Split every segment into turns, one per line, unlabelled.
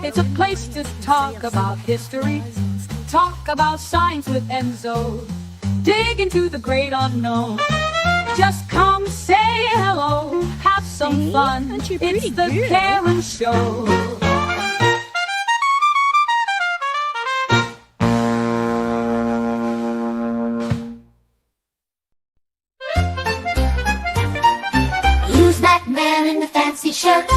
It's a place to talk about history, talk about science with Enzo, dig into the great unknown. Just come say hello, have some fun. It's the Karen Show.
Who's that man in the fancy shirt?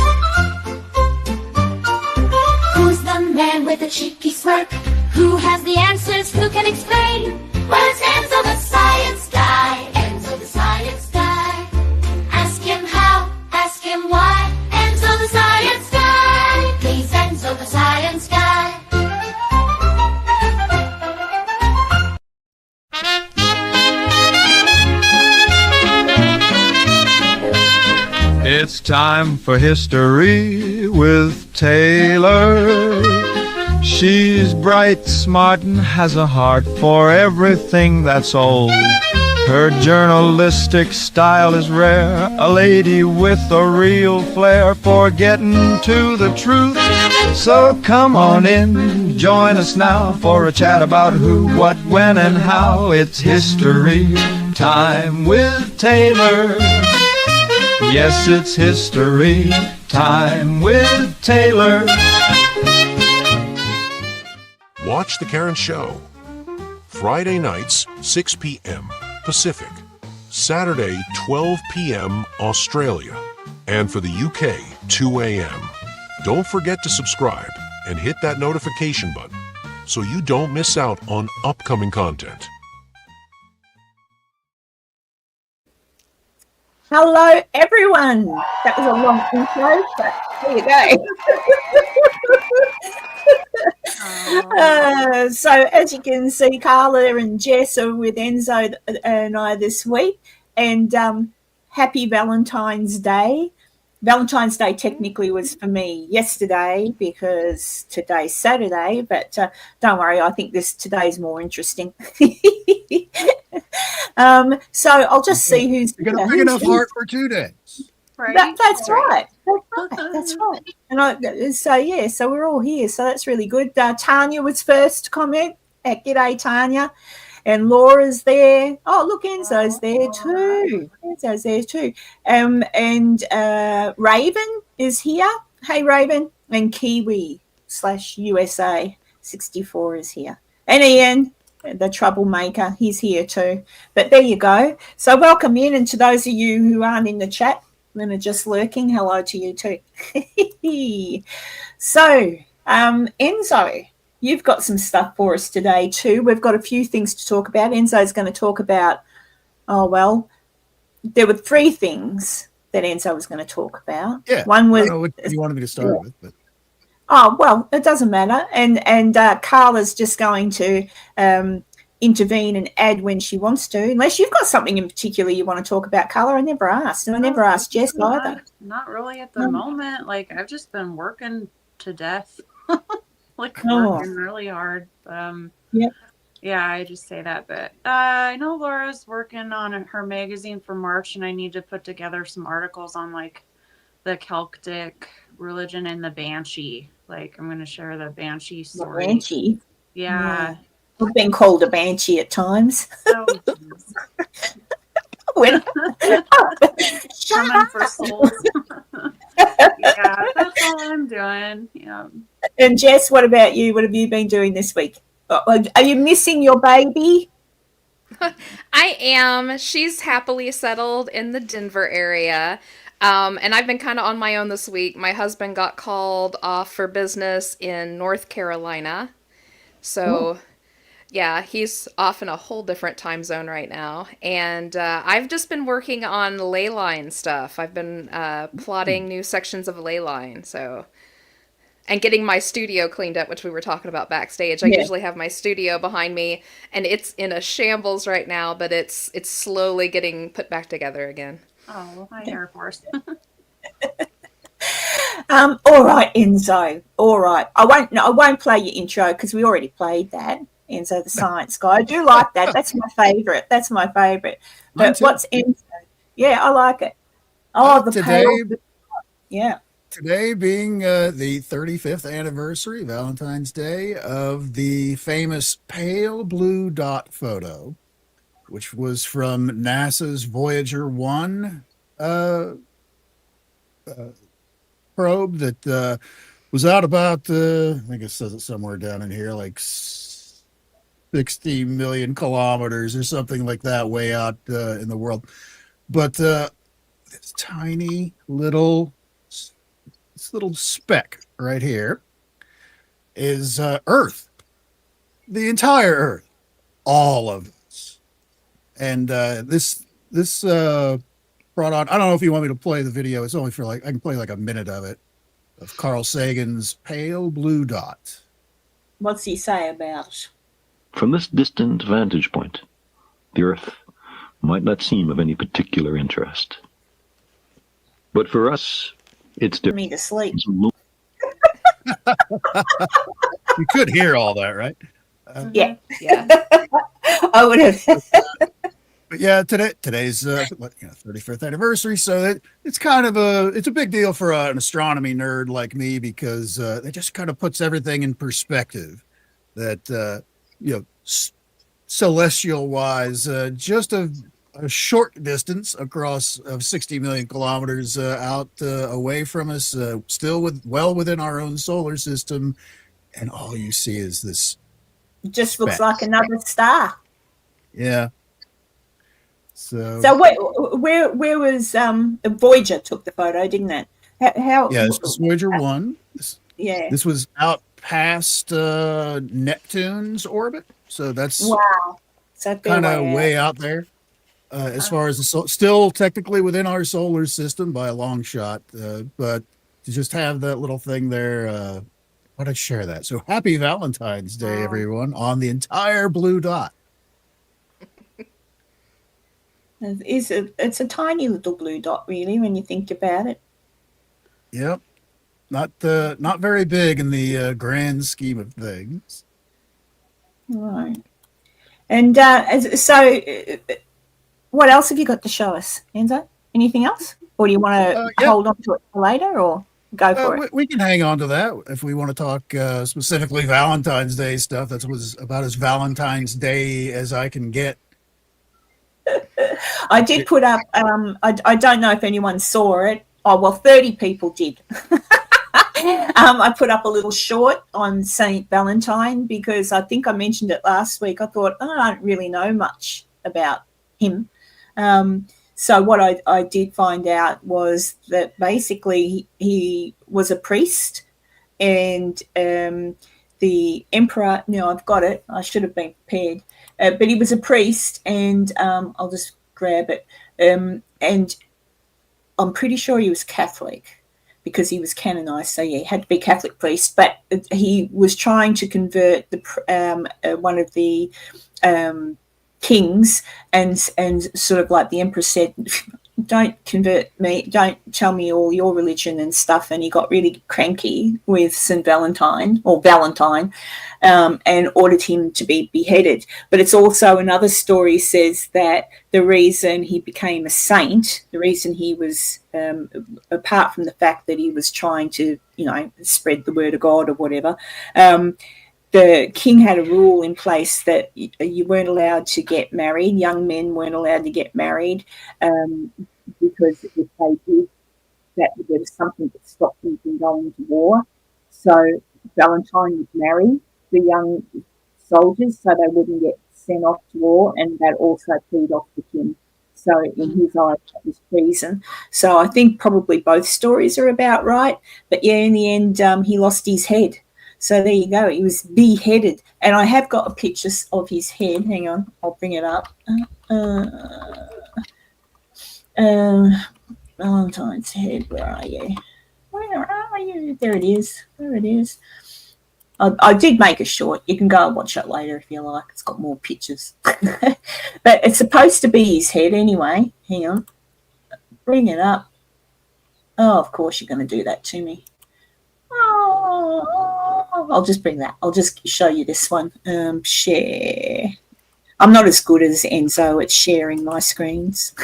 Who's the man with the cheeky smirk? Who has the answers? Who can explain? Where's Enzo the science guy? Enzo the science guy. Ask him how, ask him why. Enzo the science guy. Please, Enzo the science guy.
It's time for history with Taylor. She's bright, smart, and has a heart for everything that's old. Her journalistic style is rare, a lady with a real flair for getting to the truth. So come on in, join us now for a chat about who, what, when, and how. It's history time with Taylor. Yes, it's history time with Taylor.
Watch The Karen Show. Friday nights, 6 p.m. Pacific. Saturday, 12 p.m. Australia. And for the UK, 2 a.m. Don't forget to subscribe and hit that notification button so you don't miss out on upcoming content.
Hello, everyone. That was a long intro, but there you go. So, as you can see, Carla and Jess are with Enzo and I this week. And happy Valentine's Day. Valentine's Day technically was for me yesterday because today's Saturday, but don't worry, I think today's more interesting. So I'll just see who's...
You got a big enough heart for 2 days.
Right? That's right. That's right. And so we're all here, so that's really good. Tanya was first to comment. G'day, Tanya. And Laura's there. Oh, look, Enzo's there too. Enzo's there too. And Raven is here. Hey, Raven. And Kiwi/USA 64 is here. And Ian, the troublemaker, he's here too. But there you go. So welcome in. And to those of you who aren't in the chat and are just lurking, hello to you too. So, Enzo, you've got some stuff for us today too. We've got a few things to talk about. Enzo's going to talk about, there were 3 things that Enzo was going to talk about.
Yeah.
One was...
I don't know what you wanted me to start with. But.
Oh, well, it doesn't matter. And Carla's just going to intervene and add when she wants to, unless you've got something in particular you want to talk about, Carla. I never asked. And I never asked Jess either.
Not really at the moment. Like, I've just been working to death. Working really hard. Yeah, I just say that, but I know Laura's working on her magazine for March, and I need to put together some articles on like the Celtic religion and the Banshee. Like, I'm going to share the Banshee story.
The Banshee?
Yeah.
I've been called a Banshee at times.
Oh,
Shut
for souls. Yeah, that's all I'm doing. Yeah.
And Jess, what about you? What have you been doing this week? Are you missing your baby?
I am. She's happily settled in the Denver area. And I've been kind of on my own this week. My husband got called off for business in North Carolina. So, yeah, he's off in a whole different time zone right now. And I've just been working on ley line stuff. I've been plotting new sections of ley line, and getting my studio cleaned up, which we were talking about backstage. I usually have my studio behind me, and it's in a shambles right now, but it's slowly getting put back together again.
Oh, hi, Air Force.
All right, Enzo. All right. I won't play your intro because we already played that. Enzo the Science Guy. I do like that. That's my favourite. But what's Enzo? Yeah, I like it. Oh, the
today.
Yeah.
Today being the 35th anniversary, Valentine's Day, of the famous pale blue dot photo, which was from NASA's Voyager 1 uh, probe that was out about, I think it says it somewhere down in here, like 60 million kilometers or something like that, way out in the world. But this tiny little speck right here is Earth, the entire Earth, all of us. And this brought on. I don't know if you want me to play the video. It's only for I can play like a minute of it, of Carl Sagan's pale blue dot.
What's he say about it?
From this distant vantage point, the Earth might not seem of any particular interest. But for us, it's different.
Me to sleep.
You could hear all that, right?
Yeah.
Yeah.
I would have.
But yeah, today's 35th anniversary, so it's kind of a big deal for an astronomy nerd like me, because it just kind of puts everything in perspective. That celestial wise, just a short distance across of 60 million kilometers out away from us, still well within our own solar system, and all you see is this.
It just looks like another star.
Yeah. So
where was Voyager took the photo, didn't it? How?
Yeah, this was Voyager 1. This was out past Neptune's orbit, so that's
wow. So
kind of way out there. As far as still technically within our solar system by a long shot, but to just have that little thing there, I want to share that. So happy Valentine's Day, everyone, on the entire blue dot.
It's a tiny little blue dot, really, when you think about it.
Yep, not very big in the grand scheme of things.
Right, and so. What else have you got to show us, Enzo? Anything else? Or do you want to hold on to it for later, or go for it?
We can hang on to that if we want to talk specifically Valentine's Day stuff. That was about as Valentine's Day as I can get.
I did put up, I don't know if anyone saw it. Oh, well, 30 people did. I put up a little short on St Valentine because I think I mentioned it last week. I thought, I don't really know much about him. So what I did find out was that basically he was a priest, and the emperor, I've got it, I should have been prepared, but he was a priest, and I'll just grab it, and I'm pretty sure he was Catholic because he was canonized, so yeah, he had to be a Catholic priest, but he was trying to convert one of the kings, and sort of like the emperor said, don't convert me, don't tell me all your religion and stuff, and he got really cranky with St Valentine and ordered him to be beheaded. But it's also another story says that the reason he became a saint, the reason he was apart from the fact that he was trying to spread the word of God or whatever, the king had a rule in place that you weren't allowed to get married. Young men weren't allowed to get married because if they did, that there was something that stopped them from going to war. So Valentine would marry the young soldiers so they wouldn't get sent off to war, and that also peed off the king. So in his eyes, that was treason. So I think probably both stories are about right. But yeah, in the end, he lost his head. So there you go. He was beheaded. And I have got a picture of his head. Hang on. I'll bring it up. Valentine's head. Where are you? Where are you? There it is. There it is. I did make a short. You can go and watch it later if you like. It's got more pictures. But it's supposed to be his head anyway. Hang on. Bring it up. Oh, of course you're going to do that to me. Oh, I'll just bring that. I'll just show you this one. Share. I'm not as good as Enzo at sharing my screens.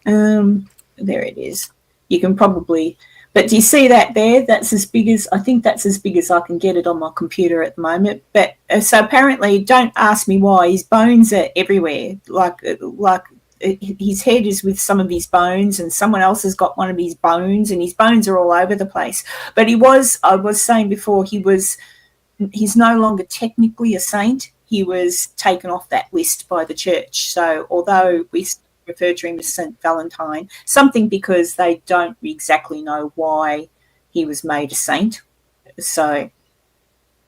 There it is. You can probably, but do you see that there? That's as big as, I think that's as big as I can get it on my computer at the moment. But so apparently, don't ask me why, his bones are everywhere. Like his head is with some of his bones, and someone else has got one of his bones, and his bones are all over the place. But I was saying before, he's no longer technically a saint. He was taken off that list by the church. So although we refer to him as St Valentine, something because they don't exactly know why he was made a saint. So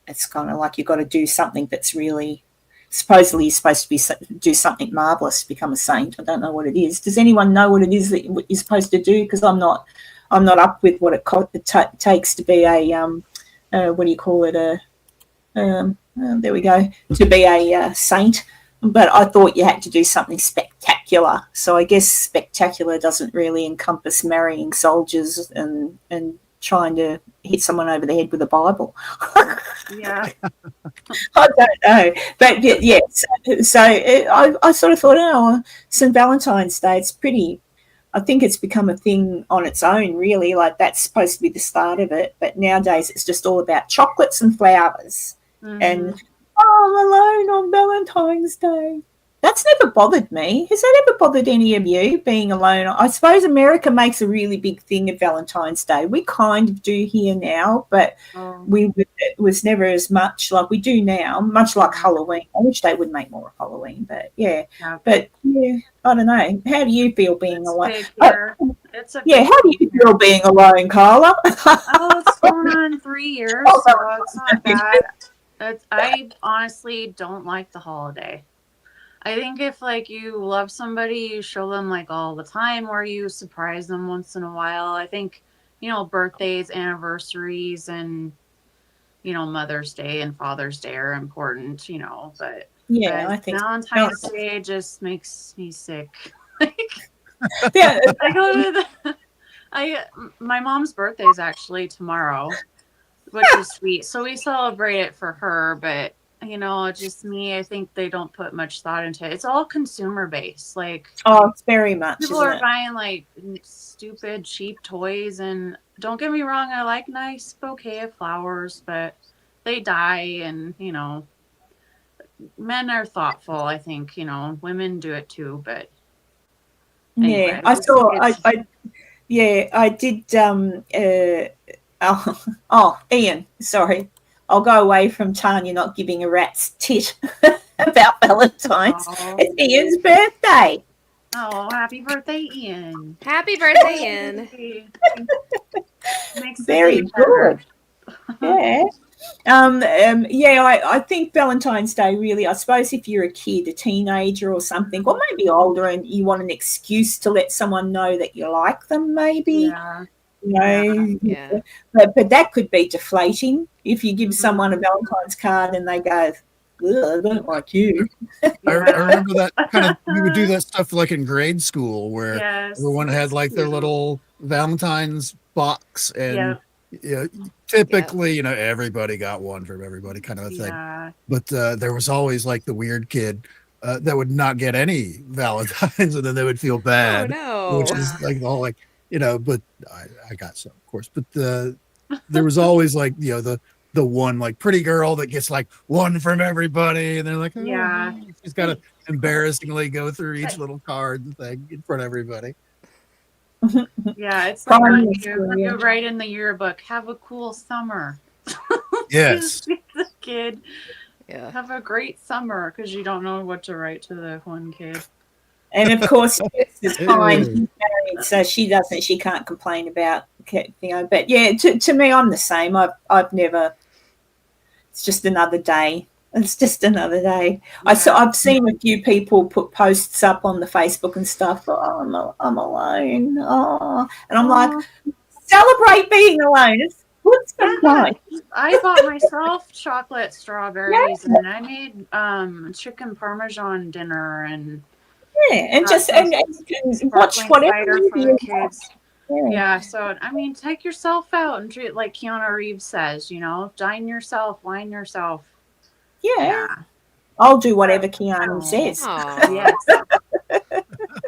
it's kind of like you've got to do something that's really, supposedly you're supposed to do something marvelous to become a saint. I don't know what it is. Does anyone know what it is that you're supposed to do? Because I'm not up with what it takes to be a what do you call it, there we go, to be a saint. But I thought you had to do something spectacular. So I guess spectacular doesn't really encompass marrying soldiers and trying to hit someone over the head with a Bible.
Yeah.
I don't know. But yeah, so I sort of thought, oh, St. Valentine's Day, it's pretty, I think it's become a thing on its own, really. Like that's supposed to be the start of it. But nowadays it's just all about chocolates and flowers. Mm-hmm. And I'm alone on Valentine's Day. That's never bothered me. Has that ever bothered any of you, being alone? I suppose America makes a really big thing of Valentine's Day. We kind of do here now, but it was never as much like we do now, much like Halloween. I wish they would make more of Halloween, but yeah. But yeah, I don't know. How do you feel being alone? How do you feel being alone, Carla?
Oh, it's going on 3 years, so it's not bad. I honestly don't like the holiday. I think if like you love somebody, you show them like all the time, or you surprise them once in a while. I think, birthdays, anniversaries, and Mother's Day and Father's Day are important, but
yeah, I think
Valentine's Day just makes me sick.
Yeah,
I go to my mom's birthday is actually tomorrow, which is sweet. So we celebrate it for her, but just me, I think they don't put much thought into it. It's all consumer based. Like,
it's very much.
People are buying like stupid, cheap toys, and don't get me wrong, I like nice bouquet of flowers, but they die, and men are thoughtful. I think women do it too, but anyway,
yeah, I did. Ian, sorry. I'll go away from Tanya not giving a rat's tit about Valentine's. It's Ian's birthday.
Oh, happy birthday, Ian.
Happy birthday, Ian.
Very good. Yeah. I think Valentine's Day really, I suppose if you're a kid, a teenager or something, or maybe older, and you want an excuse to let someone know that you like them, maybe.
Yeah.
But that could be deflating if you give someone a Valentine's card and they go, I don't like you.
I remember that kind of, we would do that stuff like in grade school where everyone had like their little Valentine's box, and typically, everybody got one from everybody, kind of a thing. But there was always like the weird kid that would not get any Valentines, and then they would feel bad.
Oh, no.
Which is like all like, but I got some, of course. But there was always like, the one like pretty girl that gets like one from everybody, and they're like, she's got to embarrassingly go through each little card and thing in front of everybody.
Yeah, it's like when you write in the yearbook, have a cool summer.
Yes.
The kid, have a great summer, because you don't know what to write to the one kid.
And of course, it's fine. She's married, so she can't complain about, But yeah, to me, I'm the same. I've never. It's just another day. It's just another day. Yeah. I've seen a few people put posts up on the Facebook and stuff. Oh, I'm alone. Oh, and I'm like, celebrate being alone. What's the point?
I bought myself chocolate strawberries, and I made chicken parmesan dinner, and.
Yeah, and just and watch whatever
for the kids. Yeah, so I mean, take yourself out and treat it like Keanu Reeves says. Dine yourself, wine yourself.
Yeah. I'll do whatever Keanu says.
Yes.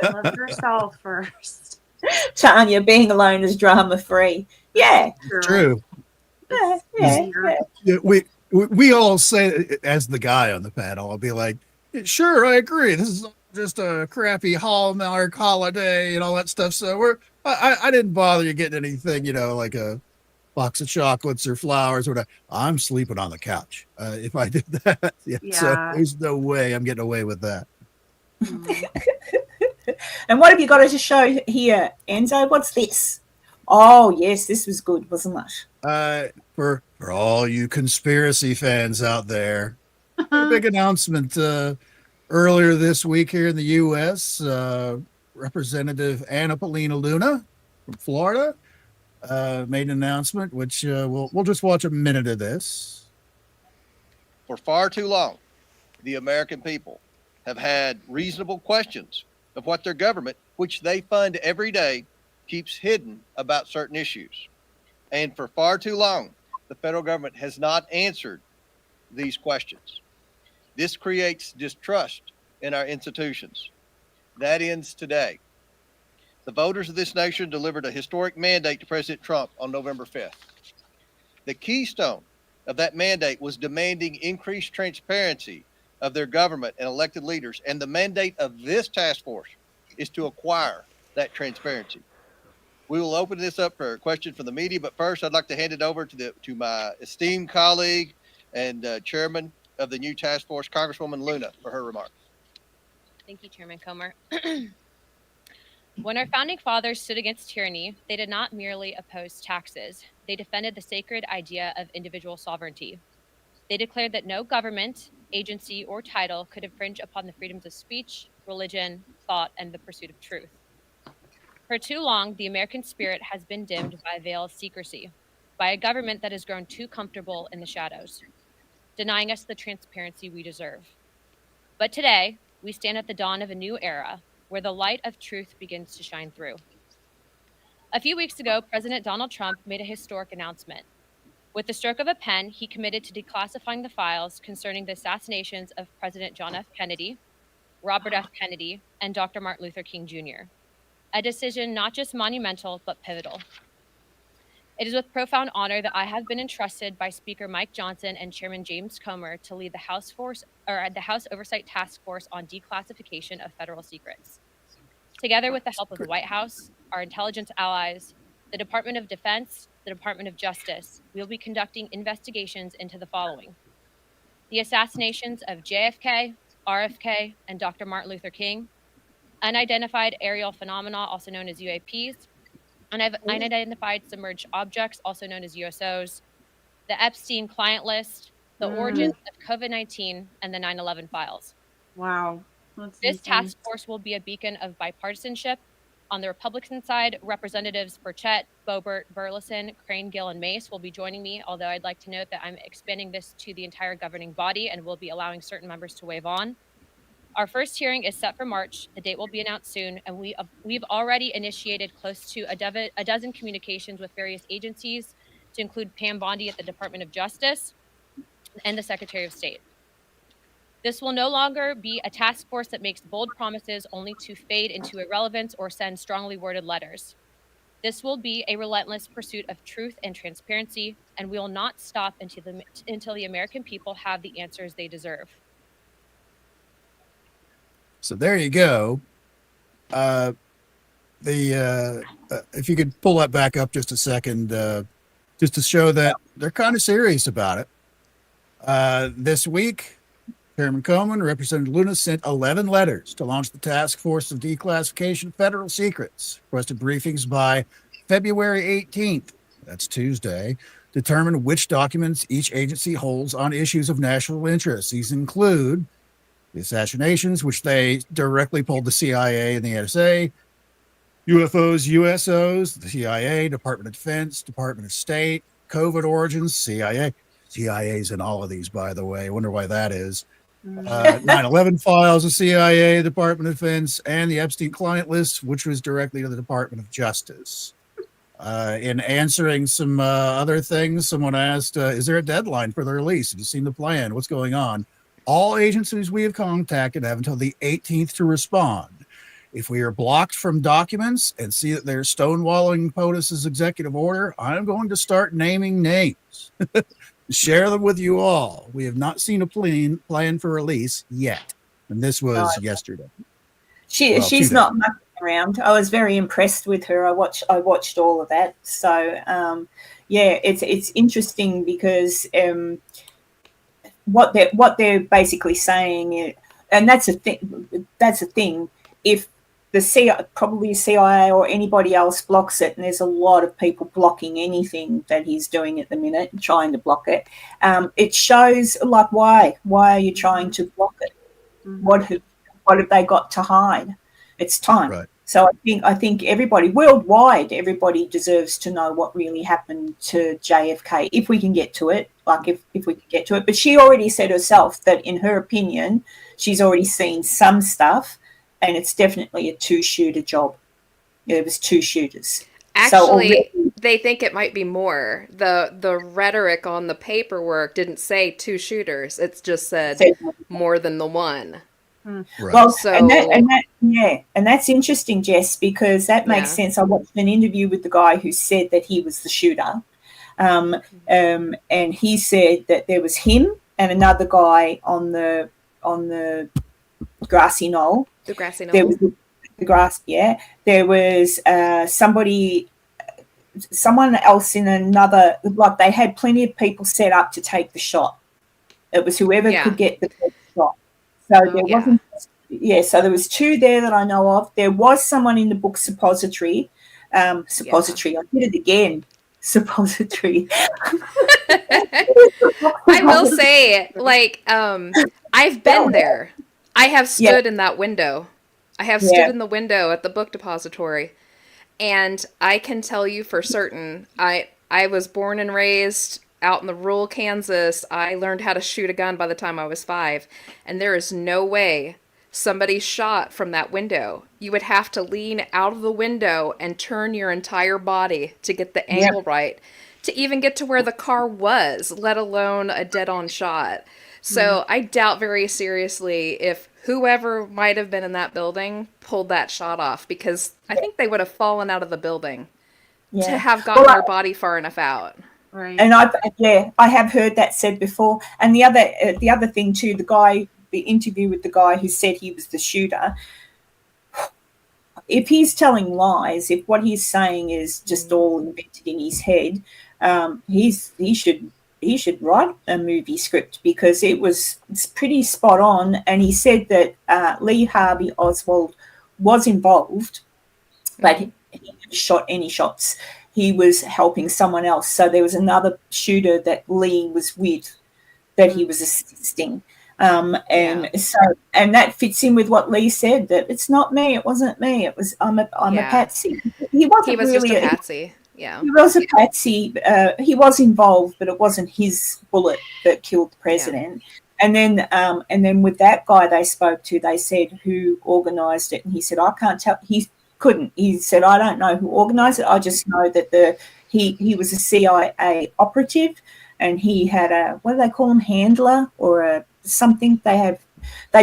Love yourself first.
Tanya, being alone is drama free. Yeah.
True.
Yeah.
We all say, as the guy on the panel, I'll be like, sure, I agree. This is just a crappy Hallmark holiday and all that stuff. So I didn't bother you getting anything, like a box of chocolates or flowers or whatever. I'm sleeping on the couch if I did that. So there's no way I'm getting away with that.
And what have you got to show here, Enzo? What's this? Oh, yes, this was good, wasn't it?
For all you conspiracy fans out there, a big announcement earlier this week here in the U.S. Representative Anna Paulina Luna from Florida made an announcement, which we'll just watch a minute of this.
For far too long, the American people have had reasonable questions of what their government, which they fund every day, keeps hidden about certain issues. And for far too long, the federal government has not answered these questions. This creates distrust in our institutions. That ends today. The voters of this nation delivered a historic mandate to President Trump on November 5th. The keystone of that mandate was demanding increased transparency of their government and elected leaders. And the mandate of this task force is to acquire that transparency. We will open this up for a question from the media, but first I'd like to hand it over to my esteemed colleague and chairman of the new task force, Congresswoman Luna, for her remarks.
Thank you, Chairman Comer. When our founding fathers stood against tyranny, they did not merely oppose taxes. They defended the sacred idea of individual sovereignty. They declared that no government, agency, or title could infringe upon the freedoms of speech, religion, thought, and the pursuit of truth. For too long, the American spirit has been dimmed by a veil of secrecy, by a government that has grown too comfortable in the shadows, denying us the transparency we deserve. But today, we stand at the dawn of a new era, where the light of truth begins to shine through. A few weeks ago, President Donald Trump made a historic announcement. With the stroke of a pen, he committed to declassifying the files concerning the assassinations of President John F. Kennedy, Robert F. Kennedy, and Dr. Martin Luther King Jr., a decision not just monumental, but pivotal. It is with profound honor that I have been entrusted by Speaker Mike Johnson and Chairman James Comer to lead the House Oversight Task Force on Declassification of Federal Secrets. Together with the help of the White House, our intelligence allies, the Department of Defense, the Department of Justice, we will be conducting investigations into the following: the assassinations of JFK, RFK, and Dr. Martin Luther King, unidentified aerial phenomena, also known as UAPs, unidentified submerged objects, also known as USOs, the Epstein client list, the origins of COVID-19, and the 9/11 files.
Wow.
This task force will be a beacon of bipartisanship. On the Republican side, Representatives Burchett, Boebert, Burleson, Crane, Gill, and Mace will be joining me, although I'd like to note that I'm expanding this to the entire governing body and will be allowing certain members to waive on. Our first hearing is set for March. The date will be announced soon, and we've already initiated close to a dozen communications with various agencies, to include Pam Bondi at the Department of Justice and the Secretary of State. This will no longer be a task force that makes bold promises only to fade into irrelevance or send strongly worded letters. This will be a relentless pursuit of truth and transparency, and we will not stop until the American people have the answers they deserve.
So there you go. If you could pull that back up just a second, just to show that they're kind of serious about it. This week, Chairman Coleman, Representative Luna sent 11 letters to launch the Task Force of Declassification of Federal Secrets, requested briefings by February 18th, that's Tuesday, determine which documents each agency holds on issues of national interest. These include the assassinations, which they directly pulled the CIA and the NSA, UFOs, USOs, the CIA, Department of Defense, Department of State, COVID origins, CIA. CIA's in all of these, by the way. I wonder why that is. 9/11 files of CIA, Department of Defense, and the Epstein client list, which was directly to the Department of Justice. In answering some other things, someone asked, is there a deadline for the release? Have you seen the plan? What's going on? All agencies we have contacted have until the 18th to respond. If we are blocked from documents and see that they're stonewalling POTUS's executive order, I'm going to start naming names. Share them with you all. We have not seen a plan for release yet. And this was yesterday.
She's not mucking around. I was very impressed with her. I watched all of that. So it's interesting because what they're basically saying, and that's a thing. If the CIA or anybody else blocks it, and there's a lot of people blocking anything that he's doing at the minute, trying to block it. It shows like why are you trying to block it?
Mm-hmm.
What have they got to hide? It's time.
Right.
So I think everybody worldwide, everybody deserves to know what really happened to JFK if we can get to it. Like if we can get to it. But she already said herself that in her opinion, she's already seen some stuff, and it's definitely a 2-shooter job. There was 2 shooters.
Actually, they think it might be more. The rhetoric on the paperwork didn't say 2 shooters. It's just said more than the one.
Right.
Well,
So,
and that's interesting, Jess, because that makes sense. I watched an interview with the guy who said that he was the shooter, and he said that there was him and another guy on the grassy knoll.
The grassy knoll.
There was the grass. Yeah, there was someone else in another. Like they had plenty of people set up to take the shot. It was whoever could get the first shot. So there wasn't. Yeah, so there was 2 there that I know of. There was someone in the book Suppository. I did it again. Suppository.
I will say, like, I've been there. I have stood in that window. I have stood in the window at the book depository. And I can tell you for certain, I was born and raised out in the rural Kansas. I learned how to shoot a gun by the time I was 5. And there is no way somebody shot from that window. You would have to lean out of the window and turn your entire body to get the angle right to even get to where the car was, let alone a dead-on shot. So I doubt very seriously if whoever might have been in that building pulled that shot off, because I think they would have fallen out of the building to have gotten their body far enough out.
Right.
And I have heard that said before. And the other thing too, the interview with the guy who said he was the shooter, if he's telling lies, if what he's saying is just all invented in his head, he should write a movie script, because it's pretty spot on. And he said that Lee Harvey Oswald was involved, but he never shot any shots. He was helping someone else. So there was another shooter that Lee was with that he was assisting. And that fits in with what Lee said, that it's not me, it wasn't me, it was I'm a patsy. He was really
just a patsy. Yeah.
He was a patsy. He was involved, but it wasn't his bullet that killed the president. Yeah. And then with that guy they spoke to, they said who organised it, and he said I can't tell. He couldn't. He said I don't know who organised it. I just know that he was a CIA operative, and he had a, what do they call them, handler or a something. They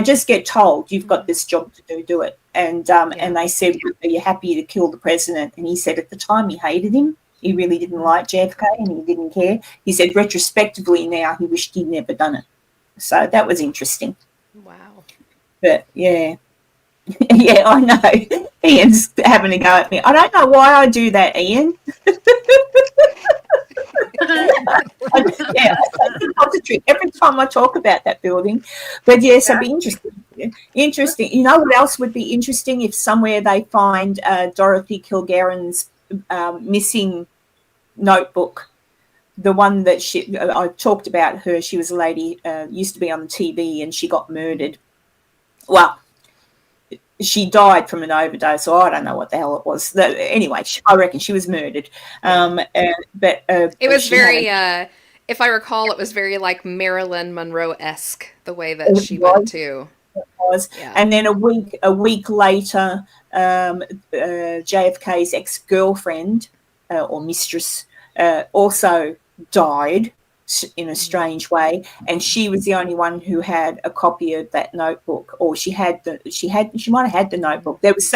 just get told you've got this job to do it. And they said, are you happy to kill the president? And he said at the time he hated him. He really didn't like JFK and he didn't care. He said retrospectively now he wished he'd never done it. So that was interesting.
Wow.
But yeah, I know. Ian's having a go at me. I don't know why I do that, Ian. Every time I talk about that building. But yes, it'd be interesting. You know what else would be interesting? If somewhere they find Dorothy Kilgarren's missing notebook, the one that I talked about her. She was a lady, used to be on TV, and she got murdered. Well, she died from an overdose, so I don't know what the hell it was. Anyway, I reckon she was murdered. But
it was very, if I recall, it was very like Marilyn Monroe-esque, the way that she went too.
It was. Yeah. And then a week later, JFK's ex-girlfriend or mistress also died in a strange way, and she was the only one who had a copy of that notebook, or she might have had the notebook. There was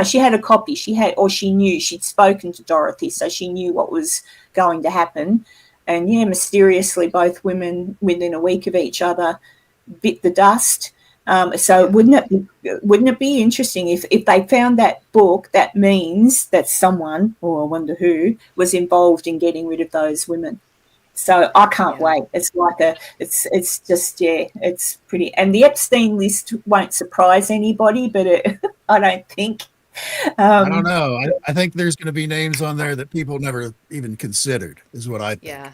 she had a copy. She knew, she'd spoken to Dorothy, so she knew what was going to happen. And yeah, mysteriously, both women within a week of each other bit the dust. So wouldn't it be interesting if they found that book? That means that someone, or I wonder who, was involved in getting rid of those women. So I can't wait. It's like it's pretty. And the Epstein list won't surprise anybody, but I don't think.
I don't know. I think there's going to be names on there that people never even considered, is what I think.
Yeah.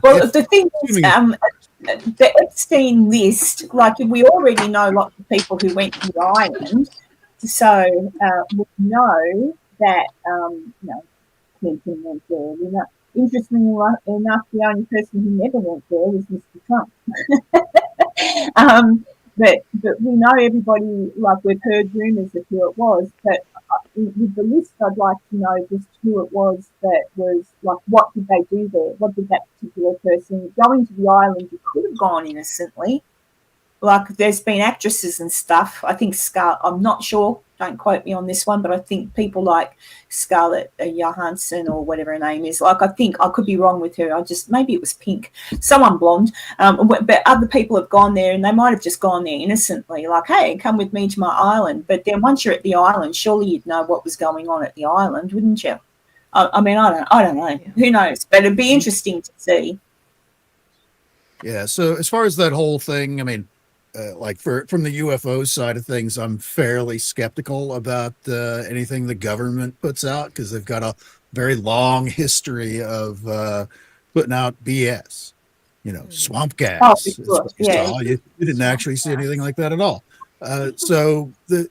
Well, the thing is, the Epstein list, like we already know lots of people who went to the island, so we know that Clinton went there. Interestingly enough, the only person who never went there was Mr. Trump. But we know everybody, like we've heard rumours of who it was, but with the list I'd like to know just who it was that was, like, what did they do there? What did that particular person, going to the island, you could have gone innocently. Like there's been actresses and stuff. I think I'm not sure, don't quote me on this one, but I think people like Scarlett Johansson or whatever her name is, like I think, I could be wrong with her, maybe it was Pink, someone blonde, but other people have gone there and they might have just gone there innocently, like, hey, come with me to my island. But then once you're at the island, surely you'd know what was going on at the island, wouldn't you? I mean, I don't know. Yeah. Who knows? But it'd be interesting to see.
Yeah, so as far as that whole thing, I mean, from the UFO side of things, I'm fairly skeptical about anything the government puts out, because they've got a very long history of putting out BS. Swamp gas. You didn't actually see anything like that at all. So they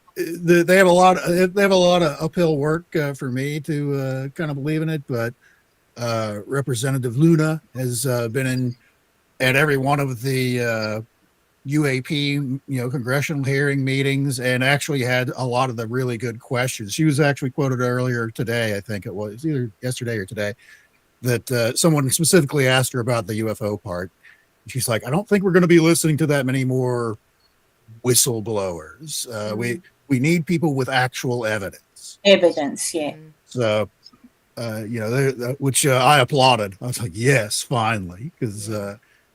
have a lot of uphill work for me to kind of believe in it. But Representative Luna has been at every one of the UAP, congressional hearing meetings, and actually had a lot of the really good questions. She was actually quoted earlier today, I think it was either yesterday or today, that someone specifically asked her about the UFO part. She's like, I don't think we're going to be listening to that many more whistleblowers. We need people with actual evidence.
Evidence, yeah.
So, which I applauded. I was like, yes, finally, because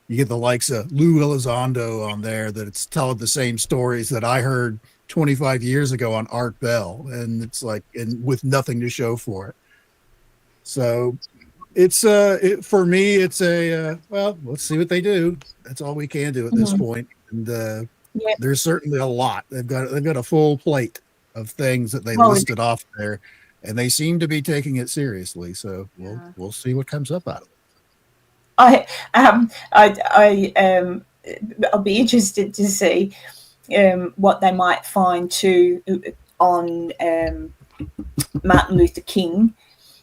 you get the likes of Lou Elizondo on there that it's telling the same stories that I heard 25 years ago on Art Bell, and it's like, and with nothing to show for it. So it's for me, it's well, let's see what they do. That's all we can do at this point. And there's certainly a lot. They've got a full plate of things that they listed off there, and they seem to be taking it seriously. So we'll see what comes up out of it.
I'll be interested to see what they might find too on Martin Luther King,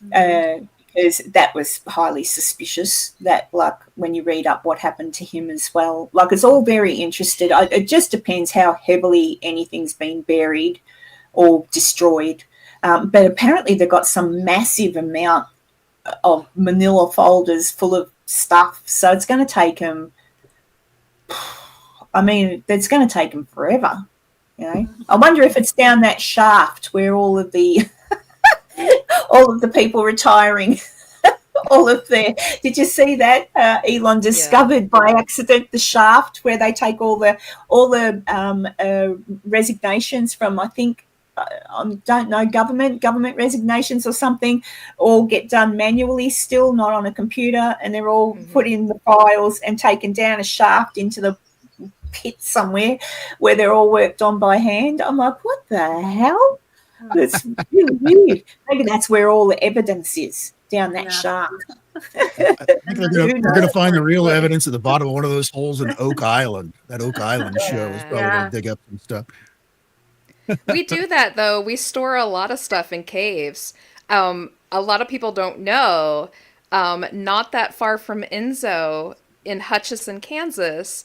because that was highly suspicious. That, like, when you read up what happened to him as well, like, it's all very interested. It just depends how heavily anything's been buried or destroyed. But apparently they've got some massive amount of manila folders full of stuff, so it's going to take them, it's going to take them forever. I wonder if it's down that shaft where all of the people retiring, did you see that Elon discovered by accident the shaft where they take all the resignations from, I think, don't know, government resignations or something, all get done manually still, not on a computer, and they're all put in the files and taken down a shaft into the pit somewhere where they're all worked on by hand. I'm like, what the hell? That's really weird. Maybe that's where all the evidence is, down that shaft.
I think they're going to find the real evidence at the bottom of one of those holes in Oak Island. That Oak Island show is probably going to dig up some stuff.
We do that, though. We store a lot of stuff in caves. A lot of people don't know, not that far from Enzo in Hutchinson, Kansas,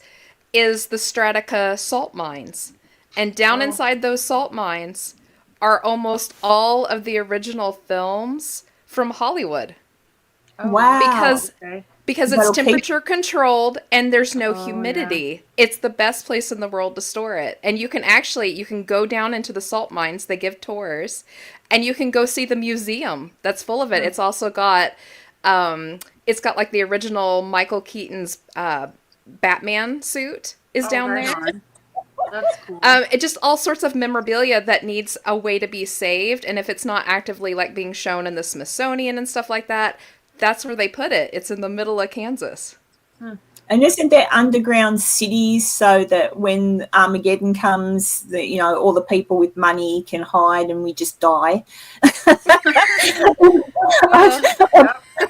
is the Stratica salt mines. And down inside those salt mines are almost all of the original films from Hollywood.
Wow.
Because it's
That'll keep-
temperature controlled and there's no
Oh,
humidity. It's the best place in the world to store it. And you can go down into the salt mines, they give tours, and you can go see the museum that's full of it. It's also got like the original Michael Keaton's Batman suit is down
right
there.
on. That's cool.
It just all sorts of memorabilia that needs a way to be saved, and if it's not actively like being shown in the Smithsonian and stuff like that, that's where they put it. It's in the middle of Kansas.
And isn't there underground cities so that when Armageddon comes, all the people with money can hide and we just die?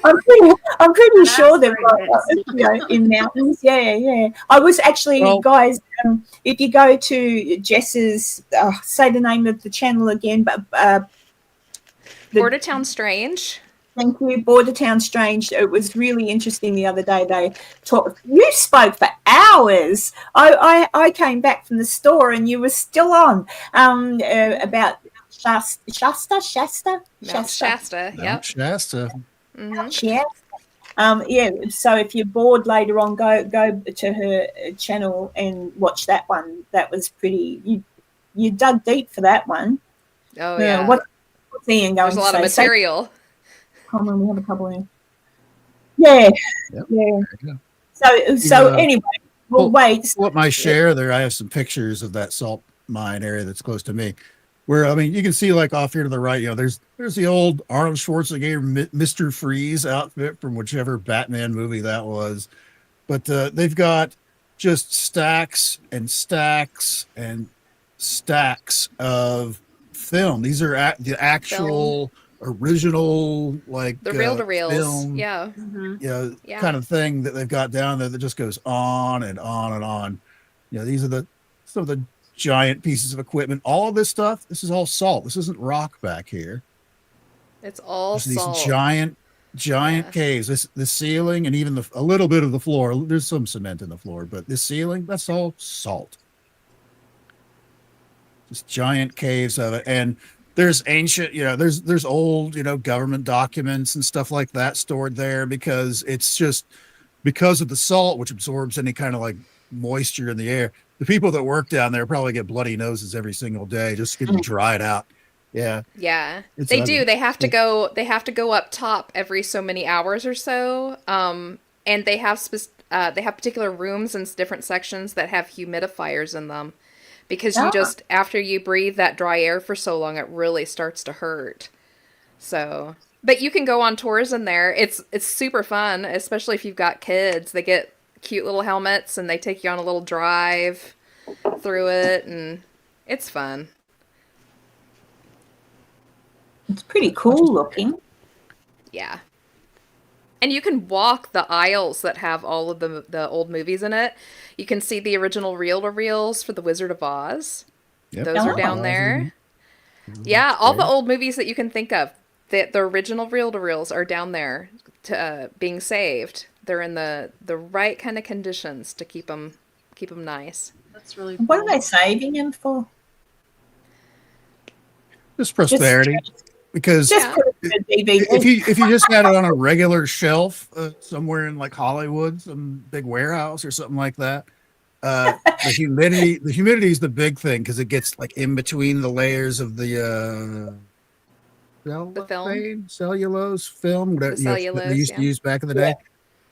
I'm pretty sure they've got in mountains. Yeah. I was actually, guys. If you go to Jess's, say the name of the channel again, but
Bordertown Strange.
Thank you, Bordertown Strange. It was really interesting the other day. They talked. You spoke for hours. I came back from the store and you were still on about Shasta.
Mount Shasta. Yep.
Shasta.
Mm-hmm.
Yeah. So if you're bored later on, go to her channel and watch that one. That was pretty. You dug deep for that one.
Oh yeah.
What's Ian going
There's a lot of material.
Hold on, we have a couple in. Yeah.
Yep.
Yeah. So anyway, we'll wait.
What my share there, I have some pictures of that salt mine area that's close to me. Where you can see like off here to the right, there's the old Arnold Schwarzenegger Mr. Freeze outfit from whichever Batman movie that was. But they've got just stacks and stacks and stacks of film. These are the actual original, like
the reel-to-reels,
film, kind of thing that they've got down there that just goes on and on and on. These are some of the giant pieces of equipment. All of this stuff, this is all salt. This isn't rock back here.
It's all
There's
salt.
These giant caves. The ceiling and even a little bit of the floor. There's some cement in the floor, but this ceiling, that's all salt. Just giant caves of it. And there's ancient, there's old, government documents and stuff like that stored there because it's just because of the salt, which absorbs any kind of like moisture in the air. The people that work down there probably get bloody noses every single day, just getting dried out. Yeah.
Yeah.
It's
They
ugly.
do. They have to go up top every so many hours or so. And they have particular rooms and different sections that have humidifiers in them. Because after you breathe that dry air for so long, it really starts to hurt. So, but you can go on tours in there. It's super fun, especially if you've got kids. They get cute little helmets and they take you on a little drive through it, and it's fun.
It's pretty cool looking.
Yeah. And you can walk the aisles that have all of the old movies in it. You can see the original reel-to-reels for The Wizard of Oz.
Yep.
Those are down there. Yeah, all the old movies that you can think of. The original reel-to-reels are down there being saved. They're in the right kind of conditions to keep them nice.
That's really cool.
What are they saving them for?
Just prosperity. Because
Just put it in a DVD.
if you just had it on a regular shelf somewhere in like Hollywood, some big warehouse or something like that, the humidity is the big thing because it gets like in between the layers of the cellulose film that they used to use back in the day,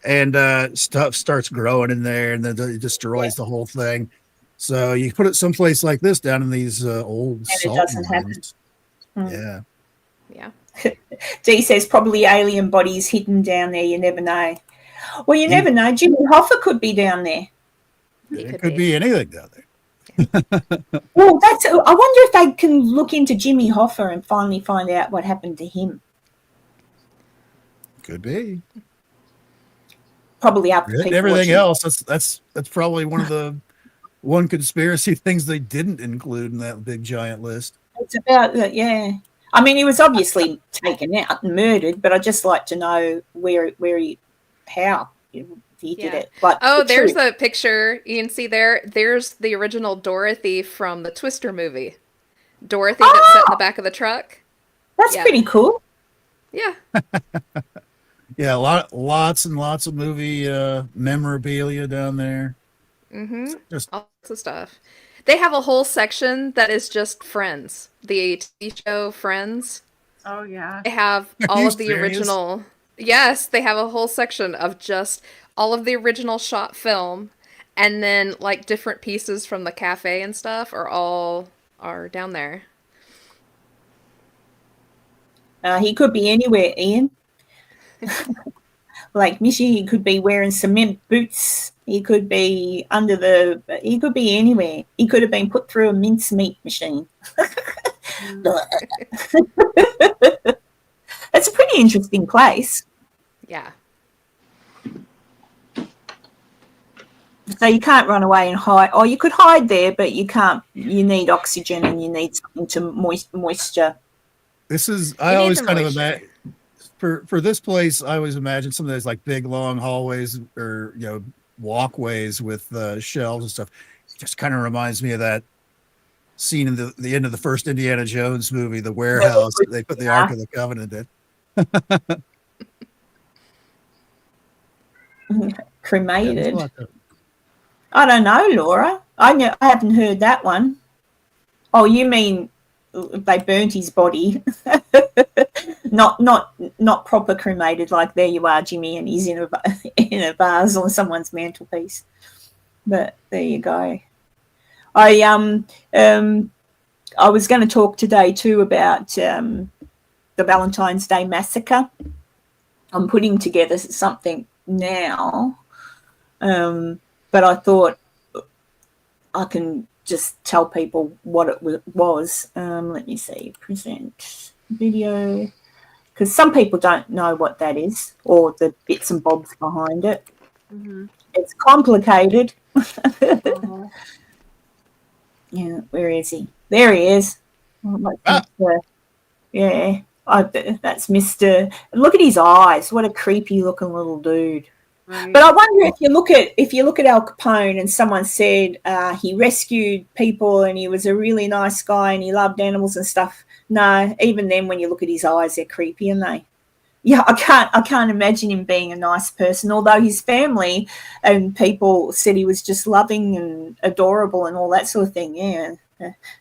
and stuff starts growing in there, and then it destroys the whole thing. So you put it someplace like this down in these old
And
salt
it doesn't
mines.
happen.
Yeah.
Yeah.
Dee says probably alien bodies hidden down there. You never know. Well, you never know. Jimmy Hoffa could be down there.
It could be anything down there.
Well, I wonder if they can look into Jimmy Hoffa and finally find out what happened to him.
Could be.
Probably up to people
everything
watching.
else. That's probably one of the conspiracy things they didn't include in that big giant list.
It's about that, yeah. I mean, he was obviously taken out and murdered, but I'd just like to know how he did it. But
there's the picture. You can see there. There's the original Dorothy from the Twister movie. Dorothy that sat in the back of the truck.
That's pretty cool.
Yeah.
Yeah, lots and lots of movie memorabilia down there.
Mm-hmm.
Just
All sorts of stuff. They have a whole section that is just Friends, the TV show Friends.
Oh yeah.
They have
Are
all
you
of the
serious?
original. Yes, they have a whole section of just all of the original shot film, and then like different pieces from the cafe and stuff are down there.
He could be anywhere, Ian. Like Mishy, he could be wearing cement boots. He could be he could be anywhere. He could have been put through a mincemeat machine. It's a pretty interesting place.
Yeah.
So you can't run away and hide. Or you could hide there, but you can't. You need oxygen and you need something to moisture.
This is
You
I
need
always
the
kind of
moisture.
imagine for this place. I always imagine some of those like big long hallways or walkways with shelves and stuff. It just kind of reminds me of that scene in the end of the first Indiana Jones movie, the warehouse. They put the Ark of the Covenant in.
Cremated.
Yeah,
I don't know, Laura. I haven't heard that one. Oh, you mean they burnt his body? not proper cremated. Like there you are, Jimmy, and he's in a vase on someone's mantelpiece. But there you go. I was going to talk today too about the Valentines Day Massacre. I'm putting together something now, but I thought I can just tell people what it was. Let me see, present video, because some people don't know what that is or the bits and bobs behind it.
Mm-hmm.
It's complicated.
Uh-huh.
Yeah, where is he? There he is. Yeah, that's Mr. Look at his eyes. What a creepy looking little dude.
Right.
But I wonder if you look at Al Capone and someone said he rescued people and he was a really nice guy and he loved animals and stuff. No, even then when you look at his eyes, they're creepy, aren't they? Yeah, I can't imagine him being a nice person, although his family and people said he was just loving and adorable and all that sort of thing. Yeah.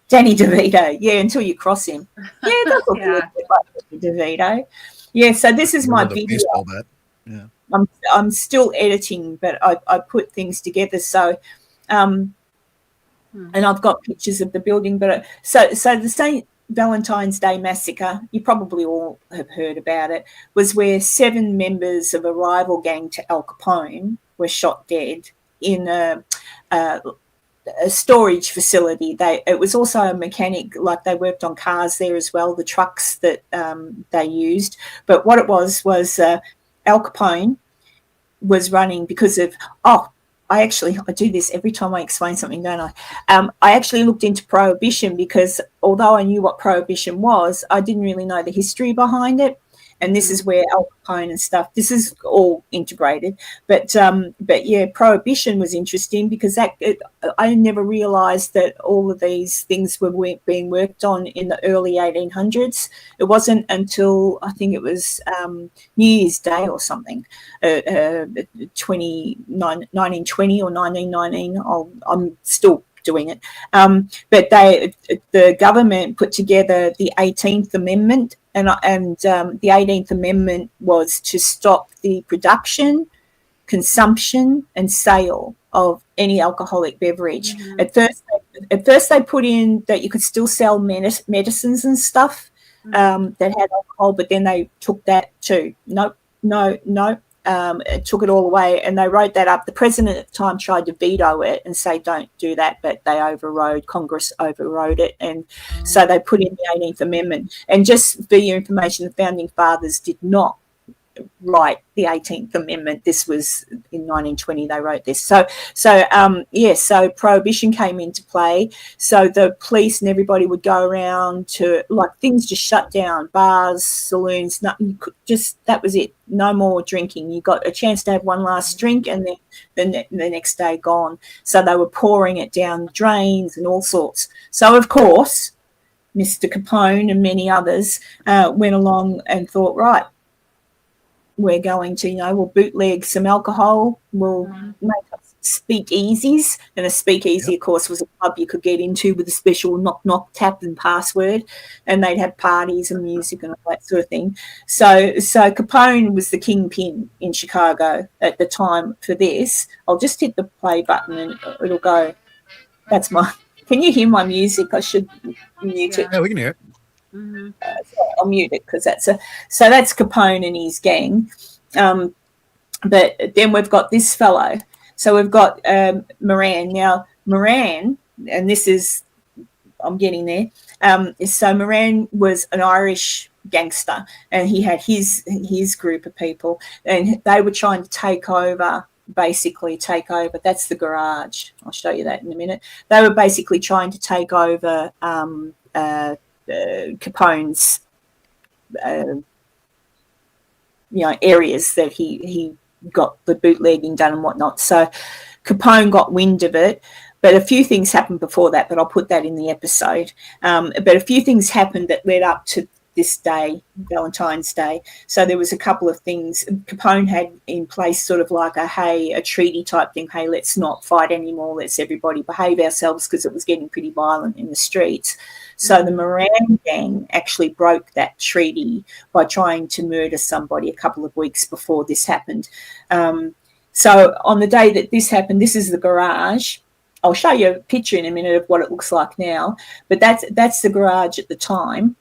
Danny DeVito. Yeah, until you cross him. Yeah, it does look a little bit like Danny DeVito. Yeah, so this is my video.
Baseball bat. Yeah.
I'm still editing, but I put things together. So, and I've got pictures of the building. But so the St Valentine's Day Massacre, you probably all have heard about it, was where 7 members of a rival gang to Al Capone were shot dead in a storage facility. It was also a mechanic, like they worked on cars there as well, the trucks that they used. But what it was Al Capone was running because of, I do this every time I explain something, don't I? I actually looked into Prohibition because although I knew what Prohibition was, I didn't really know the history behind it. And this is where Al Capone and stuff, this is all integrated. But yeah, Prohibition was interesting because I never realised that all of these things were being worked on in the early 1800s. It wasn't until I think it was New Year's Day or something, 1920 or 1919. I'm still doing it. But the government put together the 18th Amendment, and the 18th Amendment was to stop the production, consumption, and sale of any alcoholic beverage. Mm-hmm. At first, they put in that you could still sell medicines and stuff that had alcohol, but then they took that too. Nope. It took it all away, and they wrote that up. The president at the time tried to veto it and say don't do that, but Congress overrode it, and so they put in the 18th Amendment. And just for your information, the founding fathers did not write the 18th Amendment. This was in 1920 they wrote this. So Prohibition came into play. So the police and everybody would go around to, like, things just shut down, bars, saloons, that was it. No more drinking. You got a chance to have one last drink and then the next day gone. So they were pouring it down drains and all sorts. So of course, Mr. Capone and many others went along and thought, right, we're going to, we'll bootleg some alcohol, we'll make up speakeasies, and a speakeasy, of course, was a pub you could get into with a special knock tap and password, and they'd have parties and music and all that sort of thing. So Capone was the kingpin in Chicago at the time for this. I'll just hit the play button and it'll go. That's my. Can you hear my music? I should mute it.
Yeah, we can hear it.
Mm-hmm.
I'll mute it because that's Capone and his gang. But then we've got this fellow. So we've got Moran. Now, Moran, and this is, I'm getting there. So Moran was an Irish gangster, and he had his group of people, and they were trying to basically take over. That's the garage. I'll show you that in a minute. They were basically trying to take over Capone's areas that he got the bootlegging done and whatnot. So Capone got wind of it, but a few things happened before that, but I'll put that in the episode. But a few things happened that led up to this day, Valentine's Day. So there was a couple of things. Capone had in place sort of like a treaty type thing. Hey, let's not fight anymore. Let's everybody behave ourselves, because it was getting pretty violent in the streets. So the Moran gang actually broke that treaty by trying to murder somebody a couple of weeks before this happened. So on the day that this happened, this is the garage. I'll show you a picture in a minute of what it looks like now, but that's the garage at the time.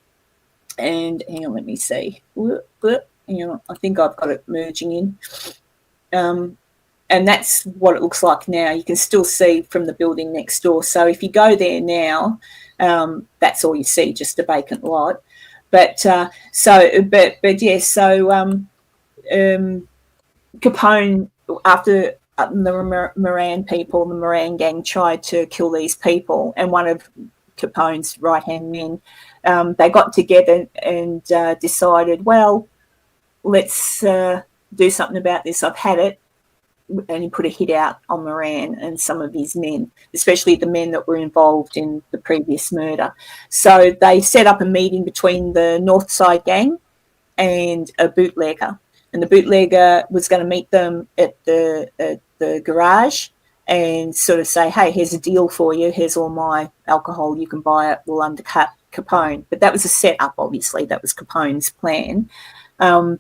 And hang on, let me see. I think I've got it merging in. And that's what it looks like now. You can still see from the building next door. So if you go there now, that's all you see, just a vacant lot. But Capone, after the Moran people, the Moran gang tried to kill these people, and one of Capone's right-hand men, they got together and decided, well, let's do something about this. I've had it. And he put a hit out on Moran and some of his men, especially the men that were involved in the previous murder. So they set up a meeting between the North Side gang and a bootlegger. And the bootlegger was going to meet them at the garage and sort of say, hey, here's a deal for you. Here's all my alcohol. You can buy it. We'll undercut Capone. But that was a setup, obviously. That was Capone's plan. So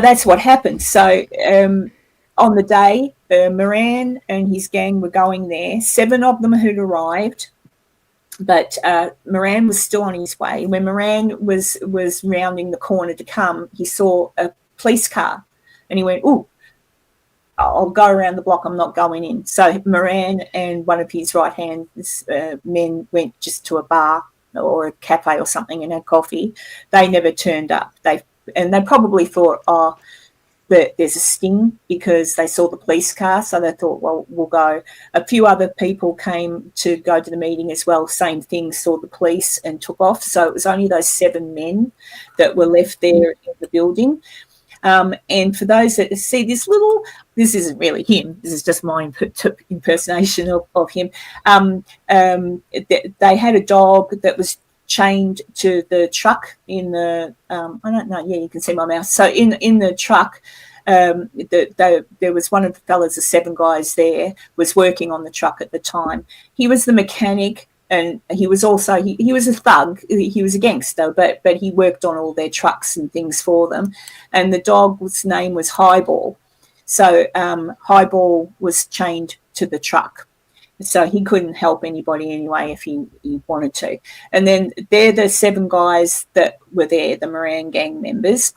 that's what happened. So on the day, Moran and his gang were going there. 7 of them had arrived, but Moran was still on his way. When Moran was rounding the corner to come, he saw a police car, and he went, ooh, I'll go around the block. I'm not going in. So Moran and one of his right-hand men went just to a bar or a cafe or something and had coffee. They never turned up. They probably thought, that there's a sting, because they saw the police car, so they thought, well, we'll go. A few other people came to go to the meeting as well, same thing, saw the police and took off. So it was only those 7 men that were left there in the building. And for those that see this isn't really him, this is just my impersonation of him. They had a dog that was chained to the truck in the I don't know, yeah, you can see my mouth. So in the truck, there was one of the fellas, the 7 guys there, was working on the truck at the time. He was the mechanic, and he was also he was a thug. He was a gangster, but he worked on all their trucks and things for them. And the dog's name was Highball. So Highball was chained to the truck. So he couldn't help anybody anyway if he wanted to. And then they're the 7 guys that were there, the Moran gang members.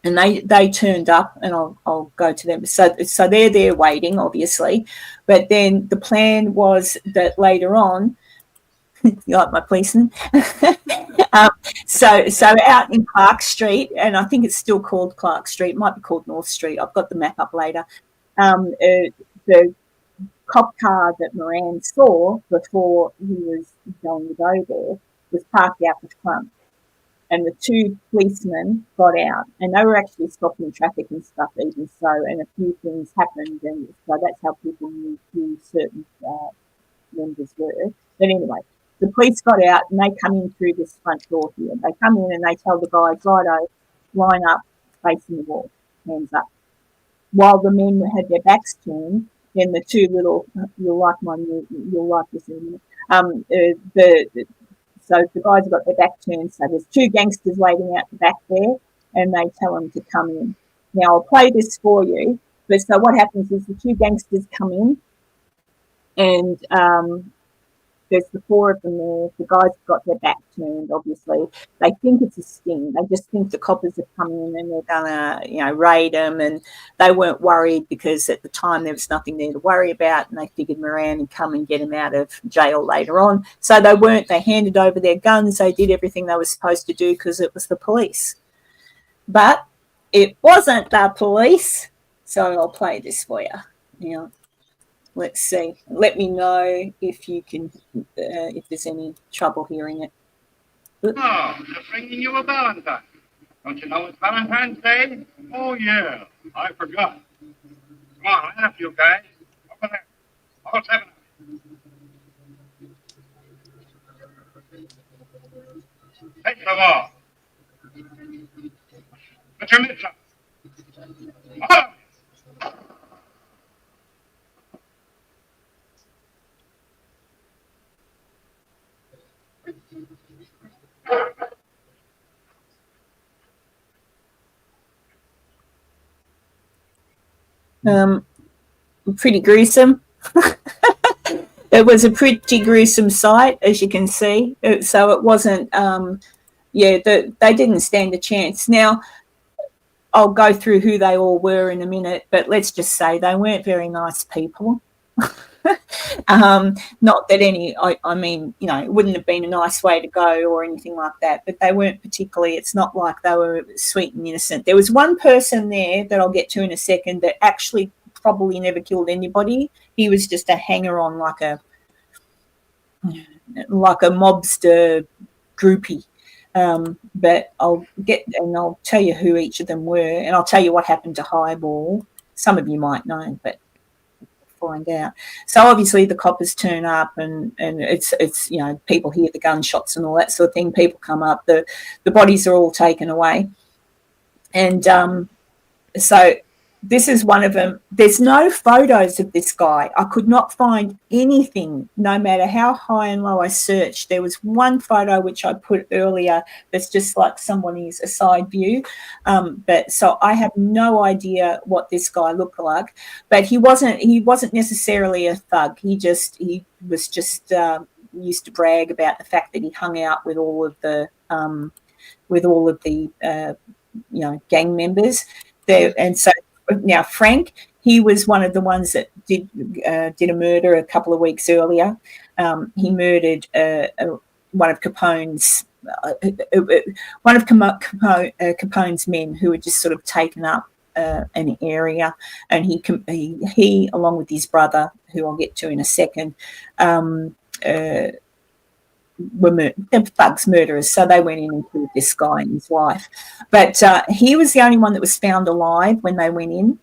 And they turned up, and I'll go to them. So they're there waiting, obviously. But then the plan was that later on, you like my policeman? So out in Clark Street, and I think it's still called Clark Street, it might be called North Street. I've got the map up later. The cop car that Moran saw before he was going to go there was parked out the front, and the 2 policemen got out, and they were actually stopping traffic and stuff even so, and a few things happened, and so that's how people knew who certain members were. But anyway, the police got out, and they come in through this front door here. They come in and they tell the guys, righto, line up, facing the wall, hands up. While the men had their backs turned, then the two little, you'll like this in a minute. So the guys have got their back turned, so there's two gangsters waiting out the back there, and they tell them to come in. Now, I'll play this for you, but so what happens is the two gangsters come in, and there's the four of them there. The guys have got their back turned, obviously. They think it's a sting. They just think the coppers have come in and they're going to, raid them, and they weren't worried because at the time there was nothing there to worry about, and they figured Moran and come and get him out of jail later on. So they handed over their guns. They did everything they were supposed to do because it was the police. But it wasn't the police. So I'll play this for you. Now, let's see. Let me know if you can, if there's any trouble hearing it.
Oh, just bringing you a Valentine. Don't you know it's Valentine's Day? Oh, yeah. I forgot. Come on, line up, you guys. Over there. All seven of you. Take them all. Put your mitts up. All of you.
Pretty gruesome. It was a pretty gruesome sight, as you can see. So it wasn't, they didn't stand a chance. Now, I'll go through who they all were in a minute, but let's just say they weren't very nice people. Not that I mean, it wouldn't have been a nice way to go or anything like that, but they weren't particularly, it's not like they were sweet and innocent. There was one person there that I'll get to in a second that actually probably never killed anybody. He was just a hanger-on, like a mobster groupie. But I'll tell you who each of them were, and I'll tell you what happened to Highball. Some of you might know, but find out. So obviously the coppers turn up, and it's people hear the gunshots and all that sort of thing. People come up, the bodies are all taken away, and so this is one of them. There's no photos of this guy. I could not find anything, no matter how high and low I searched. There was one photo which I put earlier that's just like somebody's a side view. But so I have no idea what this guy looked like. But he wasn't necessarily a thug. He was just used to brag about the fact that he hung out with all of the gang members there, and so. Now, Frank, he was one of the ones that did a murder a couple of weeks earlier. He murdered one of Capone's men who had just sort of taken up an area, and he along with his brother, who I'll get to in a second, were thugs, murderers. So they went in and killed this guy and his wife. But he was the only one that was found alive when they went in.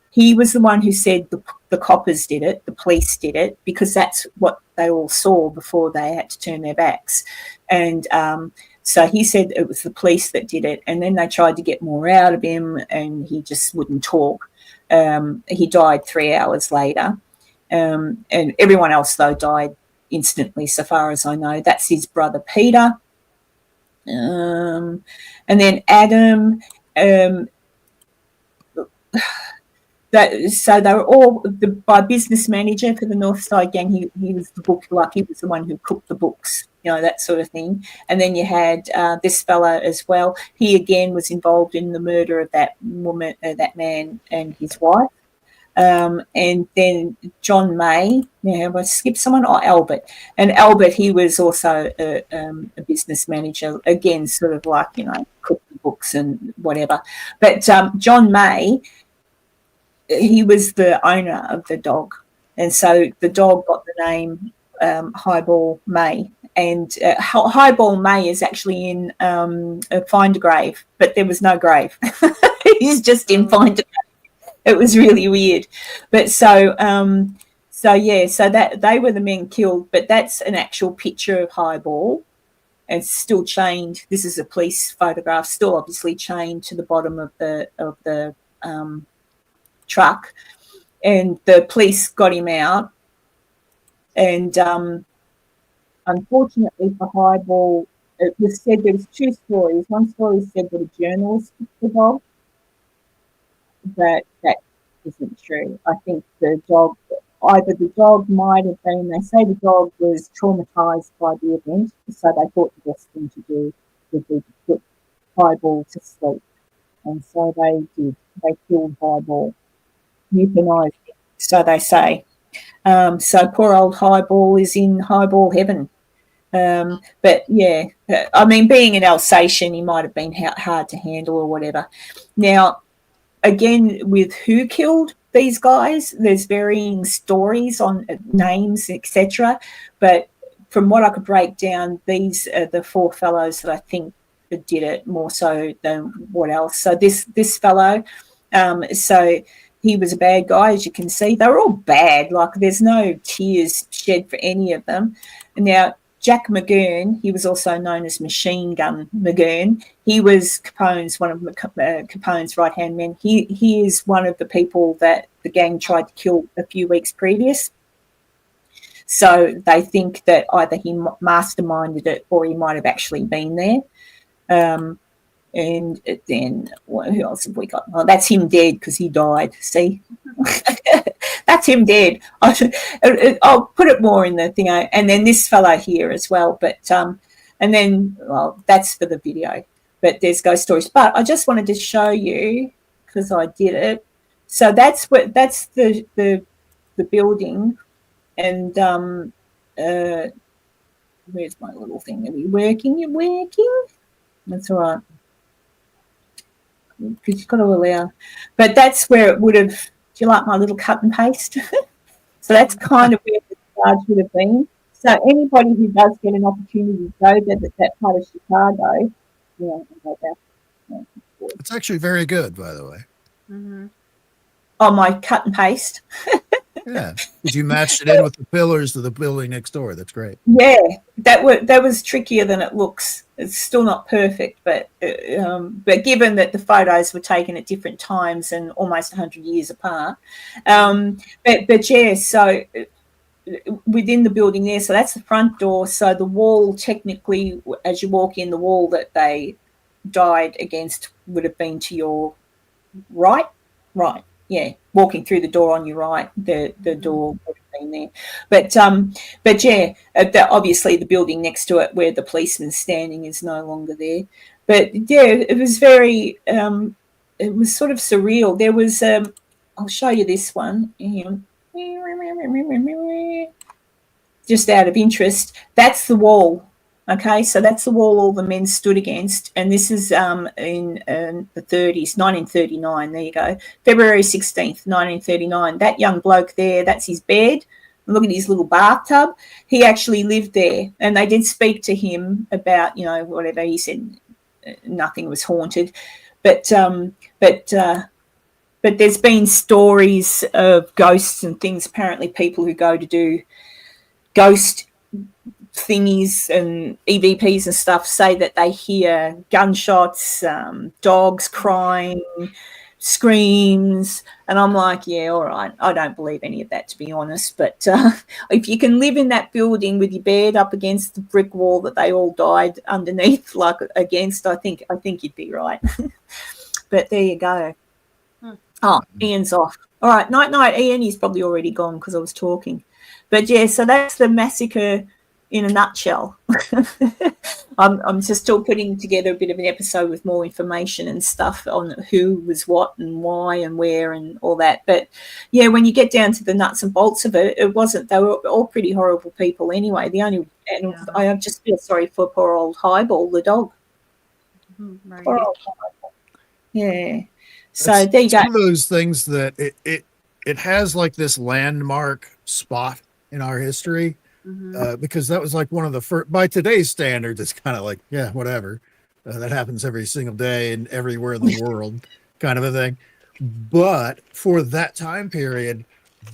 He was the one who said the coppers did it, the police did it, because that's what they all saw before they had to turn their backs. And so he said it was the police that did it. And then they tried to get more out of him, and he just wouldn't talk. He died 3 hours later. And everyone else, though, died instantly, so far as I know. That's his brother Peter, and then Adam. So they were all by business manager for the Northside Gang. He was the book, he was the one who cooked the books, that sort of thing. And then you had this fella as well. He again was involved in the murder of that woman, that man, and his wife. And then John May. Now, have I skipped someone? Oh, Albert. And Albert, he was also a business manager, again, sort of like, cooked the books and whatever. But John May, he was the owner of the dog. And so the dog got the name Highball May. And Highball May is actually in Find a Grave, but there was no grave. He's just in Find a Grave. It was really weird. But so that they were the men killed, but that's an actual picture of Highball. It's still chained. This is a police photograph, still obviously chained to the bottom of the truck. And the police got him out. And unfortunately for Highball, it was said there was two stories. One story said that a journalist took the dog, but that isn't true. I think the dog might have been, they say the dog was traumatised by the event, so they thought the best thing to do would be to put Highball to sleep. And so they did. They killed Highball, euthanised him, so they say. So poor old Highball is in Highball heaven. But yeah, I mean, being an Alsatian, he might have been hard to handle or whatever. Now, again, with who killed these guys, there's varying stories on names, etc. But from what I could break down, these are the four fellows that I think did it more so than what else. So this fellow, so he was a bad guy, as you can see. They were all bad. Like, there's no tears shed for any of them. Now, Jack McGurn, he was also known as Machine Gun McGurn. He was Capone's, one of Capone's right-hand men. He is one of the people that the gang tried to kill a few weeks previous. So they think that either he masterminded it or he might have actually been there. And then who else have we got? Oh, that's him dead because he died. See, that's him dead. I'll put it more in the thing. And then this fellow here as well. But and then, well, that's for the video. But there's ghost stories. But I just wanted to show you because I did it. So that's the building. And where's my little thing? Are we working? You're working. That's all right. Because you've got to allow. But that's where it would have. Do you like my little cut and paste? So that's kind of where the charge would have been. So anybody who does get an opportunity to go that part of Chicago, go back.
It's actually very good, by the way.
Mm-hmm. Oh, my cut and paste.
Yeah, because you matched it in with the pillars of the building next door. That's great.
Yeah, that was trickier than it looks. It's still not perfect, but given that the photos were taken at different times and almost 100 years apart, but yeah, so within the building there, so that's the front door. So the wall, technically, as you walk in, the wall that they died against would have been to your right. Yeah, walking through the door on your right, the door would have been there. But yeah, obviously the building next to it where the policeman's standing is no longer there. But yeah, it was very, it was sort of surreal. There was, I'll show you this one. Just out of interest, that's the wall. Okay, so that's the wall all the men stood against, and this is in the 30s, 1939. There you go, February 16th, 1939. That young bloke there, that's his bed. Look at his little bathtub. He actually lived there, and they did speak to him about, whatever. He said nothing was haunted, but there's been stories of ghosts and things. Apparently, people who go to do ghost thingies and EVPs and stuff say that they hear gunshots, dogs crying, screams, and I'm like, yeah, all right, I don't believe any of that, to be honest. But if you can live in that building with your bed up against the brick wall that they all died underneath, like against, I think you'd be right. But there you go. Oh, Ian's off. All right, night, Ian. He's probably already gone because I was talking. But yeah, so that's the massacre in a nutshell. I'm just still putting together a bit of an episode with more information and stuff on who was what and why and where and all that. But yeah, when you get down to the nuts and bolts of it, they were all pretty horrible people anyway. I just feel sorry for poor old Highball, the dog.
Right.
Poor old Highball. Yeah. So there you go.
Some of those things that it has like this landmark spot in our history. Because that was like one of the first, by today's standards, it's kind of like, yeah, whatever. That happens every single day and everywhere in the world kind of a thing. But for that time period,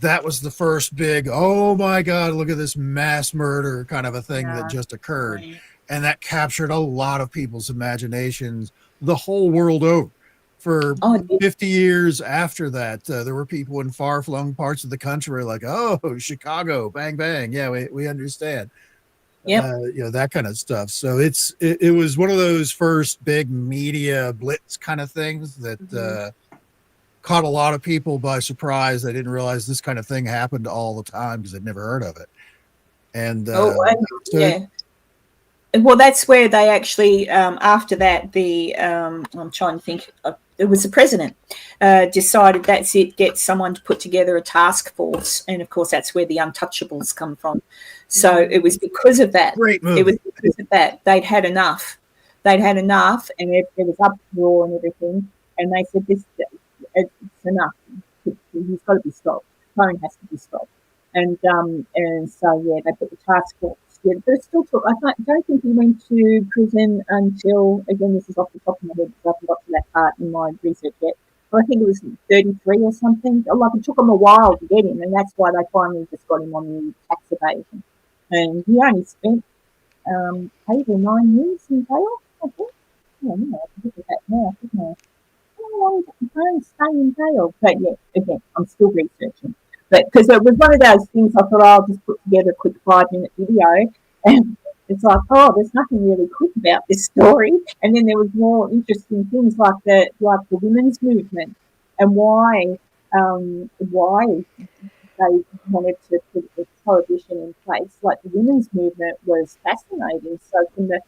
that was the first big, oh my God, look at this mass murder kind of a thing that just occurred.
Right.
and that captured a lot of people's imaginations the whole world over. For 50 years after that, there were people in far-flung parts of the country like, oh, Chicago, bang, bang. Yeah, we understand. That kind of stuff. So it was one of those first big media blitz kind of things that caught a lot of people by surprise. They didn't realize this kind of thing happened all the time because they'd never heard of it. And
well, that's where they actually, after that, I'm trying to think, it was the president decided that's it, get someone to put together a task force. And of course, that's where the Untouchables come from. So it was because of that.
Great movie.
It was because of that. They'd had enough. And there was uproar and everything. And they said, it's enough. He's got to be stopped. Tone has to be stopped. And so, yeah, they put the task force. Yeah, but still, I don't think he went to prison until, again, this is off the top of my head because I haven't got to that part in my research yet, but I think it was 33 or something. Like, it took them a while to get him, and that's why they finally just got him on the tax evasion. And he only spent 8 or 9 years in jail, I think. Yeah, I can look at that now, couldn't I? How long did he stay in jail? But yeah, again, I'm still researching. But because it was one of those things, I thought I'll just put together a quick 5-minute video, and it's like, oh, there's nothing really quick about this story. And then there was more interesting things like the women's movement and why they wanted to put the prohibition in place. Like, the women's movement was fascinating. So from the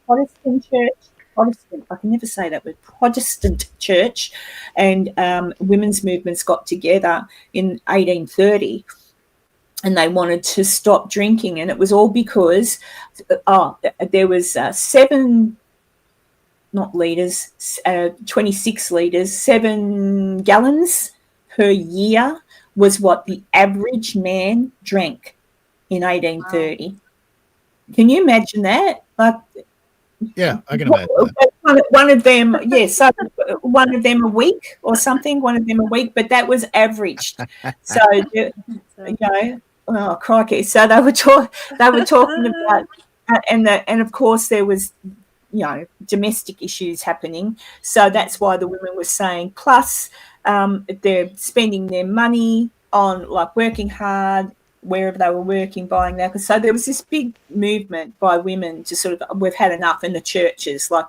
Protestant church. I can never say that word, Protestant church and women's movements got together in 1830 and they wanted to stop drinking, and it was all because there was 26 litres, 7 gallons per year was what the average man drank in 1830. Wow. Can you imagine that? Like,
yeah, I can imagine that.
One of them, so one of them a week or something, but that was averaged. So, oh, crikey. So they were talking about, and of course there was, domestic issues happening. So that's why the women were saying, plus they're spending their money on, like, working hard, wherever they were working, buying that. So there was this big movement by women to sort of, we've had enough in the churches, like,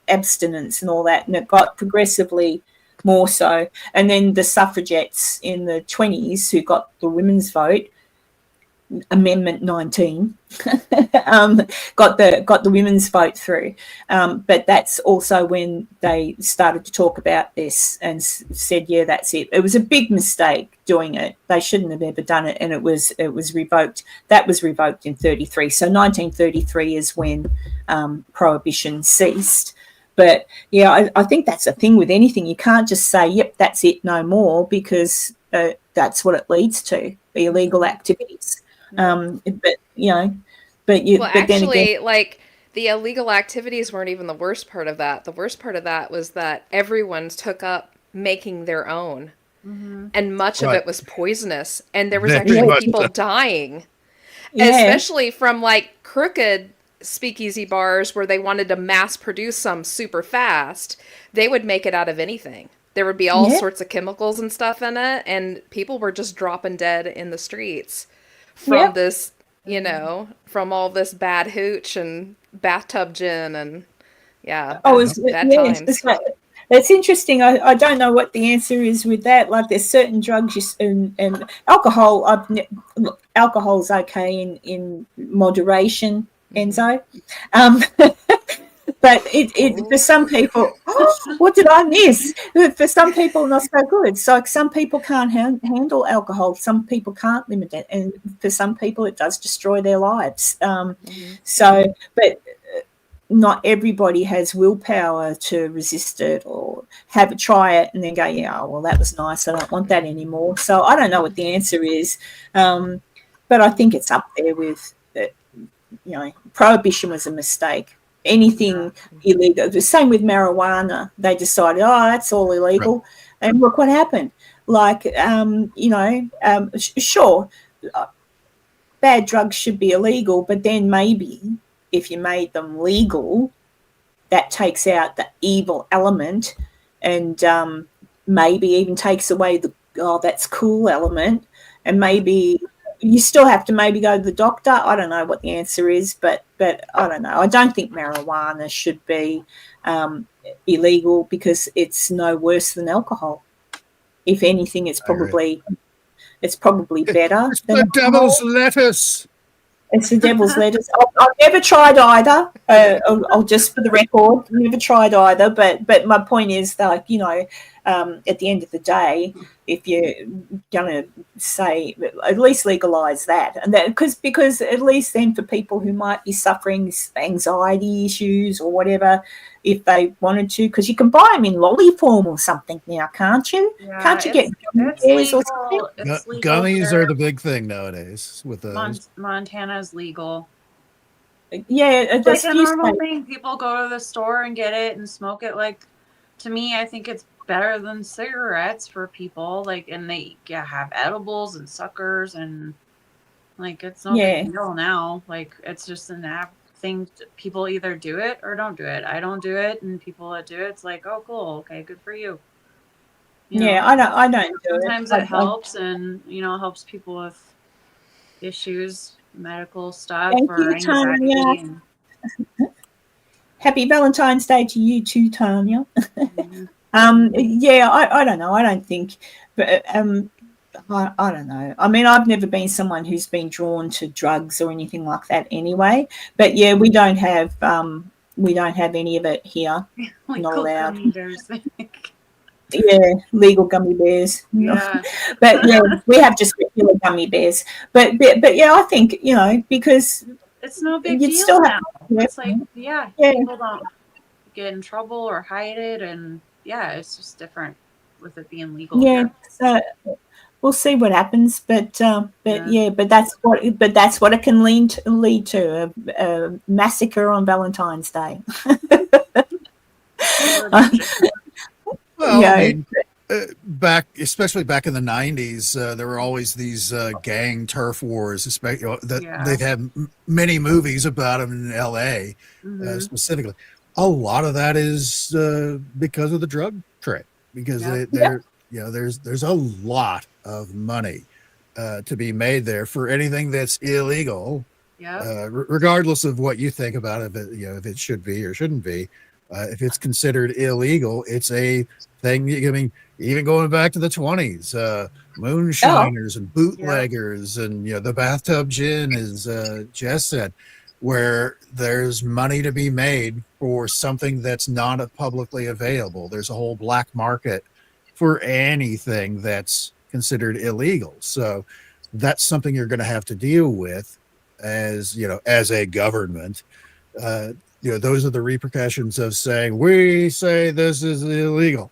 abstinence and all that. And it got progressively more so. And then the suffragettes in the 20s who got the women's vote, Amendment 19, got the women's vote through. But that's also when they started to talk about this and said, yeah, that's it. It was a big mistake doing it. They shouldn't have ever done it, and it was revoked. That was revoked in 33. So 1933 is when prohibition ceased. But yeah, I think that's the thing with anything. You can't just say, yep, that's it, no more, because that's what it leads to, the illegal activities. But
actually,
then again,
like, the illegal activities weren't even the worst part of that. The worst part of that was that everyone took up making their own, and much of it was poisonous, and there was actually people dying, especially from, like, crooked speakeasy bars where they wanted to mass produce some super fast. They would make it out of anything. There would be all sorts of chemicals and stuff in it, and people were just dropping dead in the streets from this, from all this bad hooch and bathtub gin and bad times.
It's interesting. I don't know what the answer is with that. Like, there's certain drugs and alcohol. Alcohol's okay in moderation, Enzo. But it for some people, what did I miss? For some people, not so good. So some people can't handle alcohol. Some people can't limit it, and for some people, it does destroy their lives. So, but not everybody has willpower to resist it or try it and then go, well, that was nice. I don't want that anymore. So I don't know what the answer is, but I think it's up there with, prohibition was a mistake. Anything illegal. The same with marijuana. They decided, that's all illegal. Right. And look what happened. Like, sure, bad drugs should be illegal, but then maybe if you made them legal, that takes out the evil element, and maybe even takes away the that's cool element, and maybe you still have to maybe go to the doctor. I don't know what the answer is, but I don't know. I don't think marijuana should be illegal because it's no worse than alcohol. If anything, it's probably better
It's
than
the
alcohol.
devil's lettuce.
It's the devil's lettuce. I've never tried either. I'll just for the record, never tried either. But my point is that, you know, at the end of the day, if you're going to say at least legalize that, and that because at least then for people who might be suffering anxiety issues or whatever, if they wanted to, because you can buy them in lolly form or something now, can't you?
Yeah,
Can't you get
it's
bears or
legal.
something?
It's legal.
Gummies
here.
are the big thing nowadays with those.
Montana's legal.
Yeah,
It's
there's
like a
few
normal
states.
thing. People go to the store and get it and smoke it. Like, to me, I think it's better than cigarettes for people. Like, and they have edibles and suckers, and like it's no big deal now. Like, it's just an app thing. People either do it or don't do it. I don't do it, and people that do it, it's like, oh, cool, okay, good for you.
Yeah, I don't do it.
Sometimes it helps, and helps people with issues, medical stuff,
Thank
or
you,
anxiety.
Tanya. Happy Valentine's Day to you too, Tanya. Yeah, I don't know. I don't think, but I don't know. I mean, I've never been someone who's been drawn to drugs or anything like that anyway. But yeah, we don't have any of it here. Not allowed.
Gummy bears.
Yeah, legal gummy bears.
Yeah.
But yeah, we have just regular gummy bears. But yeah, I think, because
it's no big
you'd
deal
still
now.
have
It's like, people don't get in trouble or hide it, and it's just different with it being legal.
Yeah,
here.
so we'll see what happens. But that's what it can lead to a massacre on Valentine's Day.
Well, I mean, especially back in the 90s, there were always these gang turf wars. They've had many movies about them in L.A. Specifically. A lot of that is because of the drug trade, because there's a lot of money to be made there for anything that's illegal, regardless of what you think about it. If it should be or shouldn't be. If it's considered illegal, it's a thing. I mean, even going back to the 20s, moonshiners and bootleggers, and the bathtub gin, as Jess said, where there's money to be made for something that's not publicly available. There's a whole black market for anything that's considered illegal. So that's something you're going to have to deal with as a government. Those are the repercussions of saying, we say this is illegal.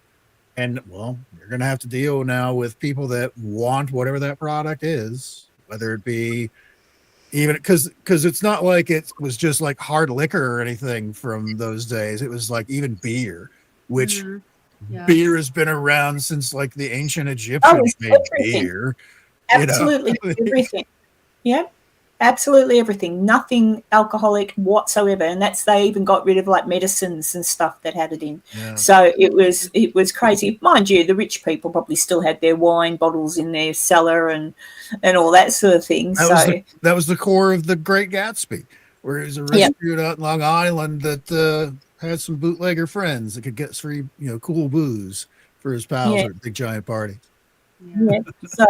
And, well, you're going to have to deal now with people that want whatever that product is, whether it be even because it's not like it was just like hard liquor or anything from those days. It was like even beer, which beer has been around since like the ancient Egyptians made beer.
Absolutely everything. Yeah. Absolutely everything. Nothing alcoholic whatsoever, and they even got rid of like medicines and stuff that had it in. Yeah. So it was crazy. Mind you, the rich people probably still had their wine bottles in their cellar and all that sort of thing.
That was the core of The Great Gatsby, where he was a rich dude out in Long Island that had some bootlegger friends that could get free, cool booze for his pals at a big giant party.
Yeah. So,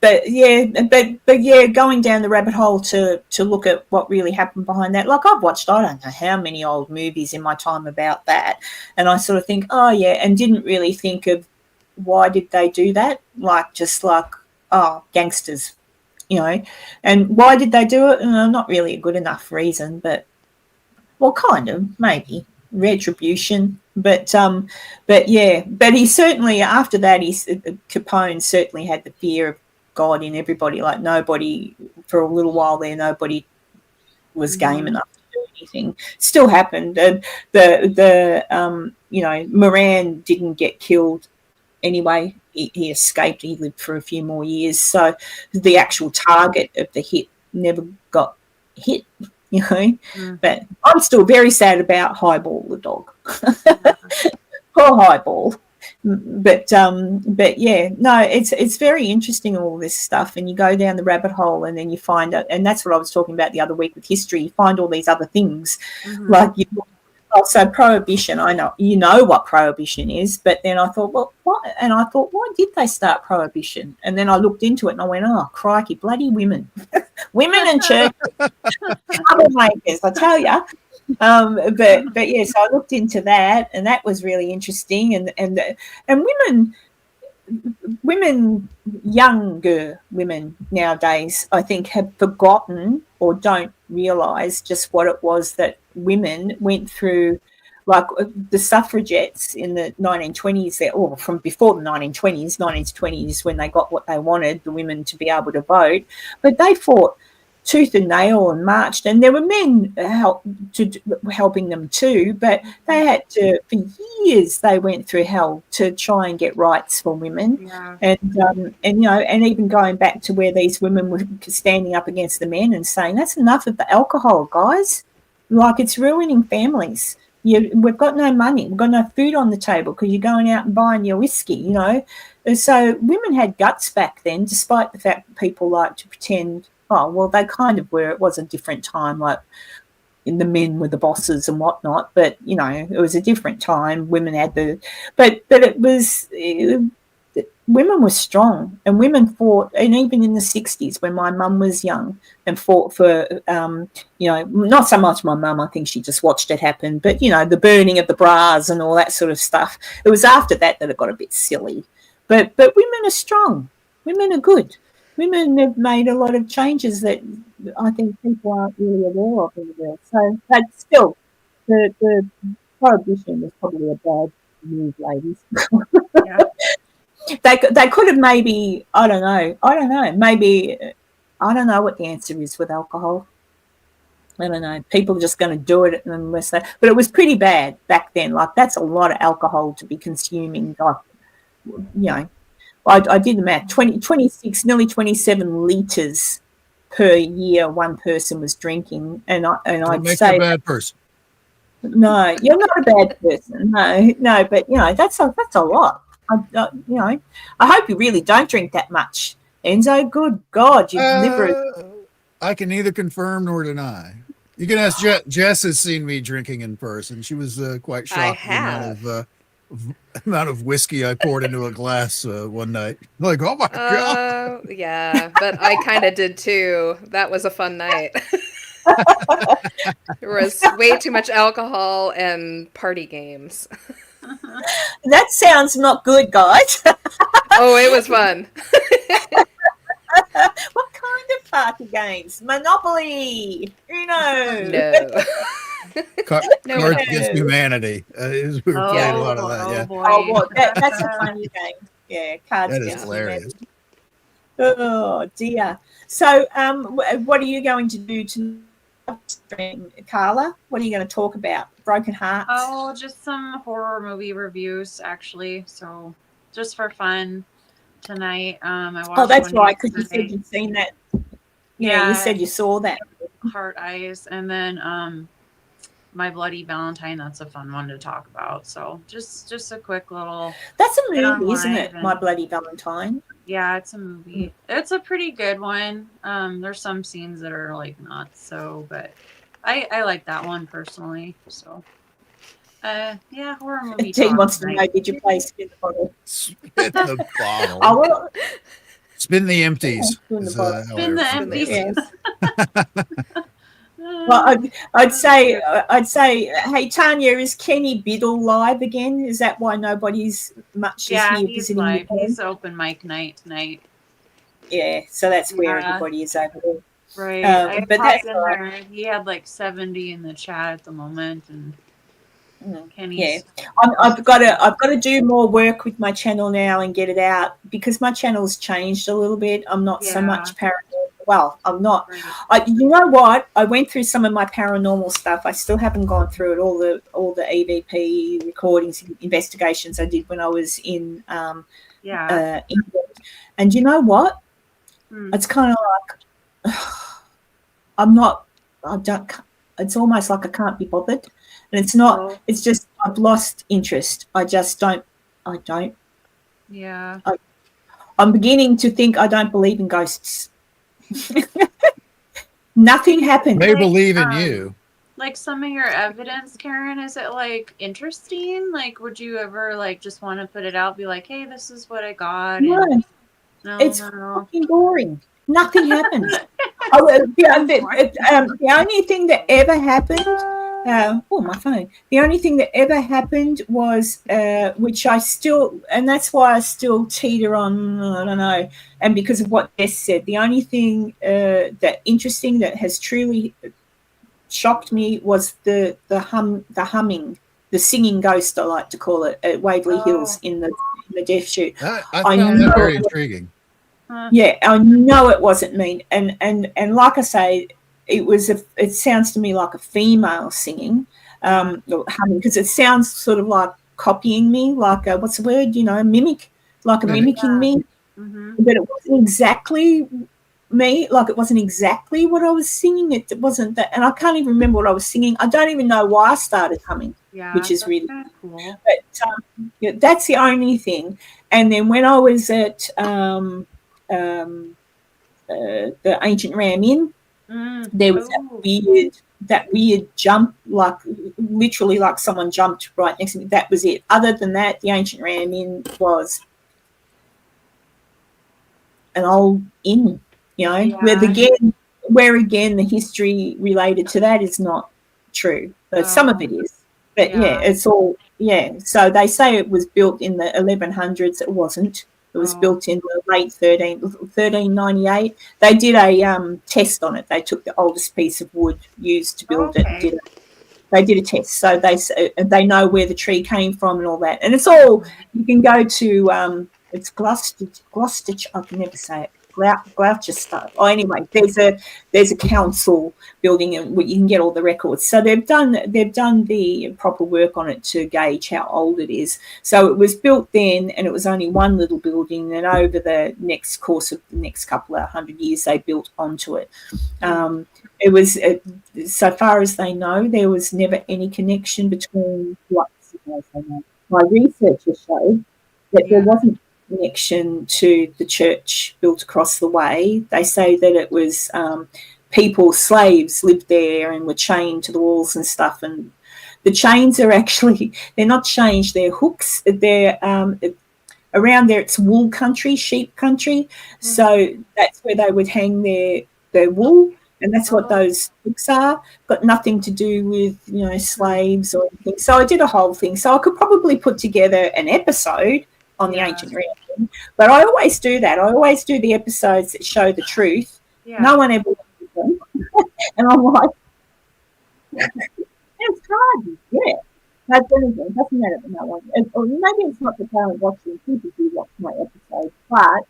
but going down the rabbit hole to look at what really happened behind that. Like I've watched, I don't know how many old movies in my time about that, and I sort of think, and didn't really think of why did they do that? Gangsters, and why did they do it? Not really a good enough reason, but kind of maybe retribution. But he certainly, after that, Capone certainly had the fear of God in everybody. Like nobody, for a little while there, nobody was game enough to do anything. Still happened. Moran didn't get killed anyway. He escaped. He lived for a few more years. So the actual target of the hit never got hit. you know. But I'm still very sad about Highball the dog. Poor Highball. But yeah, no, it's very interesting, all this stuff, and you go down the rabbit hole, and then you find out, and that's what I was talking about the other week with history. You find all these other things, like so prohibition. I know you know what prohibition is, but then I thought, well, what? And I thought, why did they start prohibition? And then I looked into it, and I went, oh crikey, bloody women, women and church troublemakers, I tell you. But yeah, so I looked into that, and that was really interesting. And women, younger women nowadays, I think, have forgotten or don't realise just what it was that women went through. Like the suffragettes in the 1920s, or from before the 1920s, when they got what they wanted, the women to be able to vote, but they fought tooth and nail and marched, and there were men helping them too, but they had to, for years they went through hell to try and get rights for women. And you know, and even going back to where these women were standing up against the men and saying, that's enough of the alcohol, guys, like it's ruining families. We've got no money, we've got no food on the table because you're going out and buying your whiskey, you know. So women had guts back then, despite the fact that people like to pretend, oh, well, they kind of were. It was a different time, like the men were the bosses and whatnot. But, you know, it was a different time. Women had but it was, women were strong, and women fought, and even in the 60s when my mum was young, and fought for, you know, not so much my mum, I think she just watched it happen, but, you know, the burning of the bras and all that sort of stuff. It was after that it got a bit silly. But women are strong. Women are good. Women have made a lot of changes that I think people aren't really aware of in the world. So, but still, the prohibition was probably a bad move, ladies. Yeah. They could have maybe, I don't know, maybe, I don't know what the answer is with alcohol. I don't know. People are just going to do it unless they, but it was pretty bad back then. Like, that's a lot of alcohol to be consuming, like, you know. I did the math, 26, nearly 27 litres per year one person was drinking. And I'd say,
a bad person.
No, you're not a bad person. No, but, you know, that's a lot. You know, I hope you really don't drink that much, Enzo. Good God, your liver.
I can neither confirm nor deny. You can ask Jess has seen me drinking in person. She was quite shocked at the amount of whiskey I poured into a glass one night. Like, oh my God.
Yeah, but I kind of did too. That was a fun night. There was way too much alcohol and party games.
That sounds not good, guys.
Oh, it was fun.
What kind of party games? Monopoly, Uno.
No.
Cards Against Humanity. We were playing a lot of that. Yeah.
Oh, well, that's a funny game. Yeah, Cards Against
hilarious.
Humanity. Oh dear. So, what are you going to do tonight, Carla? What are you going to talk about? Broken Hearts?
Oh, just some horror movie reviews, actually. So, just for fun tonight. I watched.
Oh, that's right, because you said you'd seen that. Yeah, you said you saw that.
Heart Eyes, and then My Bloody Valentine. That's a fun one to talk about. So just a quick little.
That's a movie, isn't it? My Bloody Valentine.
Yeah, it's a movie. It's a pretty good one. There's some scenes that are like not so, but I like that one personally. So. Yeah, horror movie.
Jane wants to know, did you play Spin the Bottle?
Spin the Bottle. Spin the Empties.
Spin the Empties.
Yes. Well, I'd say, hey Tanya, is Kenny Biddle live again? Is that why nobody's much is here
he's
visiting?
live. He's open mic night tonight.
Yeah, so that's where everybody is over there.
Right.
But that's
in there. He had like 70 in the chat at the moment, and Kenny's.
Yeah, I've got to do more work with my channel now and get it out, because my channel's changed a little bit. I'm not so much paranormal. Well, I'm not. You know what? I went through some of my paranormal stuff. I still haven't gone through it. All the EVP recordings, investigations I did when I was in England. And you know what? It's kind of like I'm not I don't. It's almost like I can't be bothered, and it's not.
Oh.
It's just I've lost interest. I just don't. I don't.
Yeah.
I'm beginning to think I don't believe in ghosts. Nothing happened.
They believe in you.
Like some of your evidence, Karen, is it like interesting? Like, would you ever like just want to put it out, be like, "Hey, this is what I got"?
No, it's fucking boring. Nothing happens. The only thing that ever happened. My phone. The only thing that ever happened was, which I still, and that's why I still teeter on. I don't know, and because of what Jess said, the only thing that interesting that has truly shocked me was the humming, the singing ghost, I like to call it, at Waverly Hills in the death chute.
I found that very intriguing.
Yeah, I know it wasn't me, and like I say, it sounds to me like a female singing, or humming, because it sounds sort of like copying me, like what's the word? Mimic, like a mimicking me, but it wasn't exactly me, like it wasn't exactly what I was singing. It wasn't that, and I can't even remember what I was singing. I don't even know why I started humming, which is really
cool.
But that's the only thing. And then when I was at the Ancient Ram Inn, there was that weird jump, like literally like someone jumped right next to me. That was it. Other than that, the Ancient Ram Inn was an old inn, where again the history related to that is not true. But some of it is. But it's all So they say it was built in the 1100s. It wasn't. It was built in the late 1398. They did a test on it. They took the oldest piece of wood used to build it. They did a test, so they know where the tree came from and all that. And it's all, you can go to it's Gloucester. I can never say it. Gloucester. Oh, anyway, there's a council building, and you can get all the records. So they've done the proper work on it to gauge how old it is. So it was built then, and it was only one little building. And over the next course of the next couple of 100 years, they built onto it. It was, so far as they know, there was never any connection between what my researchers showed that there wasn't connection to the church built across the way. They say that it was slaves lived there and were chained to the walls and stuff. And the chains are actually, they're not chains, they're hooks. They're around there, it's wool country, sheep country. So that's where they would hang their wool. And that's what those hooks are. Got nothing to do with, slaves or anything. So I did a whole thing. So I could probably put together an episode on the Ancient Ram. But I always do that. I always do the episodes that show the truth. Yeah. No one ever watches them. And I'm like, it's hard. Yeah. But then again, it doesn't matter for no one. Or maybe it's not the talent watching. People do watch my episodes. But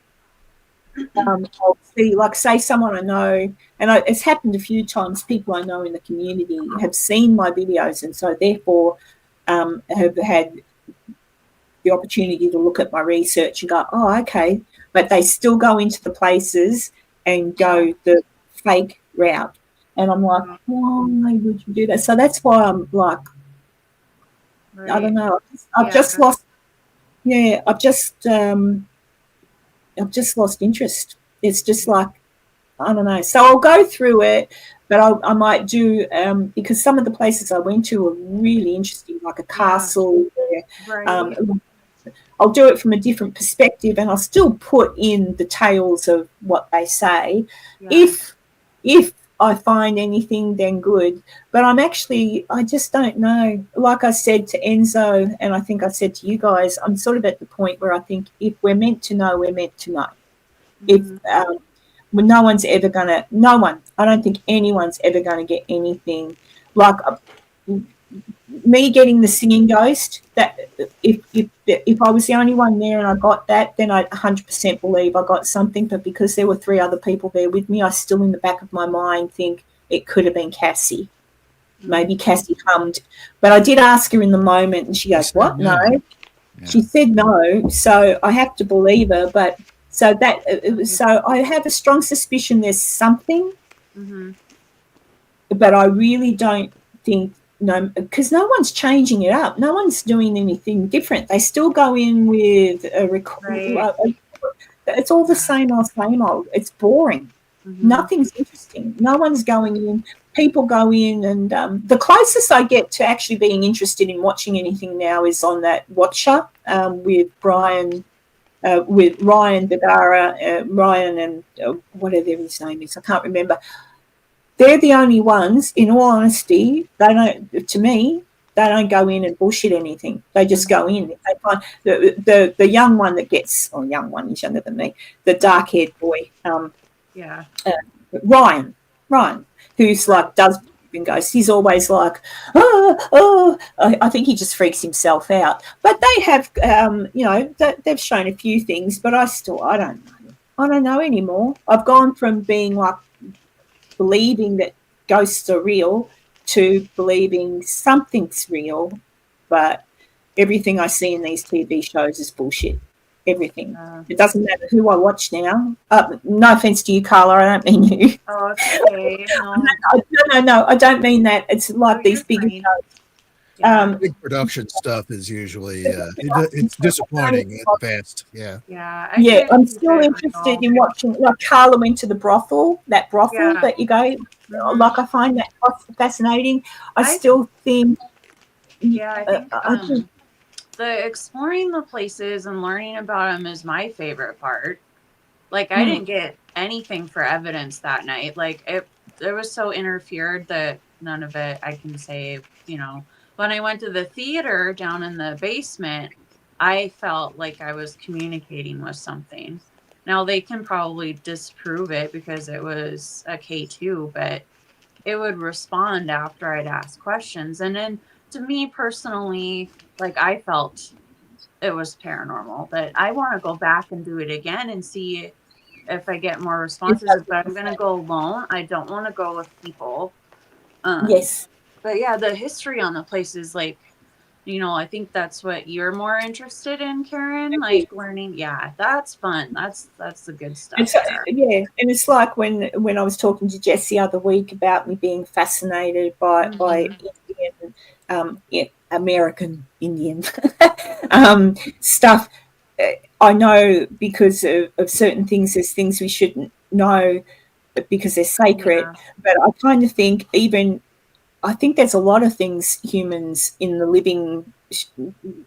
I'll see, like, say someone I know, and it's happened a few times, people I know in the community have seen my videos, and so therefore have had the opportunity to look at my research and go, oh, okay, but they still go into the places and go the fake route. And I'm like, why would you do that? So that's why I'm like, I don't know, I've just lost interest. It's just like, I don't know. So I'll go through it, but I might do, because some of the places I went to were really interesting, like a castle. I'll do it from a different perspective, and I'll still put in the tales of what they say. Yeah. If I find anything, then good. But I just don't know. Like I said to Enzo, and I think I said to you guys, I'm sort of at the point where I think if we're meant to know, we're meant to know. If no one's ever going to, I don't think anyone's ever going to get anything. Like me getting the singing ghost, that if I was the only one there and I got that, then I 100% believe I got something. But because there were 3 other people there with me, I still in the back of my mind think it could have been Cassie. Maybe Cassie hummed. But I did ask her in the moment, and she goes, what? No. Yeah. She said no, so I have to believe her. But so I have a strong suspicion there's something. but I really don't think, no, because no one's changing it up. No one's doing anything different. They still go in with a
Right.
it's all the same old, same old. It's boring. Nothing's interesting. No one's going in. People go in, and the closest I get to actually being interested in watching anything now is on that Watcher with Ryan Bedara, Ryan and whatever his name is. I can't remember. They're the only ones, in all honesty, to me, they don't go in and bullshit anything. They just go in. They find the young one that gets, or young one, he's younger than me, the dark-haired boy,
Yeah.
Ryan, who's like, does and goes, he's always like, I think he just freaks himself out. But they have, they've shown a few things, but I don't know. I don't know anymore. I've gone from being like, believing that ghosts are real to believing something's real, but everything I see in these TV shows is bullshit. Everything. It doesn't matter who I watch now. No offense to you, Carla. I don't mean you.
Oh, it's okay.
No. I don't mean that. It's like these big shows.
Big production stuff is usually it's disappointing at best. Yeah.
Yeah.
I'm still interested in watching. Like Carla went to the brothel, that you go. Like I find that fascinating. I still think.
Yeah, I think the exploring the places and learning about them is my favorite part. Like I didn't get anything for evidence that night. Like it was so interfered that none of it I can say. When I went to the theater down in the basement, I felt like I was communicating with something. Now they can probably disprove it because it was a K2, but it would respond after I'd ask questions. And then to me personally, like I felt it was paranormal, but I want to go back and do it again and see if I get more responses. But I'm going to go alone. I don't want to go with people.
Yes.
But yeah, the history on the place is like, I think that's what you're more interested in, Karen. Like learning. Yeah, that's fun. That's the good stuff.
Yeah, and it's like when I was talking to Jess the other week about me being fascinated by Indian, American Indian stuff. I know because of certain things. There's things we shouldn't know because they're sacred. Yeah. But I kind of think I think there's a lot of things humans in the living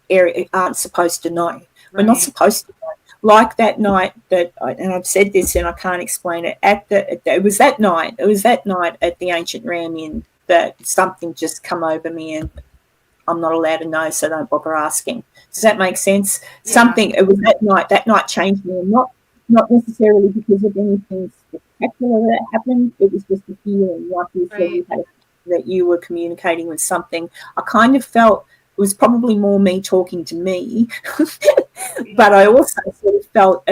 area aren't supposed to know. Right. We're not supposed to know. Like that night and I've said this and I can't explain it. It was that night at the Ancient Ram Inn that something just come over me and I'm not allowed to know, so don't bother asking. Does that make sense? Yeah. It was that night changed me, and not necessarily because of anything spectacular that happened. It was just a feeling, like you said, that you were communicating with something. I kind of felt it was probably more me talking to me, but I also sort of felt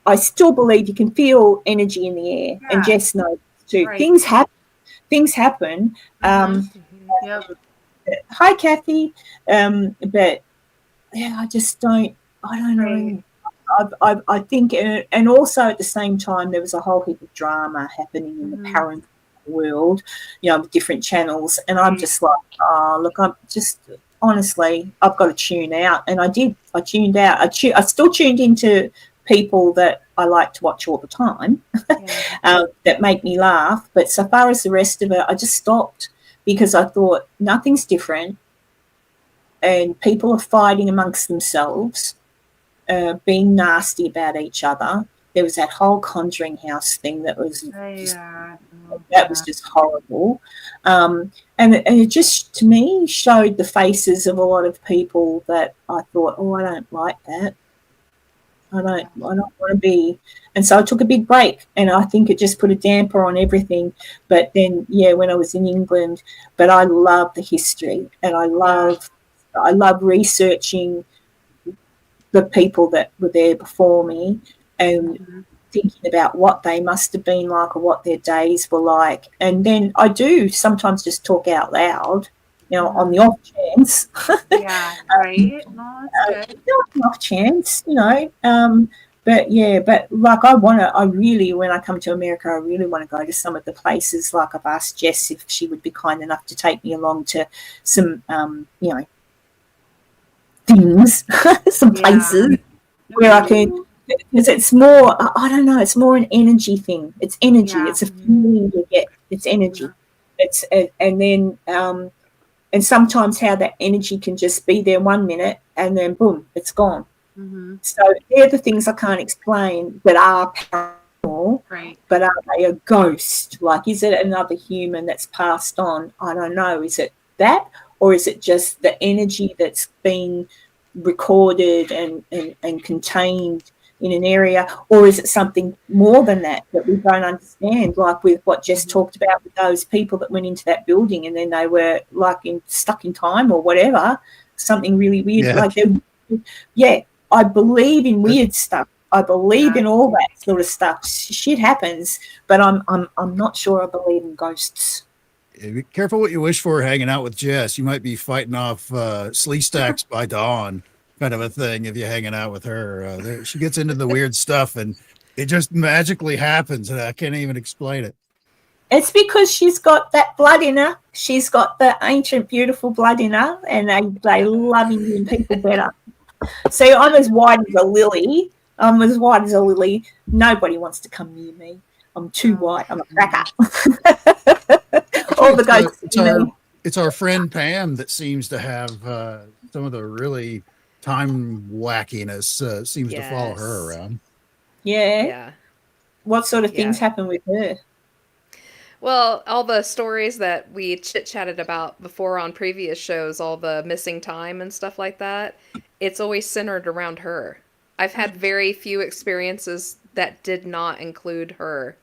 I still believe you can feel energy in the air, and Jess knows too. Right. Things happen. Hi, Kathy. But yeah, I just don't. I don't know. I think, and also at the same time, there was a whole heap of drama happening in the paranormal world, with different channels, and I'm just like, look, I'm just honestly, I've got to tune out, and I did. I tuned out. I still tuned into people that I like to watch all the time, that make me laugh. But so far as the rest of it, I just stopped because I thought nothing's different, and people are fighting amongst themselves, being nasty about each other. There was that whole Conjuring House thing that was was just horrible, and it just to me showed the faces of a lot of people that I thought, I don't like that. I don't want to be, and so I took a big break, and I think it just put a damper on everything. But then, when I was in England, but I love the history, and I love researching the people that were there before me, and thinking about what they must have been like or what their days were like. And then I do sometimes just talk out loud, on the off chance. Yeah, right. No, that's good. Off chance, but yeah, but like I really, when I come to America, I really want to go to some of the places. Like I've asked Jess if she would be kind enough to take me along to some, things, some places where I can, because it's more, I don't know, it's more an energy thing. It's energy. It's a feeling you get. It's energy. It's and then and sometimes how that energy can just be there 1 minute and then boom, it's gone. So they're the things I can't explain that are paranormal, but are they a ghost? Like, is it another human that's passed on? I don't know. Is it that, or is it just the energy that's been recorded and contained in an area, or is it something more than that we don't understand, like with what Jess talked about with those people that went into that building and then they were like stuck in time or whatever, something really weird. I believe in weird stuff. I believe in all that sort of stuff. Shit happens, but I'm not sure I believe in ghosts.
Be careful what you wish for hanging out with Jess. You might be fighting off slee stacks by dawn, kind of a thing, if you're hanging out with her. She gets into the weird stuff, and it just magically happens, and I can't even explain it.
It's because she's got that blood in her. She's got the ancient, beautiful blood in her, and they love Indian people better. See, I'm as white as a lily. Nobody wants to come near me. I'm too white. I'm a cracker. All the ghosts.
It's our friend Pam that seems to have some of the really time wackiness seems to follow her around.
Yeah. What sort of things happen with her?
Well, all the stories that we chit-chatted about before on previous shows, all the missing time and stuff like that, it's always centered around her. I've had very few experiences that did not include her.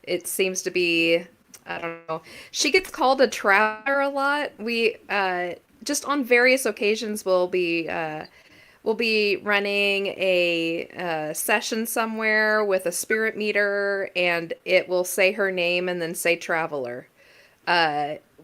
It seems to be, I don't know. She gets called a traveler a lot. We just on various occasions we'll be running a session somewhere with a spirit meter, and it will say her name and then say traveler.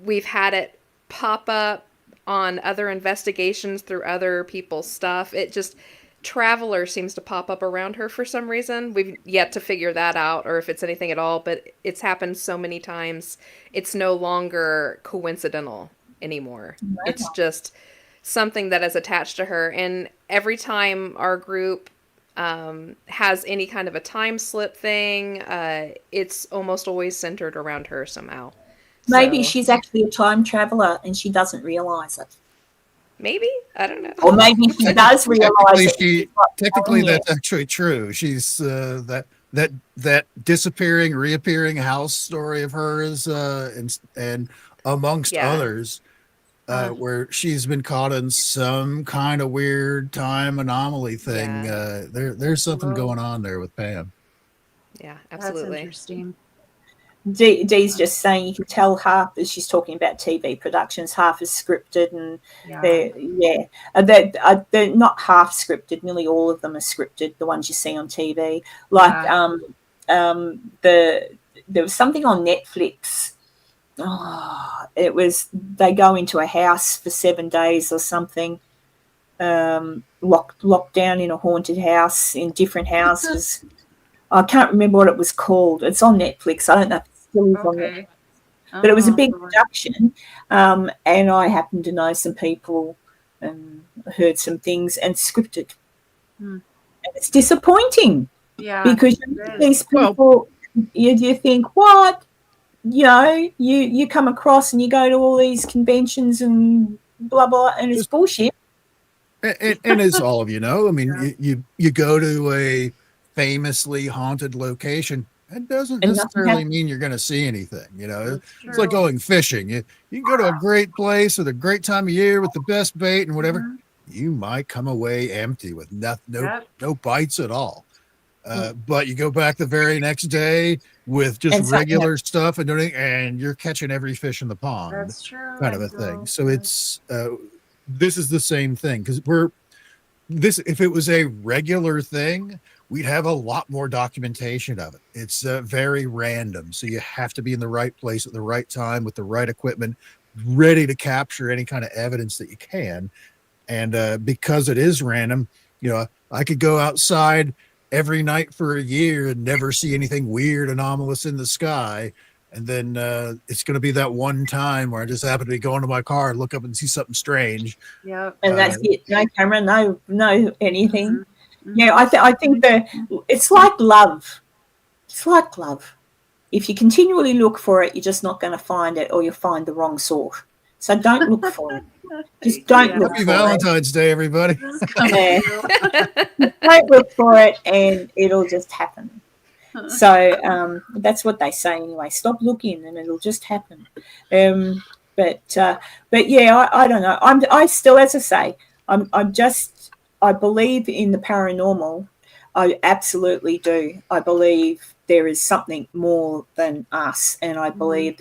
We've had it pop up on other investigations through other people's stuff. It just, traveler seems to pop up around her for some reason. We've yet to figure that out, or if it's anything at all, but it's happened so many times. It's no longer coincidental anymore. Wow. It's just something that is attached to her. And every time our group has any kind of a time slip thing, it's almost always centered around her somehow.
Maybe she's actually a time traveler and she doesn't realize it.
Maybe, I don't know.
Or maybe she does realize it.
Technically, that's actually true. She's that disappearing, reappearing house story of hers, and amongst others, where she's been caught in some kind of weird time anomaly thing. There's something going on there with Pam.
Yeah, absolutely.
That's interesting.
Dee's just saying you can tell half, as she's talking about TV productions, half is scripted, and they're not half scripted. Nearly all of them are scripted. The ones you see on TV, like there was something on Netflix. It was, they go into a house for 7 days or something, locked down in a haunted house in different houses. I can't remember what it was called. It's on Netflix. I don't know if it still is on Netflix. But it was a big production, and I happen to know some people and heard some things, and scripted. And it's disappointing. Yeah. Because these people, you think, what? You know, you come across and you go to all these conventions and blah, blah, and it's bullshit.
And as all of you know, I mean, you go to a famously haunted location, it doesn't necessarily mean you're going to see anything. You know, it's like going fishing. You can go to a great place with a great time of year with the best bait and whatever. You might come away empty with no bites at all. But you go back the very next day with just regular stuff and you're catching every fish in the pond.
That's true.
Kind of a thing. So it's this is the same thing, because if it was a regular thing, we'd have a lot more documentation of it. It's very random. So you have to be in the right place at the right time with the right equipment, ready to capture any kind of evidence that you can. And because it is random, you know, I could go outside every night for a year and never see anything weird, anomalous in the sky. And then it's going to be that one time where I just happen to be going to my car and look up and see something strange.
Yep.
And that's it. No camera, no anything.
Mm-hmm.
Yeah, I think that it's like love. It's like love. If you continually look for it, you're just not going to find it, or you'll find the wrong sort. So don't look for it. Just don't look
Happy
for
Valentine's Day, everybody.
it. Don't look for it, and it'll just happen. So that's what they say anyway. Stop looking, and it'll just happen. But yeah, I don't know. I still, as I say, I believe in the paranormal. I absolutely do. I believe there is something more than us, and I believe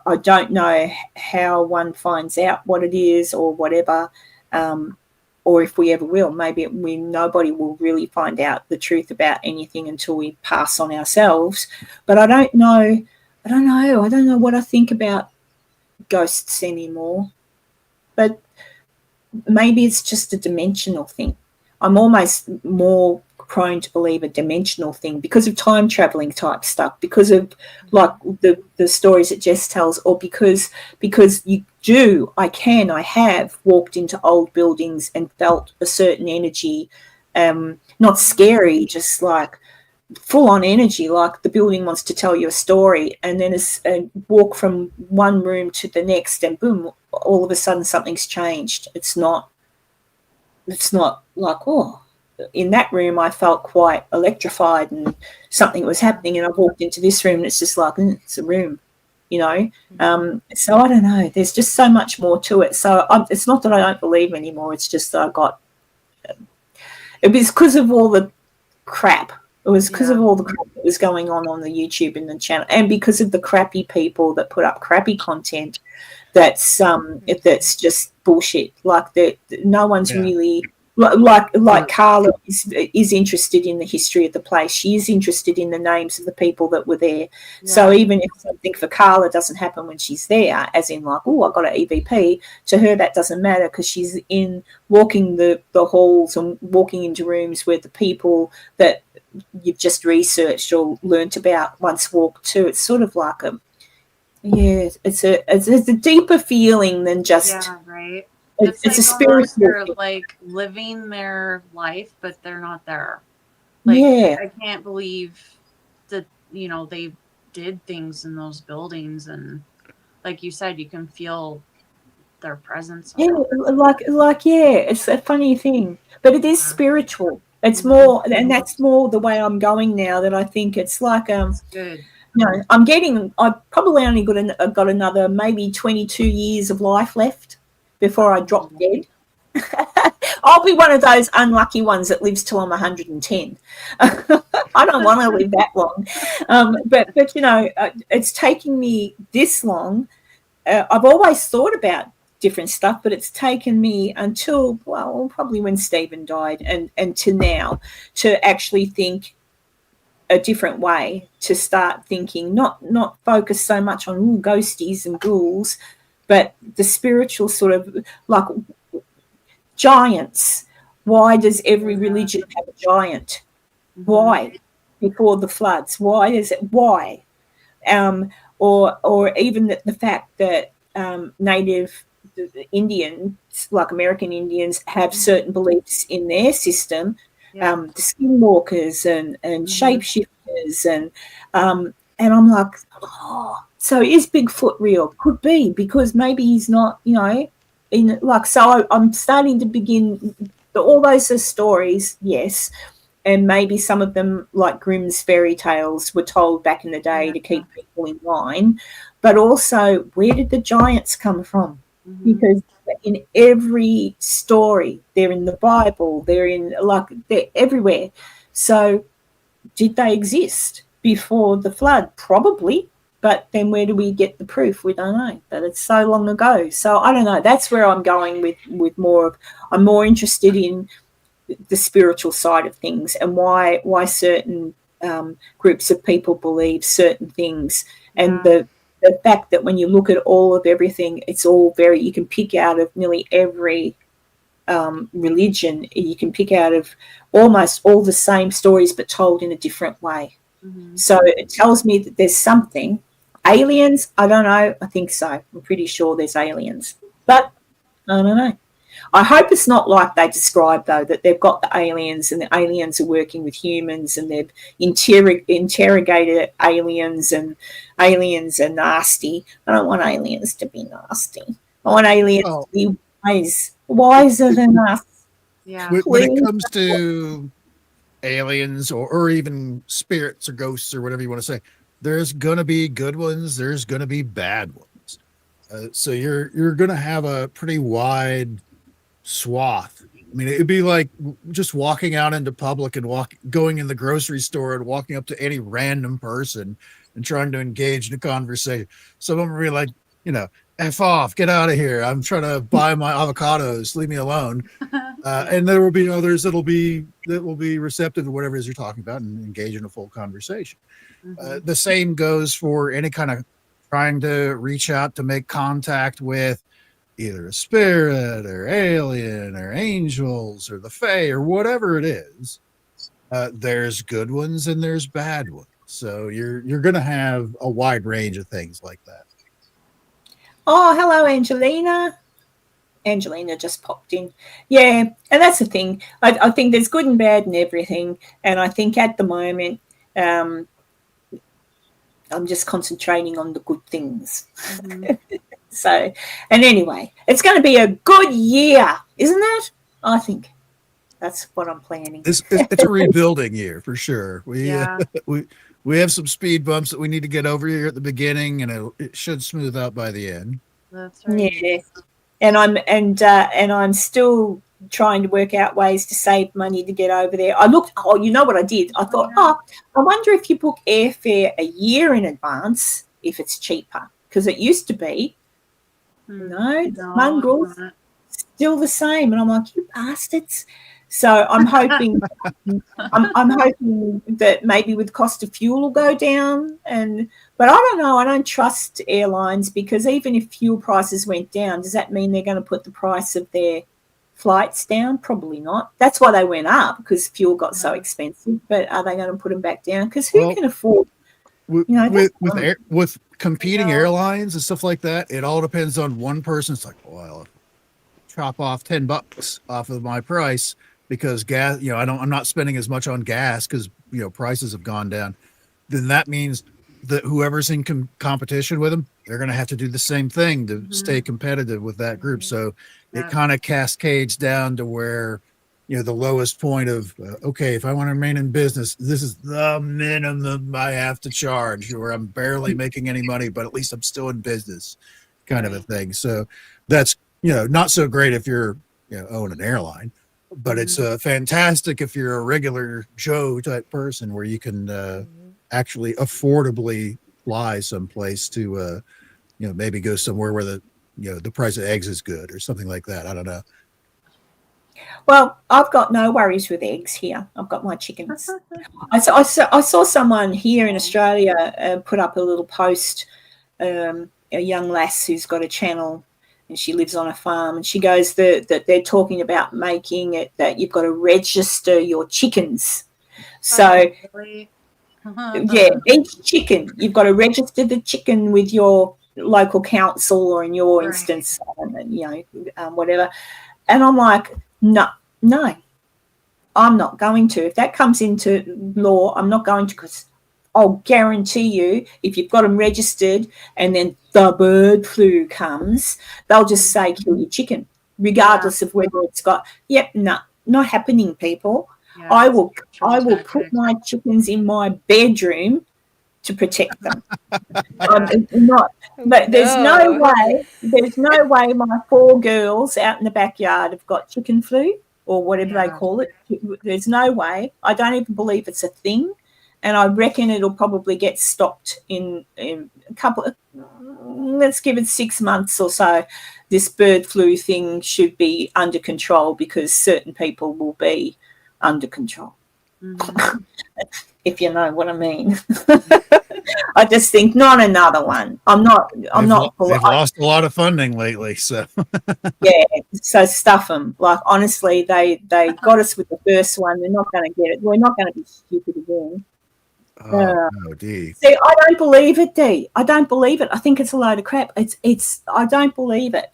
I don't know how one finds out what it is or whatever, or if we ever will. Maybe nobody will really find out the truth about anything until we pass on ourselves. But I don't know. I don't know what I think about ghosts anymore. But maybe it's just a dimensional thing. I'm almost more prone to believe a dimensional thing because of time traveling type stuff, because of like the stories it Jess tells, or because I have walked into old buildings and felt a certain energy, not scary, just like full on energy, like the building wants to tell you a story, and then walk from one room to the next, and boom, all of a sudden something's changed. It's not like, oh, in that room I felt quite electrified and something was happening, and I walked into this room and it's just like, it's a room, you know. So I don't know, there's just so much more to it. So it's not that I don't believe anymore, it's just that it was because of all the crap. It was because of all the crap that was going on the YouTube and the channel, and because of the crappy people that put up crappy content that's just bullshit. Like that, no one's really like Carla is interested in the history of the place. She is interested in the names of the people that were there. Yeah. So even if something for Carla doesn't happen when she's there, as in like, oh, I got an EVP, to her that doesn't matter because she's in walking the halls and walking into rooms where the people that you've just researched or learnt about once walked to. It's sort of like it's a deeper feeling than just
right.
It's
like
a spiritual,
like living their life, but they're not there. Like, I can't believe that they did things in those buildings, and like you said, you can feel their presence.
It's a funny thing, but it is spiritual. It's more, and that's more the way I'm going now. That I think it's like
good.
I've probably only got another maybe 22 years of life left before I drop dead. I'll be one of those unlucky ones that lives till I'm 110. I don't want to live that long. But it's taking me this long. I've always thought about different stuff, but it's taken me until, probably when Stephen died and to now, to actually think a different way, to start thinking, not focus so much on ghosties and ghouls, but the spiritual sort of like giants. Why does every religion have a giant? Why? Before the floods, why is it? Why? Or even the fact that native Indians, like American Indians, have certain beliefs in their system, the skinwalkers and shapeshifters, and I'm like, so is Bigfoot real? Could be, because maybe he's not, so I'm starting to begin, all those are stories, yes, and maybe some of them, like Grimm's fairy tales, were told back in the day to keep people in line, but also, where did the giants come from? Because in every story, they're in the Bible, they're everywhere. So did they exist before the flood? Probably. But then where do we get the proof? We don't know. But it's so long ago. So I don't know. That's where I'm going with more of, I'm more interested in the spiritual side of things, and why certain groups of people believe certain things, and the fact that when you look at all of everything, it's all you can pick out of nearly every religion, you can pick out of almost all the same stories but told in a different way. So it tells me that there's something. Aliens, I don't know. I think so. I'm pretty sure there's aliens. But I don't know. I hope it's not like they describe, though, that they've got the aliens and the aliens are working with humans and they've interrogated aliens and aliens are nasty. I don't want aliens to be nasty. I want aliens to be wise, wiser than us.
Yeah.
When it comes to aliens or even spirits or ghosts or whatever you want to say, there's going to be good ones. There's going to be bad ones. So you're going to have a pretty wide swath. I mean, it'd be like just walking out into public and going in the grocery store and walking up to any random person and trying to engage in a conversation. Some of them will be like, F off, get out of here. I'm trying to buy my avocados. Leave me alone. And there will be others that will be receptive to whatever it is you're talking about and engage in a full conversation. The same goes for any kind of trying to reach out to make contact with either a spirit or alien or angels or the fae or whatever it is. There's good ones and there's bad ones. So you're going to have a wide range of things like that.
Oh, hello, Angelina. Angelina just popped in. Yeah, and that's the thing. I think there's good and bad in everything. And I think at the moment, I'm just concentrating on the good things. So, and anyway, it's going to be a good year, isn't it? I think that's what I'm planning.
It's a rebuilding year for sure. We have some speed bumps that we need to get over here at the beginning, and it should smooth out by the end.
That's right.
Yeah, and I'm still trying to work out ways to save money to get over there. I looked. Oh, you know what I did? I thought, I wonder if you book airfare a year in advance, if it's cheaper, because it used to be. No, mongrels, still the same, and I'm like, you bastards. So I'm hoping, I'm hoping that maybe with cost of fuel will go down, but I don't know. I don't trust airlines because even if fuel prices went down, does that mean they're going to put the price of their flights down? Probably not. That's why they went up, because fuel got so expensive. But are they going to put them back down? Because who can afford?
With competing airlines and stuff like that, it all depends on one person. It's like, well, chop off $10 off of my price because gas, I'm not spending as much on gas because prices have gone down. Then that means that whoever's in competition with them, they're going to have to do the same thing to stay competitive with that group. So it kind of cascades down to where the lowest point of, okay, if I want to remain in business, this is the minimum I have to charge, or I'm barely making any money, but at least I'm still in business kind of a thing. So that's, not so great if you're, own an airline, but it's fantastic if you're a regular Joe type person where you can actually affordably fly someplace to, maybe go somewhere where the price of eggs is good or something like that. I don't know.
Well, I've got no worries with eggs here. I've got my chickens. I saw someone here in Australia put up a little post, a young lass who's got a channel and she lives on a farm, and she goes that they're talking about making it that you've got to register your chickens. So, each chicken, you've got to register the chicken with your local council, or in your instance, whatever. And I'm like, no, I'm not going to. If that comes into law, I'm not going to, because I'll guarantee you, if you've got them registered and then the bird flu comes, they'll just say kill your chicken, regardless of whether it's got. Not happening, people. Yeah, I will put my chickens in my bedroom to protect them. But there's no way my 4 girls out in the backyard have got chicken flu or whatever they call it. There's no way. I don't even believe it's a thing, and I reckon it'll probably get stopped in a couple of, let's give it 6 months or so. This bird flu thing should be under control, because certain people will be under control.
Mhm.
If you know what I mean. I just think not another one. I'm not.
They've lost a lot of funding lately, so
Yeah, so stuff them. Like honestly, they got us with the first one. They're not going to get it. We're not going to be stupid again.
no, D.
See, I don't believe it, D. I don't believe it. I think it's a load of crap. It's. I don't believe it.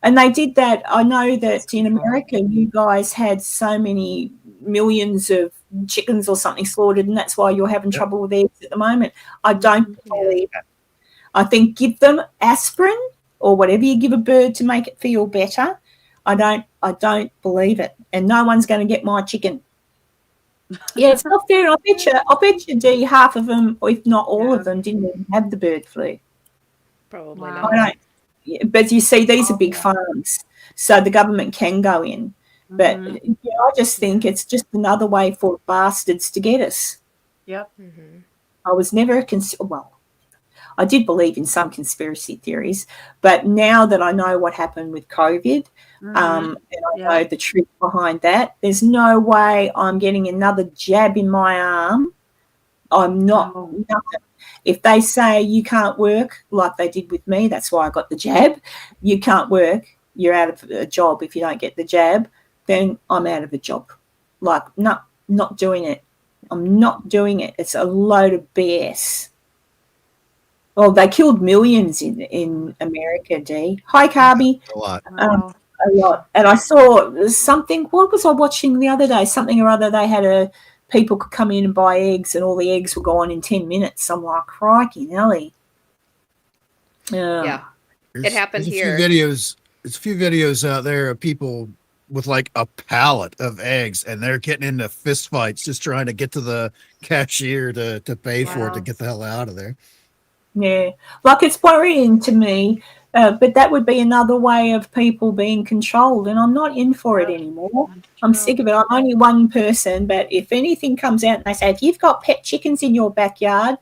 And they did that. I know that in America, you guys had so many millions of chickens or something slaughtered, and that's why you're having trouble with eggs at the moment. I don't believe it. I think give them aspirin or whatever you give a bird to make it feel better. I don't believe it. And no one's going to get my chicken. Yeah, it's not fair. I'll bet you, D, half of them, or if not all of them, didn't even have the bird flu.
Probably
Wow.
not.
I don't. Yeah, but you see, these are big farms, so the government can go in. But I just think it's just another way for bastards to get us.
Yep.
I was never well, I did believe in some conspiracy theories, but now that I know what happened with COVID, and I know the truth behind that, there's no way I'm getting another jab in my arm. I'm not nothing. If they say you can't work, like they did with me, that's why I got the jab. You can't work, you're out of a job if you don't get the jab, then I'm out of a job. Like, no, not doing it. I'm not doing it. It's a load of BS. Well, they killed millions in America, D. Hi, Carby.
A lot.
A lot. And I saw something, what was I watching the other day? Something or other, they had people could come in and buy eggs and all the eggs were gone in 10 minutes. I'm like, crikey, Nelly.
Yeah. It happened here.
There's a few videos out there of people with like a pallet of eggs and they're getting into fist fights just trying to get to the cashier to pay for it to get the hell out of there.
Yeah, like it's worrying to me, but that would be another way of people being controlled, and I'm not in for it anymore. I'm sick of it. I'm only one person, but if anything comes out and they say, if you've got pet chickens in your backyard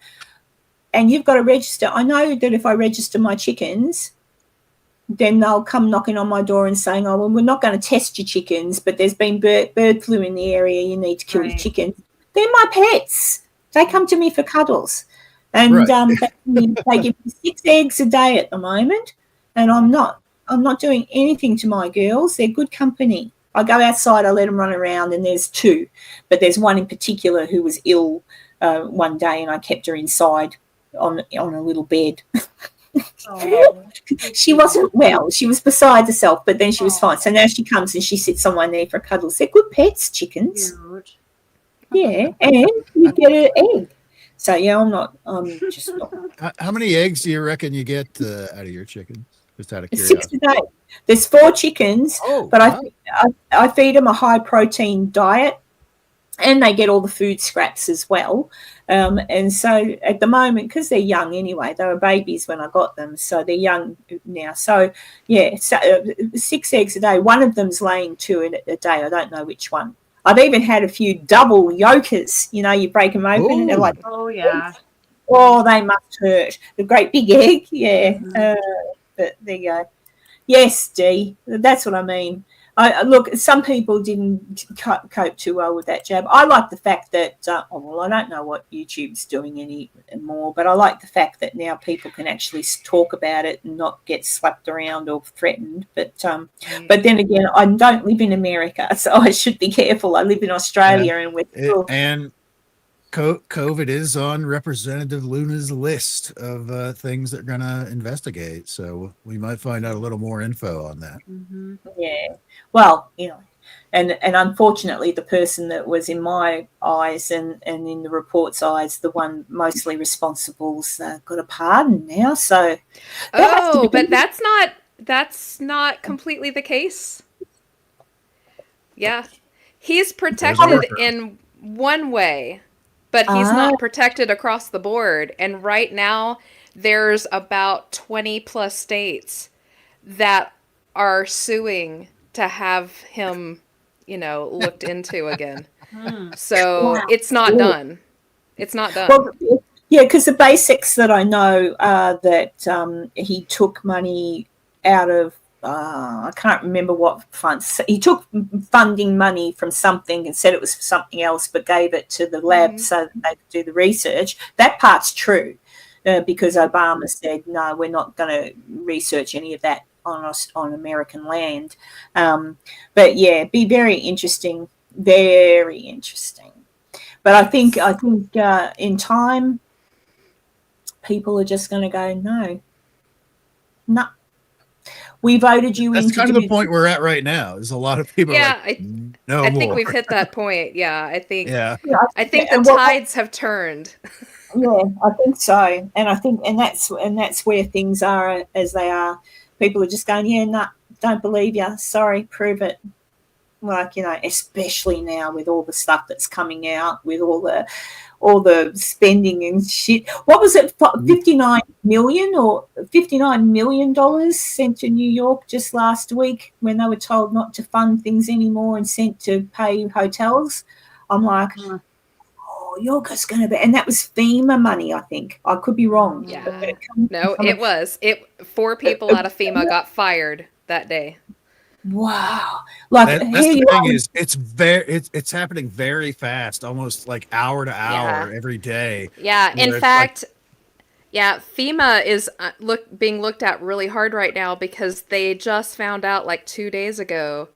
and you've got to register, I know that if I register my chickens, then they'll come knocking on my door and saying, oh, well, we're not going to test your chickens, but there's been bird flu in the area, you need to kill your chickens. They're my pets. They come to me for cuddles. And they give me 6 eggs a day at the moment, and I'm not doing anything to my girls. They're good company. I go outside, I let them run around, and there's 2, but there's one in particular who was ill one day, and I kept her inside on a little bed. She wasn't well. She was beside herself, but then she was fine. So now she comes and she sits on my knee for cuddles. They're good pets, chickens.
Cute.
Yeah, and you get an egg. So, yeah, I'm just not.
How many eggs do you reckon you get out of your chickens? Just out of curiosity.
6 a day. There's 4 chickens, but I feed them a high-protein diet, and they get all the food scraps as well. And so at the moment, because they're young anyway, they were babies when I got them, so they're young now. So, yeah, 6 eggs a day. One of them's laying 2 a day. I don't know which one. I've even had a few double yolkers. You know, you break them open and they're like,
oh, yeah.
Oh, they must hurt. The great big egg, yeah. But there you go. Yes, Dee, that's what I mean. Look, some people didn't cope too well with that jab. I like the fact that, I don't know what YouTube's doing anymore, but I like the fact that now people can actually talk about it and not get slapped around or threatened. But then again, I don't live in America, so I should be careful. I live in Australia, and we're still...
And COVID is on Representative Luna's list of things they're going to investigate. So we might find out a little more info on that.
Mm-hmm.
Yeah. Well, you know, and unfortunately, the person that was in my eyes and in the report's eyes, the one mostly responsible's got a pardon now. So,
but that's not completely the case. Yeah, he's protected in one way, but he's not protected across the board. And right now, there's about 20 plus states that are suing to have him, looked into again. So it's not done. It's not done.
Well, yeah, because the basics that I know are that he took money out of I can't remember what funds. He took funding money from something and said it was for something else, but gave it to the lab so that they could do the research. That part's true, because Obama said, no, we're not going to research any of that on American land. But yeah, be very interesting, very interesting. But I think in time, people are just going to go, no. We voted you in.
That's kind of the point we're at right now. Is a lot of people
Yeah,
are like, no
I
more.
think we've hit that point. Yeah, I think.
Yeah.
I think the tides have turned.
Yeah, I think so, and that's where things are as they are. People are just going, yeah, no, don't believe you. Sorry, prove it. Like, especially now with all the stuff that's coming out, with all the spending and shit. What was it? $59 million sent to New York just last week when they were told not to fund things anymore and sent to pay hotels. I'm like, oh, you're just going to be, and that was FEMA money, I think. I could be wrong.
Yeah. No, it was. 4 people out of FEMA got fired that day.
Wow. Like,
that's the thing is, it's happening very fast, almost like hour to hour every day.
Yeah. In fact, FEMA is being looked at really hard right now because they just found out like 2 days ago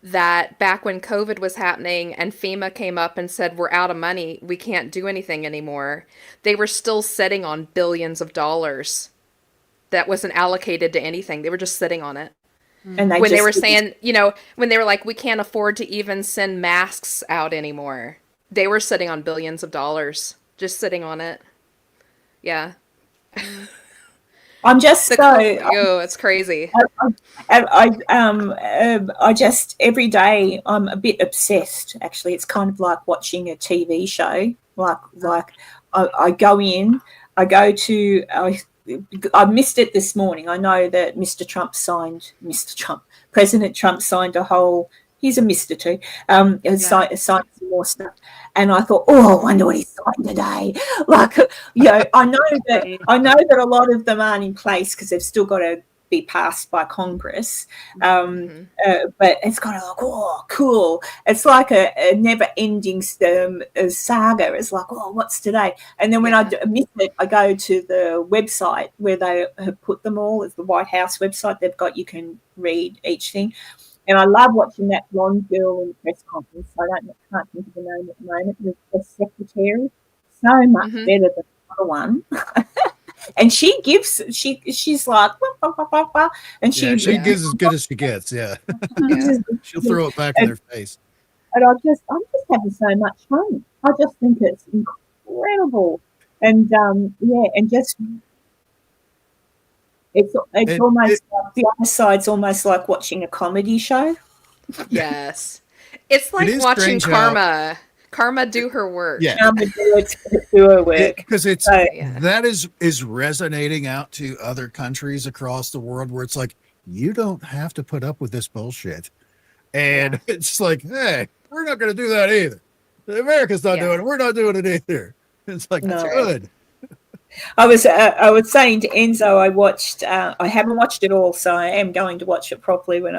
that back when COVID was happening and FEMA came up and said, we're out of money, we can't do anything anymore, they were still sitting on billions of dollars that wasn't allocated to anything. They were just sitting on it.
And
when they were saying, when they were like, we can't afford to even send masks out anymore, they were sitting on billions of dollars, just sitting on it. Yeah.
I'm just
it's crazy.
I just every day I'm a bit obsessed. Actually, it's kind of like watching a TV show. Like I go in, I missed it this morning. I know that President Trump signed a whole. He's a Mr. too. Signed some more stuff, and I thought, I wonder what he signed today. Like, I know that a lot of them aren't in place because they've still got to be passed by Congress. But it's kind of like, cool. It's like a never-ending saga. It's like, what's today? And then when I miss it, I go to the website where they have put them all. It's the White House website. You can read each thing. And I love watching that blonde girl in the press conference. I can't think of the name at the moment. The secretary, so much better than the other one. And she's like, and she
gives as good as she gets. Yeah. She'll throw it back in their face.
And I'm just having so much fun. I just think it's incredible. And and just. It's almost like the other side's almost like watching a comedy show.
Yes. It's like watching Karma do her work.
Yeah.
Karma do her work.
Because that is resonating out to other countries across the world where it's like, you don't have to put up with this bullshit. And it's like, hey, we're not going to do that either. America's not doing it. We're not doing it either. It's like, that's good.
I was saying to Enzo, I haven't watched it all, so I am going to watch it properly when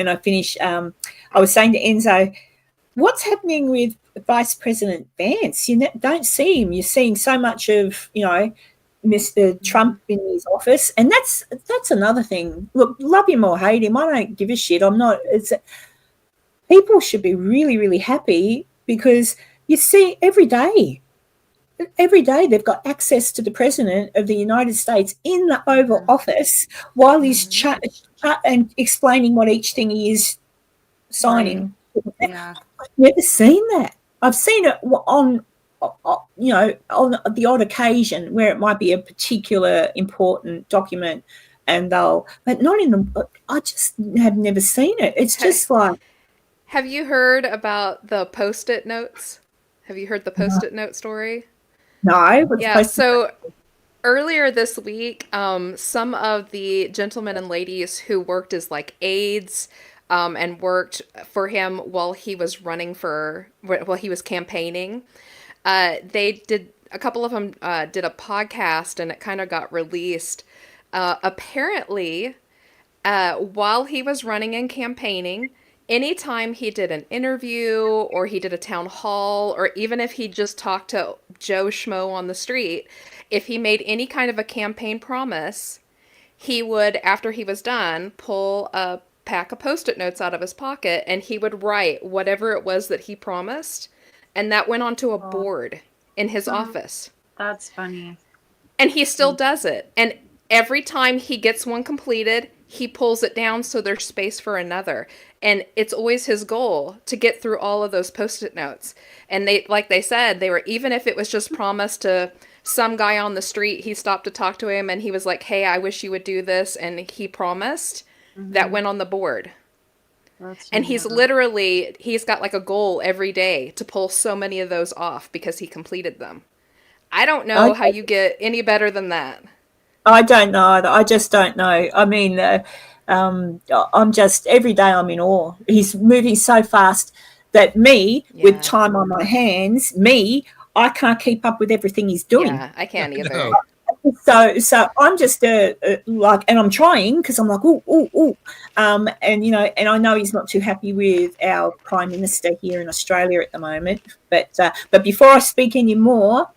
I finish. I was saying to Enzo, what's happening with Vice President Vance? You don't see him. You're seeing so much of Mr. Trump in his office, and that's another thing. Look, love him or hate him, I don't give a shit. People should be really, really happy because you see every day they've got access to the President of the United States in the Oval Office while he's chat and explaining what each thing he is signing.
Yeah.
I've never seen that. I've seen it on the odd occasion where it might be a particular important document, but not in them. I just have never seen it. It's just like.
Have you heard about the Post-it notes? Have you heard the Post-it note story?
No.
So earlier this week, some of the gentlemen and ladies who worked as like aides and worked for him while he was campaigning, a couple of them did a podcast and it kind of got released. Apparently, while he was running and campaigning, anytime he did an interview or he did a town hall, or even if he just talked to Joe Schmo on the street, if he made any kind of a campaign promise, he would, after he was done, pull a pack of Post-it notes out of his pocket and he would write whatever it was that he promised. And that went onto a board in his office.
That's funny.
And he still does it. And every time he gets one completed, he pulls it down so there's space for another. And it's always his goal to get through all of those Post-it notes. And they, like they said, they were, even if it was just promised to some guy on the street, he stopped to talk to him and he was like, hey, I wish you would do this. And he promised, that went on the board. And he's got like a goal every day to pull so many of those off because he completed them. I don't know how you get any better than that.
I don't know either. I just don't know. I mean, I'm just, every day I'm in awe. He's moving so fast that with time on my hands, I can't keep up with everything he's doing.
Yeah, I can't either.
No.
So I'm just like, and I'm trying because I'm like, and you know, and I know he's not too happy with our Prime Minister here in Australia at the moment. But before I speak any more,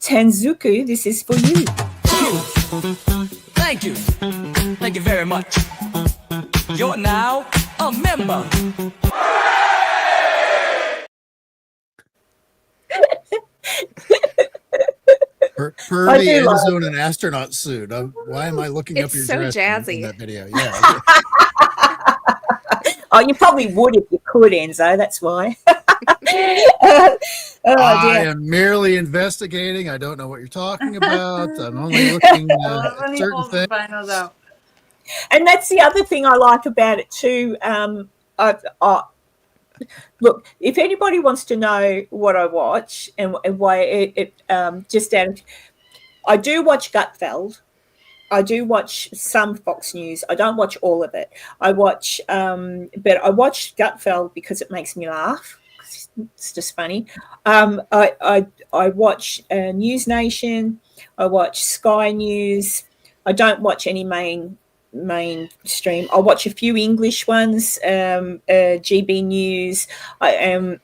Tanzuku, this is for you.
Thank you. Thank you very much. You're now a member.
Per the Amazon and astronaut suit. Why am I looking up your
so
dress
jazzy
in that video? Yeah.
Oh, you probably would if you could, Enzo. That's why.
I am merely investigating. I don't know what you're talking about. I'm only looking at certain things.
And that's the other thing I like about it too. Look, if anybody wants to know what I watch and why I do watch Gutfeld. I do watch some Fox News. I don't watch all of it. I watch, but I watch Gutfeld because it makes me laugh. It's just funny. I watch News Nation. I watch Sky News. I don't watch any mainstream. I watch a few English ones, GB News. But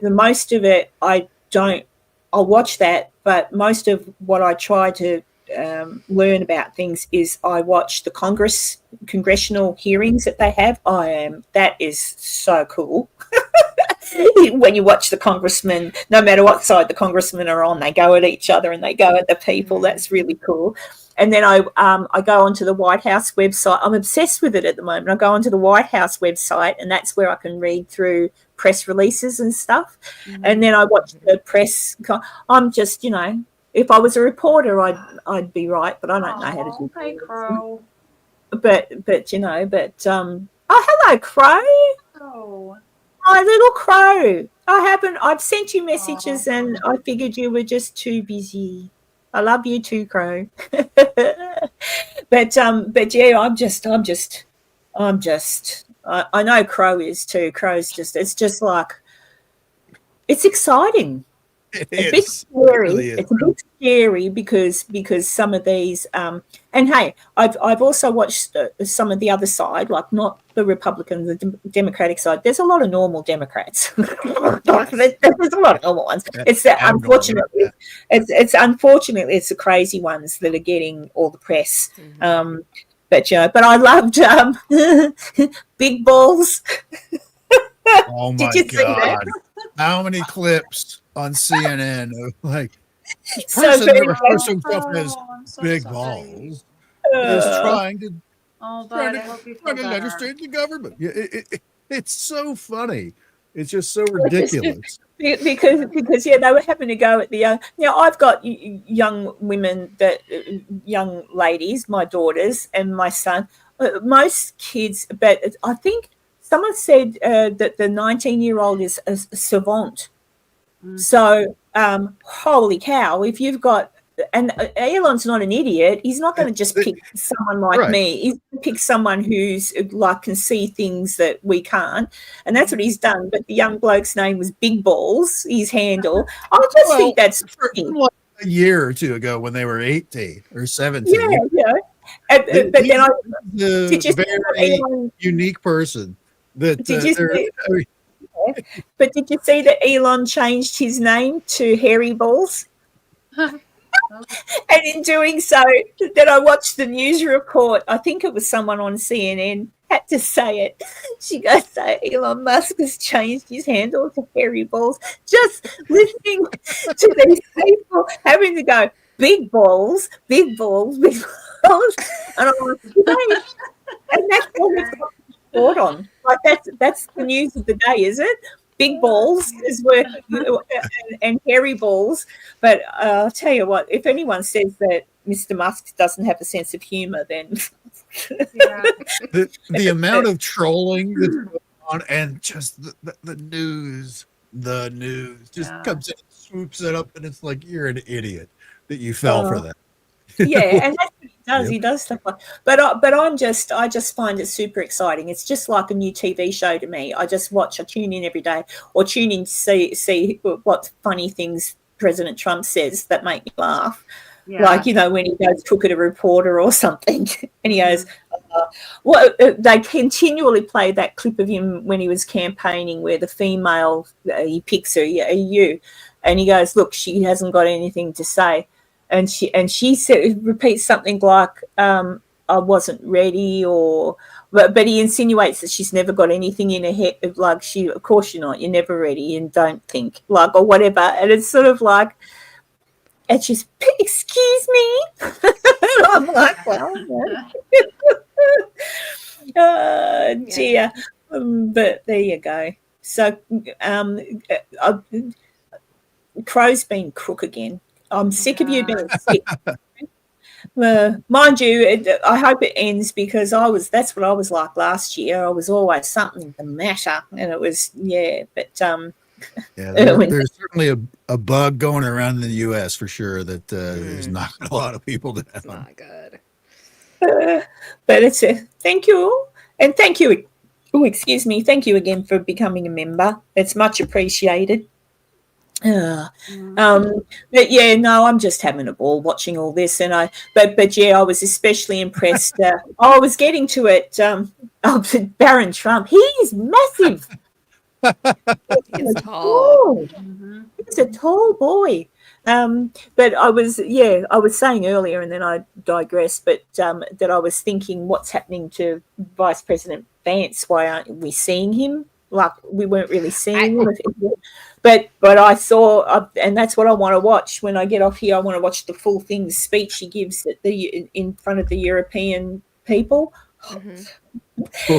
the most of it I don't. I'll watch that, but most of what I try to learn about things is I watch the congressional hearings that they have. That is so cool. When you watch the congressmen, no matter what side the congressmen are on, they go at each other and they go at the people. That's really cool. And then I go onto the White House website. I'm obsessed with it at the moment. I go onto the White House website, and that's where I can read through press releases and stuff. And then I watch the press. I'm just, you know, if I was a reporter, I'd be right, but I don't know how to do
Hey, Crow.
But oh, hello, Crow.
Oh.
My little Crow. I've sent you messages and I figured you were just too busy. I love you too, Crow. but yeah, I know Crow is too. Crow's just, it's just like, it's exciting. It's a bit scary. It's a bit scary because some of these and hey, I've also watched some of the other side, like not the Republican, the Democratic side. There's a lot of normal Democrats. There's a lot of normal ones. It's unfortunately, it's the crazy ones that are getting all the press. But I loved Big Balls.
Oh my God! How many clips on CNN of like this person that refers to himself as big balls is trying to legislate the government? It's so funny. It's just so ridiculous.
Because yeah, they were having to go at the young. Now I've got young women, young ladies, my daughters and my son. Most kids, but I think someone said that the 19-year-old is a savant. So, holy cow! If you've got, and Elon's not an idiot. He's not going to just pick someone like me. He's going to pick someone who's like can see things that we can't, and that's what he's done. But the young bloke's name was Big Balls. His handle. I think that's
like a year or two ago when they were 18 or 17.
Yeah. But then
He's
did you
a
see that
very
Elon?
unique person. That
Did you see? But did you see that Elon changed his name to Hairy Balls? And in doing so, then I watched the news report. I think it was someone on CNN had to say it. She goes, so Elon Musk has changed his handle to Hairy Balls. Just listening to these people having to go, big balls, big balls, big balls. And I'm like, and that's what it's got report on. Like that's the news of the day, is it? Big balls is work and hairy balls. But I'll tell you what, if anyone says that Mr. Musk doesn't have a sense of humor, then
the amount of trolling that's going on, and just the news just comes in and swoops it up, and it's like you're an idiot that you fell for that.
Yeah, and that's what he does. He does stuff like. But I just find it super exciting. It's just like a new TV show to me. I tune in every day, or tune in to see what funny things President Trump says that make me laugh. Yeah. Like, when he goes cook at a reporter or something, and he goes, they continually play that clip of him when he was campaigning where the female, he picks her, you, and he goes, look, she hasn't got anything to say. And she repeats something like, I wasn't ready, but he insinuates that she's never got anything in her head, like of course you're not, you're never ready and don't think, like, or whatever. And it's sort of like, and she's, excuse me. And I'm like, well, oh dear. But there you go. So Crow's been crook again. I'm sick of you being sick. Mind you, I hope it ends, because that's what I was like last year. I was always something the matter, and it was, but
there's certainly a bug going around in the U.S. for sure that is knocking a lot of people down. It's
not good.
But it's thank you, and thank you. Oh, excuse me. Thank you again for becoming a member. It's much appreciated. But yeah, no, I'm just having a ball watching all this, and I was especially impressed. I was getting to it. Baron Trump, he's massive. He's tall. He's a tall boy. But I was saying earlier, and then I digressed, but that I was thinking, what's happening to Vice President Vance? Why aren't we seeing him? Like, we weren't really seeing him. But I saw, and that's what I want to watch when I get off here. I want to watch the full thing, speech he gives in front of the European people.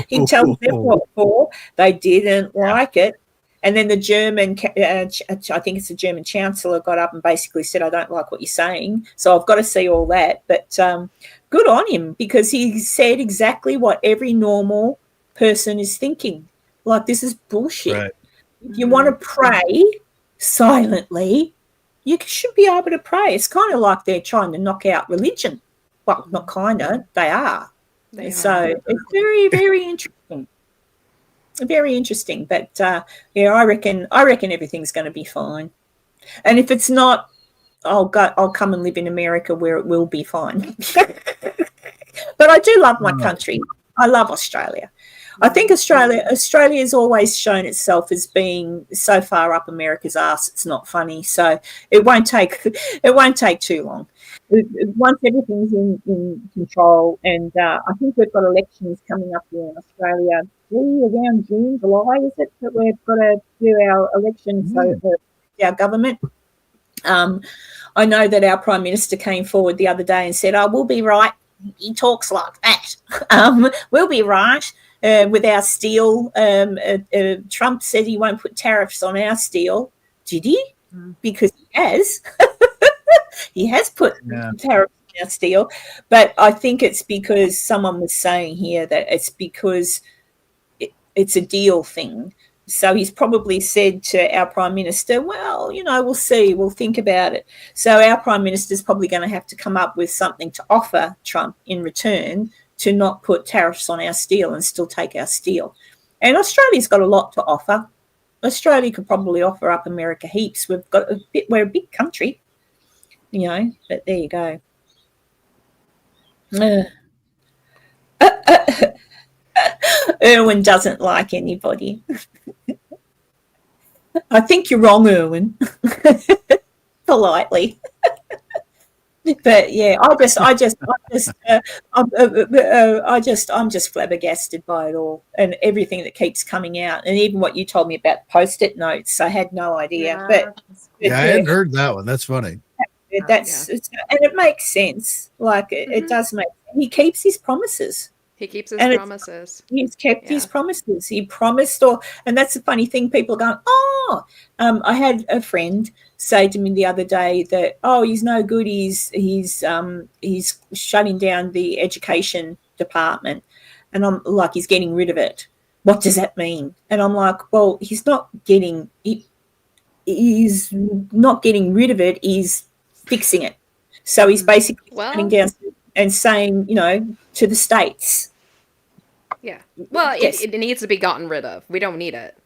He tells them what for. They didn't like it. And then the German, I think it's the German chancellor, got up and basically said, I don't like what you're saying. So I've got to see all that. But good on him, because he said exactly what every normal person is thinking. Like, this is bullshit. Right. If you want to pray silently, you should be able to pray. It's kind of like they're trying to knock out religion. Well, not kind of, they are. It's very, very interesting. Very interesting. But I reckon everything's going to be fine. And if it's not, I'll come and live in America where it will be fine. But I do love my country. I love Australia. I think Australia has always shown itself as being so far up America's arse, it's not funny. So it won't take too long. Once everything's in control, and I think we've got elections coming up here in Australia, around June, July, is it, that we've got to do our elections for our government. I know that our Prime Minister came forward the other day and said, we'll be right. He talks like that. We'll be right. With our steel, Trump said he won't put tariffs on our steel. Did he? Because he has. He has put tariffs on our steel. But I think it's because someone was saying here that it's because it's a deal thing. So he's probably said to our Prime Minister, well, we'll see, we'll think about it. So our Prime Minister is probably going to have to come up with something to offer Trump in return to not put tariffs on our steel and still take our steel. And Australia's got a lot to offer. Australia could probably offer up America heaps. We're a big country, but there you go. Erwin doesn't like anybody. I think you're wrong, Erwin. Politely. But yeah, I'm just flabbergasted by it all and everything that keeps coming out, and even what you told me about post-it notes. I had no idea, but
I hadn't heard that one. That's funny.
And it makes sense. Like it does make. He keeps his promises.
He keeps his promises.
He's kept his promises. He promised, and that's the funny thing. People are going, I had a friend say to me the other day that, he's no good. He's shutting down the education department, and I'm like, he's getting rid of it. What does that mean? And I'm like, well, he's not getting rid of it. He's fixing it. So he's basically shutting down and saying, to the states.
Yeah. Well, it needs to be gotten rid of. We don't need it.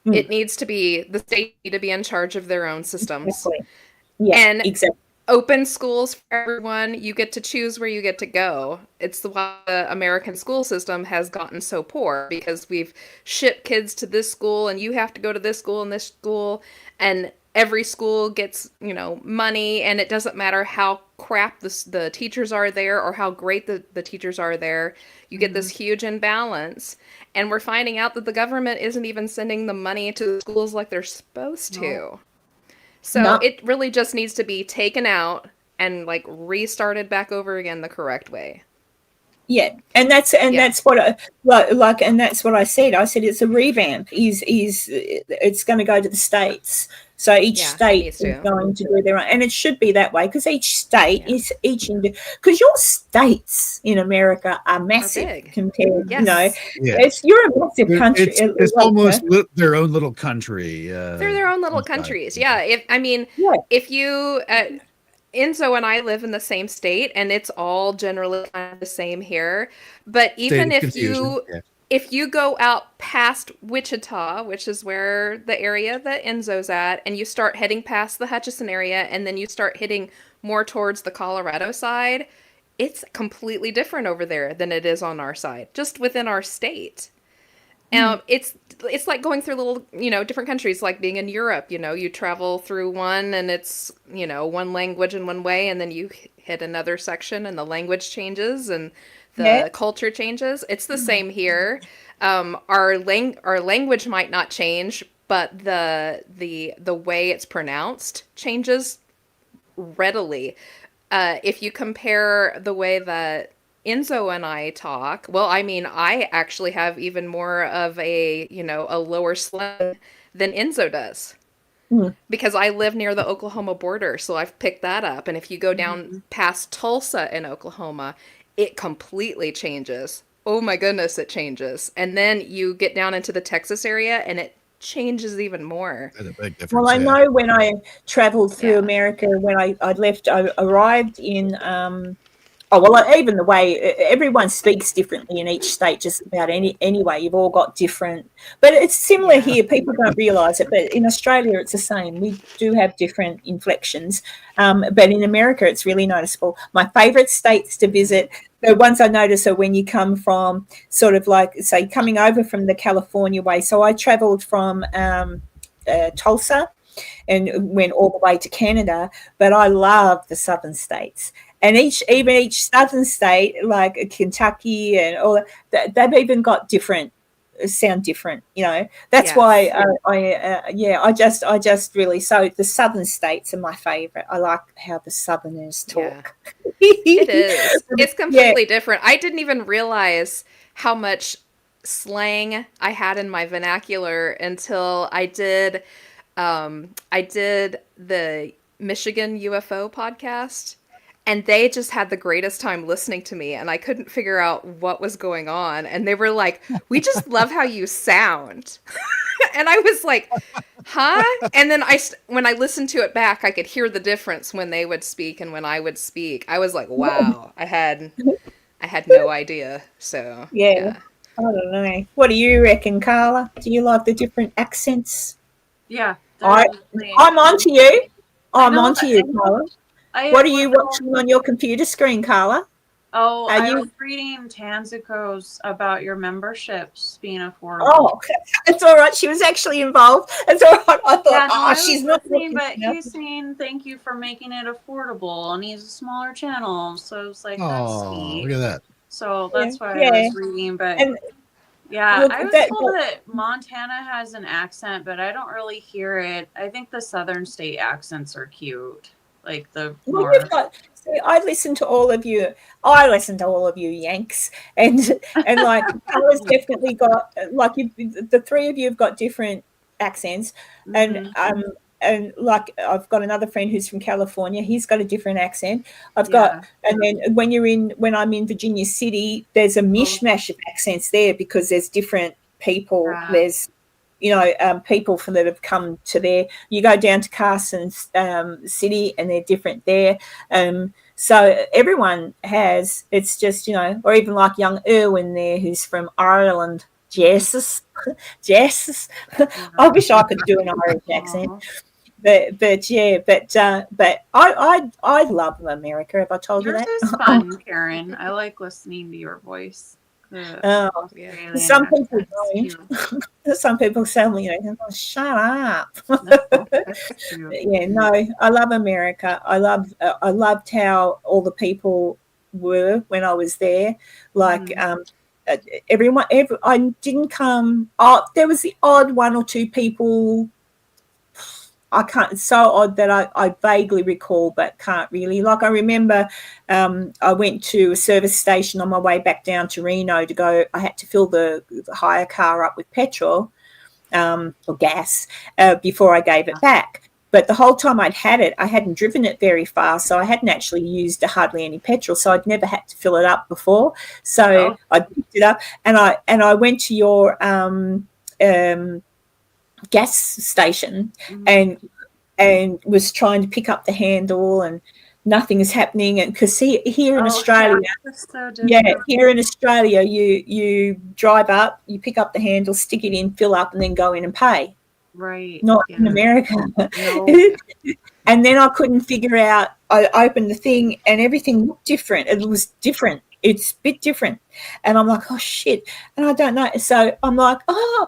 It needs to be, the state need to be in charge of their own systems.
Exactly. Yeah,
and
exactly.
Open schools for everyone. You get to choose where you get to go. It's why the American school system has gotten so poor, because we've shipped kids to this school and you have to go to this school and this school, and every school gets, money, and it doesn't matter how crap the teachers are there or how great the teachers are there. You get this huge imbalance, and we're finding out that the government isn't even sending the money to the schools like they're supposed to. So it really just needs to be taken out and restarted back over again the correct way.
Yeah, and that's what I said. I said it's a revamp. It's going to go to the states. So each state is going to do their own, and it should be that way, because each state is because your states in America are massive compared. You're a massive country.
It's almost their own little country.
They're their own little countries. Yeah. If you. Enzo and I live in the same state, and it's all generally kind of the same here. But even if you go out past Wichita, which is where the area that Enzo's at, and you start heading past the Hutchinson area, and then you start hitting more towards the Colorado side, it's completely different over there than it is on our side, just within our state. It's like going through little, different countries, like being in Europe. You travel through one, and it's, one language in one way, and then you hit another section and the language changes and the culture changes. It's the same here. Our language might not change, but the way it's pronounced changes readily. If you compare the way that Enzo and I talk, I actually have even more of a lower slang than Enzo does. Because I live near the Oklahoma border, so I've picked that up. And if you go down past Tulsa in Oklahoma, it completely changes. Oh my goodness, it changes. And then you get down into the Texas area, and it changes even more.
There's a big difference.
Well, I know when I traveled through America, when I arrived in even the way everyone speaks differently in each state, just about anyway, you've all got different, but it's similar here. People don't realise it, but in Australia it's the same. We do have different inflections, but in America it's really noticeable. My favourite states to visit, the ones I notice, are when you come from sort of like, say, coming over from the California way. So I travelled from Tulsa and went all the way to Canada, but I love the southern states. And each southern state, like Kentucky and all that, they've even got sound different. That's why I just really, so the southern states are my favorite. I like how the southerners talk.
It is. It's completely different. I didn't even realize how much slang I had in my vernacular until I did the Michigan UFO podcast. And they just had the greatest time listening to me, and I couldn't figure out what was going on. And they were like, "We just love how you sound." And I was like, "Huh?" And then when I listened to it back, I could hear the difference when they would speak and when I would speak. I was like, "Wow, I had no idea." So
yeah. I don't know. What do you reckon, Carla? Do you like the different accents?
Yeah,
I'm onto you. I'm onto you, Carla. What are you watching on your computer screen, Carla?
Oh,
Are
I
you?
was reading Tanzico's about your memberships being affordable.
Oh, it's all right. She was actually involved. It's all right. I thought,
Yeah, no,
oh,
I
she's
was
not
listening,
looking.
but he's saying thank you for making it affordable, and he's a smaller channel, so it's like that's
Oh, look
sweet.
at that.
So
Yeah,
that's why I
yeah.
was reading, but
And
yeah,
look,
I was
that.
told that Montana has an accent, but I don't really hear it. I think the southern state accents are cute, like the
Well,
more.
you've got. See, I listen to all of you. I listen to all of you Yanks, and like Carla's definitely got like you. The three of you have got different accents, and
Mhm.
and like I've got another friend who's from California. He's got a different accent. I've got,
Yeah.
and then when I'm in Virginia City, there's a
Oh,
mishmash of accents there because there's different people.
yeah.
There's people from that have come to there. You go down to Carson City, and they're different there. So everyone has. It's just or even like young Irwin there, who's from Ireland. Jesus, Jesus. I wish I could do an Irish accent,
Aw.
but yeah, but I love America. Have I told you
Yours
that?
is fun, Karen. I like listening to your voice. The
Oh,
Australian
some people
accent's
don't.
cute.
Some people tell me, oh, shut up.
No, that's cute.
Yeah, no, I love America. I loved how all the people were when I was there. Like
Mhm.
everyone, I didn't come. Oh, there was the odd one or two people. I can't. It's so odd that I vaguely recall, but can't really. Like I remember, I went to a service station on my way back down to Reno to go. I had to fill the hire car up with petrol or gas before I gave it back. But the whole time I'd had it, I hadn't driven it very far, so I hadn't actually used hardly any petrol. So I'd never had to fill it up before. So
Oh.
I picked it up, and I went to your gas station
Mhm.
and was trying to pick up the handle, and nothing is happening. And because here in
Oh, yeah,
Australia,
that's so
yeah,
different.
here in Australia, you drive up, you pick up the handle, stick it in, fill up, and then go in and pay.
Right.
Not in
Yeah.
America.
No.
And then I couldn't figure out. I opened the thing, and everything looked different. It was different. It's a bit different, and I'm like, oh shit, and I don't know. So I'm like, oh,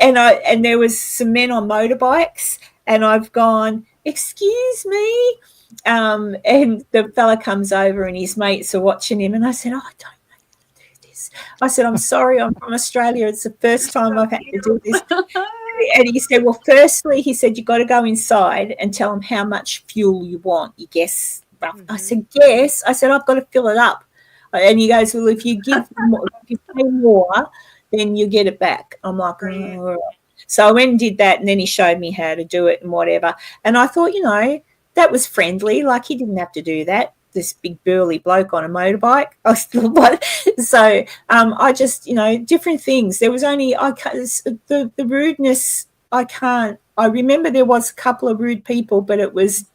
and there was some men on motorbikes, and I've gone, excuse me, and the fella comes over, and his mates are watching him, and I said, oh, I don't know how to do this. I said, I'm sorry, I'm from Australia. It's the first time
So
I've had to
cute.
do this. And he said, well, firstly, he said, you've got to go inside and tell them how much fuel you want. You guess. I said, yes. I said, I've got to fill it up. And he goes, well, if you give more, if you pay more, then you get it back. I'm like,
Right.
all right. So I went and did that, and then he showed me how to do it and whatever. And I thought, that was friendly. Like, he didn't have to do that. This big burly bloke on a motorbike. So I just, different things. There was only the rudeness. I can't. I remember there was a couple of rude people, but it wasn't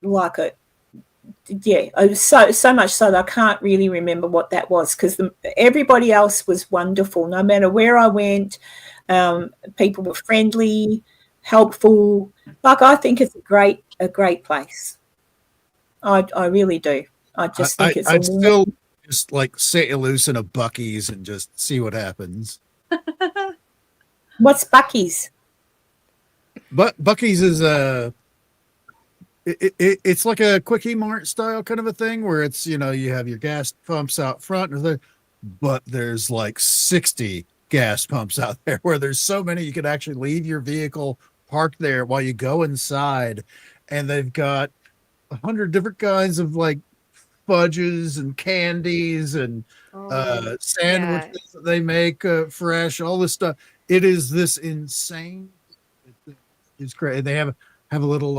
like a. Yeah, it was so much so that I can't really remember what that was, because everybody else was wonderful. No matter where I went, people were friendly, helpful. Like, I think it's a great place. I really do. I just think it's
I'd still just like set you loose in a Bucky's and just see what happens.
What's Bucky's?
But Bucky's is it's like a Quickie Mart style kind of a thing where it's, you have your gas pumps out front, but there's like 60 gas pumps out there where there's so many you could actually leave your vehicle parked there while you go inside, and they've got 100 different kinds of like fudges and candies and sandwiches that they make fresh, all this stuff. It is this insane. It's great. And they have a little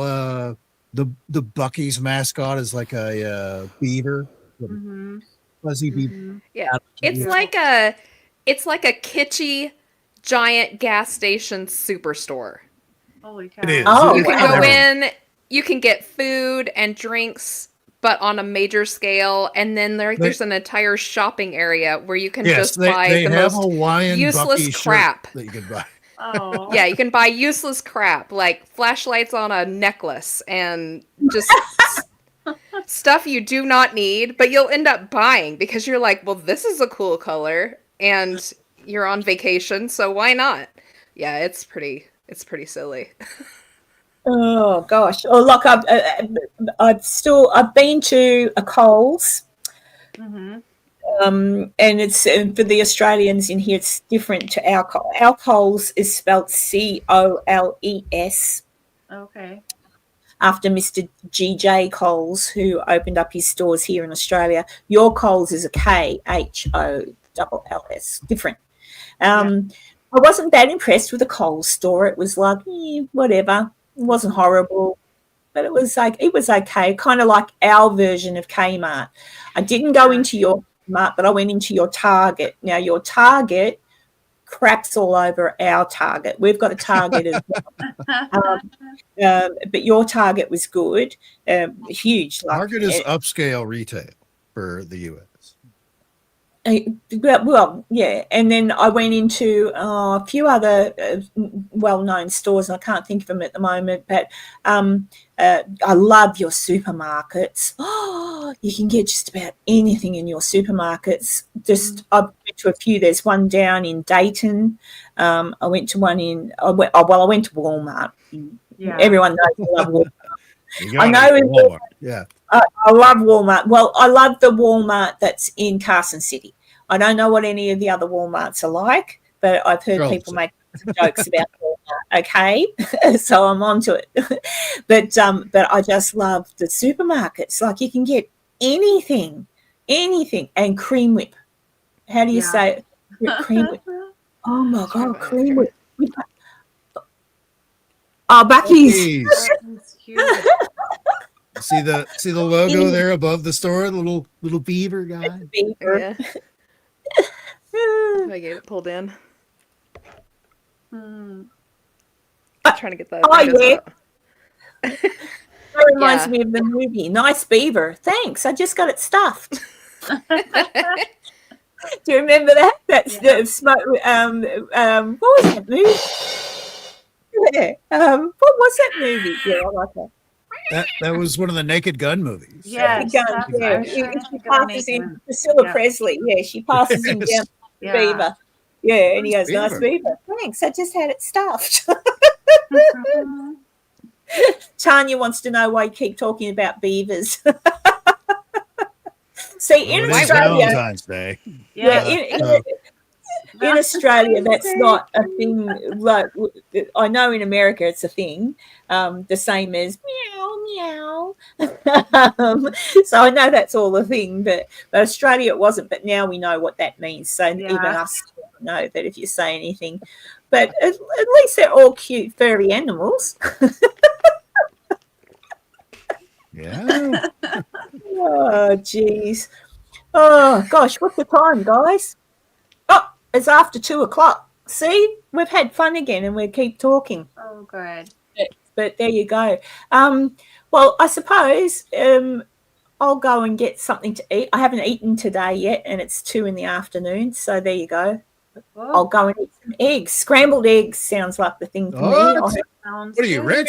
the Bucky's mascot is like a beaver, fuzzy beaver.
Yeah, it's like a kitschy giant gas station superstore.
Holy cow!
It is.
Oh,
You can
wow.
go in, you can get food and drinks, but on a major scale, and then there's an entire shopping area where you can just buy
they
the
have
most
Hawaiian
useless
Bucky
crap.
shirt that you can buy.
Oh.
Yeah, you can buy useless crap like flashlights on a necklace and just stuff you do not need, but you'll end up buying because you're like, well, this is a cool color, and you're on vacation, so why not? Yeah, it's pretty silly.
Oh gosh! Oh, look, I've been to a Coles,
Mm-hmm.
and it's for the Australians in here. It's different to our Coles. Our Coles is spelt Coles
Okay.
after Mr. G.J. Coles, who opened up his stores here in Australia. Your Coles is a K-H-O-L-L-S, different. I wasn't that impressed with the Coles store. It was like, whatever. It wasn't horrible, but it was okay, kind of like our version of Kmart. I didn't go into your Kmart, but I went into your Target. Now, your Target craps all over our Target. We've got a Target as well. But your Target was good, huge.
Target is upscale retail for the U.S.
Well, yeah. And then I went into a few other well-known stores, and I can't think of them at the moment, but I love your supermarkets. Oh, you can get just about anything in your supermarkets. I've been to a few. There's one down in Dayton. I went to one I went to Walmart.
Yeah.
Everyone knows I love Walmart.
I know. Yeah.
I love Walmart. Well, I love the Walmart that's in Carson City. I don't know what any of the other Walmarts are like, but I've heard people make some jokes about Walmart. Okay, so I'm onto it. But I just love the supermarkets. Like, you can get anything, and Cream Whip. How do you say it? Cream Whip? Oh my God, Cream Whip. Oh, Buc-ee's.
That's cute.
See the logo there above the store, the little beaver guy.
Beaver.
Yeah. I get it pulled in. I'm trying to get that.
Oh, yeah. That reminds me of the movie Nice Beaver. Thanks. I just got it stuffed. Do you remember that? That's the smoke. What was that movie? Yeah. What was that movie? Yeah, I like that.
That was one of the Naked Gun movies.
Yes.
She passes in Priscilla Presley. Yeah, she passes him down the Beaver. Yeah, and he goes, "Nice Beaver. Thanks. I just had it stuffed." Tanya wants to know why you keep talking about beavers. See, in Australia,
Valentine's Day.
In Australia, that's not a thing. Like, I know in America it's a thing, the same as meow, meow. So I know that's all a thing, but Australia it wasn't. But now we know what that means. So even us know that if you say anything. But at least they're all cute, furry animals.
Yeah.
Oh, geez. Oh, gosh, what's the time, guys? Oh, it's after 2:00. See, we've had fun again, and we keep talking.
Oh, good.
But there you go. Well, I suppose I'll go and get something to eat. I haven't eaten today yet, and it's 2 p.m. So there you go.
Whoa.
I'll go and eat some eggs. Scrambled eggs sounds like the thing for me.
What are you, rich?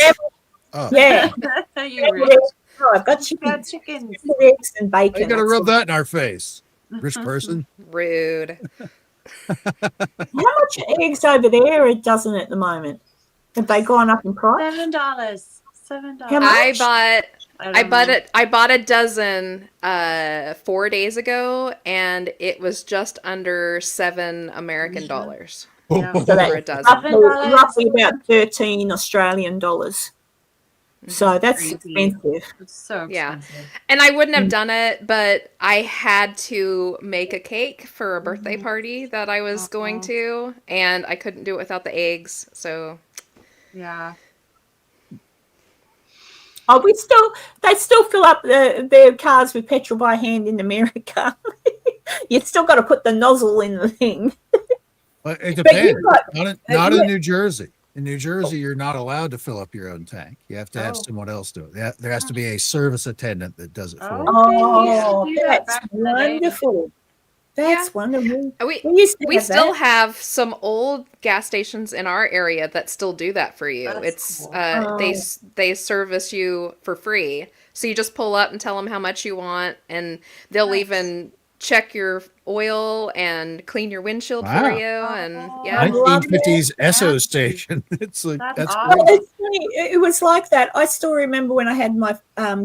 Oh. Yeah.
You rich.
Oh, I've got chickens. Eggs and bacon.
You got to rub that in our face, rich person.
Rude.
How much eggs over there it doesn't at the moment? Have they gone up in price?
$7.
How much?
I bought a dozen 4 days ago, and it was just under $7 American dollars.
Yeah.
So that's
for a dozen.
roughly about 13 Australian dollars. So that's expensive.
It's so expensive.
Yeah. And I wouldn't have done it, but I had to make a cake for a birthday party that I was going to, and I couldn't do it without the eggs. So
yeah.
Oh, they still fill up their cars with petrol by hand in America. You still got to put the nozzle in the thing.
But it depends. Not in New Jersey. In New Jersey, you're not allowed to fill up your own tank. You have to have someone else do it. There has to be a service attendant that does it for you.
Oh, that's wonderful. That's wonderful.
We
used to
we
have
still
that.
have some old gas stations in our area that still do that for you.
That's
It's
cool.
they service you for free. So you just pull up and tell them how much you want, and they'll even check your oil and clean your windshield for
Wow.
you. And
I
yeah,
love
1950s
it.
Esso station. It's like
That's
that's
awesome.
great.
It's funny. It was like that. I still remember when I had my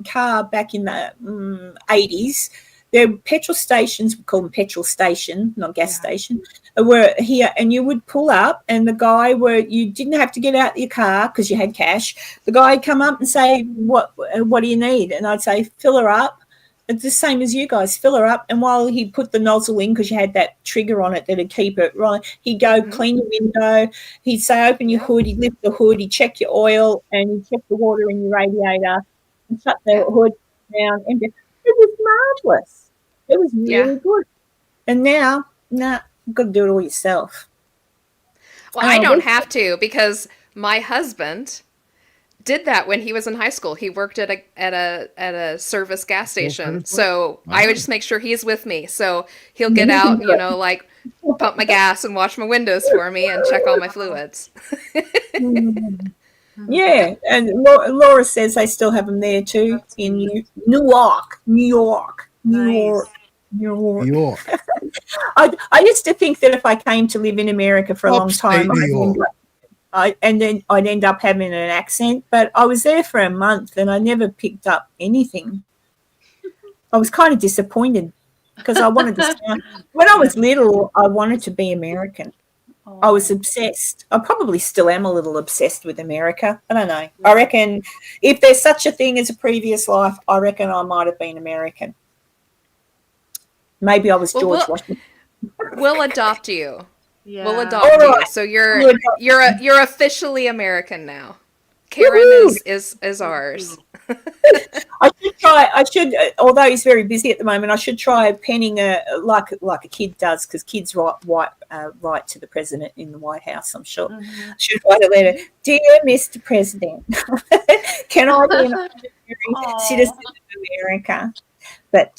car back in the 80s. There were petrol stations, we call them petrol station, not gas station, were here, and you would pull up, and the guy you didn't have to get out your car because you had cash. The guy would come up and say, "What do you need?" And I'd say, "Fill her up." It's the same as you guys, fill her up. And while he put the nozzle in, because you had that trigger on it that'd keep it right, he'd go clean your window. He'd say, open your hood. He'd lift the hood. He'd check your oil, and he'd check the water in your radiator and shut the hood down. And it was marvelous. It was really good. And now, nah, you've got to do it all yourself.
well, I don't have to because my husband did that when he was in high school. He worked at a service gas station. So I would just make sure he's with me. So he'll get out, like pump my gas and wash my windows for me and check all my fluids.
Yeah, and Laura says they still have them there too in New York. I used to think that if I came to live in America for a long time, I'd end up having an accent, but I was there for a month and I never picked up anything. I was kind of disappointed because I wanted to sound. When I was little, I wanted to be American. I was obsessed. I probably still am a little obsessed with America. I don't know. I reckon if there's such a thing as a previous life, I reckon I might have been American. Maybe I was George Washington.
We'll adopt you.
Yeah.
We'll adopt you. So you're officially American now. Karen is ours.
I should, although he's very busy at the moment, I should try penning like a kid does, because kids write to the president in the White House, I'm sure. I should write a letter. Dear Mr. President, can I be an honorary citizen of America? But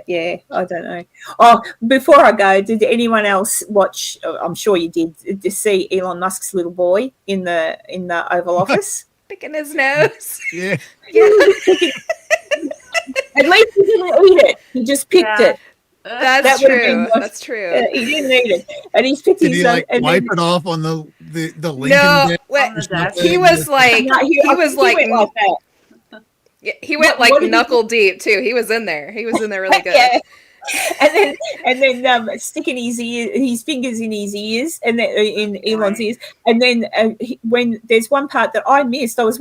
yeah, I don't know. Oh, before I go, did anyone else watch? I'm sure you did. To see Elon Musk's little boy in the Oval Office
picking his nose.
Yeah.
At least he didn't eat it. He just picked it.
That's true. That's true.
He didn't eat it, and he's picked his.
Did he wipe it off on the Lincoln?
No, he was like that. Yeah, he went like knuckle deep too. He was in there. He was in there really good.
Yeah. And then sticking his fingers in his ears, and then in Elon's ears, and then when there's one part that I missed, I was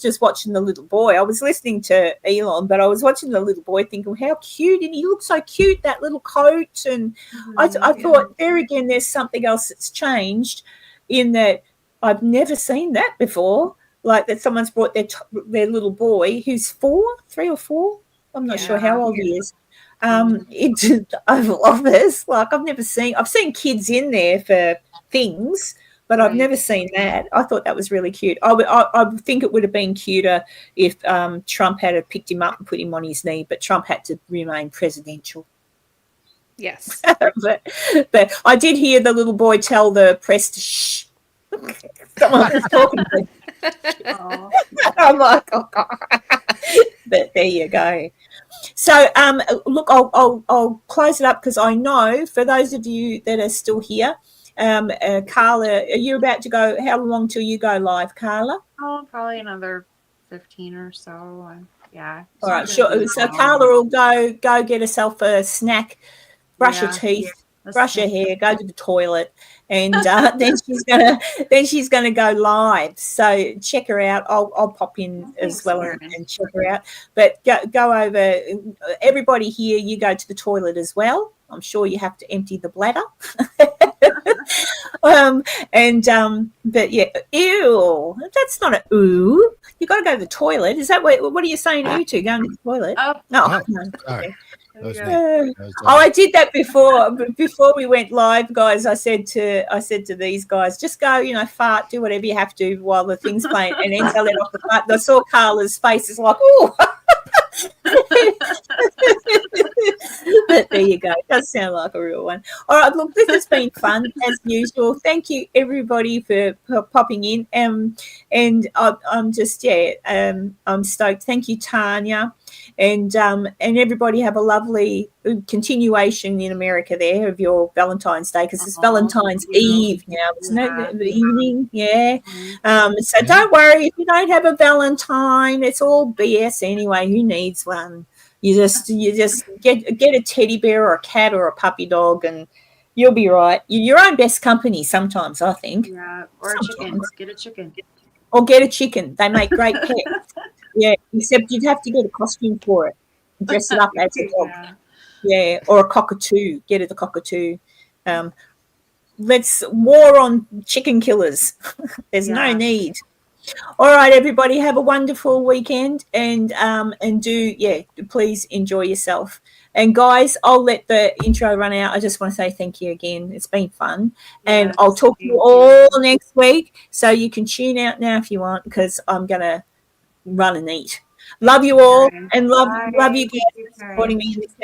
just watching the little boy. I was listening to Elon, but I was watching the little boy, thinking how cute, and he looks so cute, that little coat, and I thought there again, there's something else that's changed in that I've never seen that before. Like that someone's brought their little boy who's 3 or 4, I'm not sure how old he is, into the Oval Office. Like I've seen kids in there for things, but I've never seen that. I thought that was really cute. I would think it would have been cuter if Trump had picked him up and put him on his knee, but Trump had to remain presidential.
Yes.
but I did hear the little boy tell the press to shh. Someone was talking to him. I'm like, oh God. But there you go. So, look, I'll close it up because I know for those of you that are still here, Carla, are you about to go? How long till you go live, Carla?
Oh, probably another 15 or so. Yeah.
All right, sure. So Carla will go get herself a snack, brush her teeth, brush her hair, go to the toilet, and then she's gonna go live. So check her out. I'll pop in as well and check her out. But go over. Everybody here, you go to the toilet as well. I'm sure you have to empty the bladder. But yeah, ew. That's not a ooh. You got to go to the toilet. Is that what are you saying ooh to? Going to the toilet? No.
Sorry.
I did that before we went live, guys. I said to these guys, just go, fart, do whatever you have to while the thing's playing, and then I let off the fart. And I saw Carla's face is like, oh. But there you go. It does sound like a real one. All right, look, this has been fun as usual. Thank you everybody for popping in. And I'm just I'm stoked. Thank you, Tanya, and everybody have a lovely continuation in America there of your Valentine's Day, because it's Valentine's Eve now, isn't it? The evening, yeah. So don't worry if you don't have a Valentine. It's all BS anyway. Who needs one? You just get a teddy bear or a cat or a puppy dog, and you'll be right. You're your own best company sometimes, I think.
Yeah, or a chicken. Get a chicken.
Or get a chicken. They make great pets. Yeah, except you'd have to get a costume for it. Dress it up as a dog. Yeah, or a cockatoo. Get it a cockatoo. Let's war on chicken killers. There's no need. All right, everybody, have a wonderful weekend, and please enjoy yourself. And guys, I'll let the intro run out. I just want to say thank you again. It's been fun, and I'll talk to you all next week. So you can tune out now if you want, because I'm gonna run and eat. Love you all, and love you guys for supporting me in this.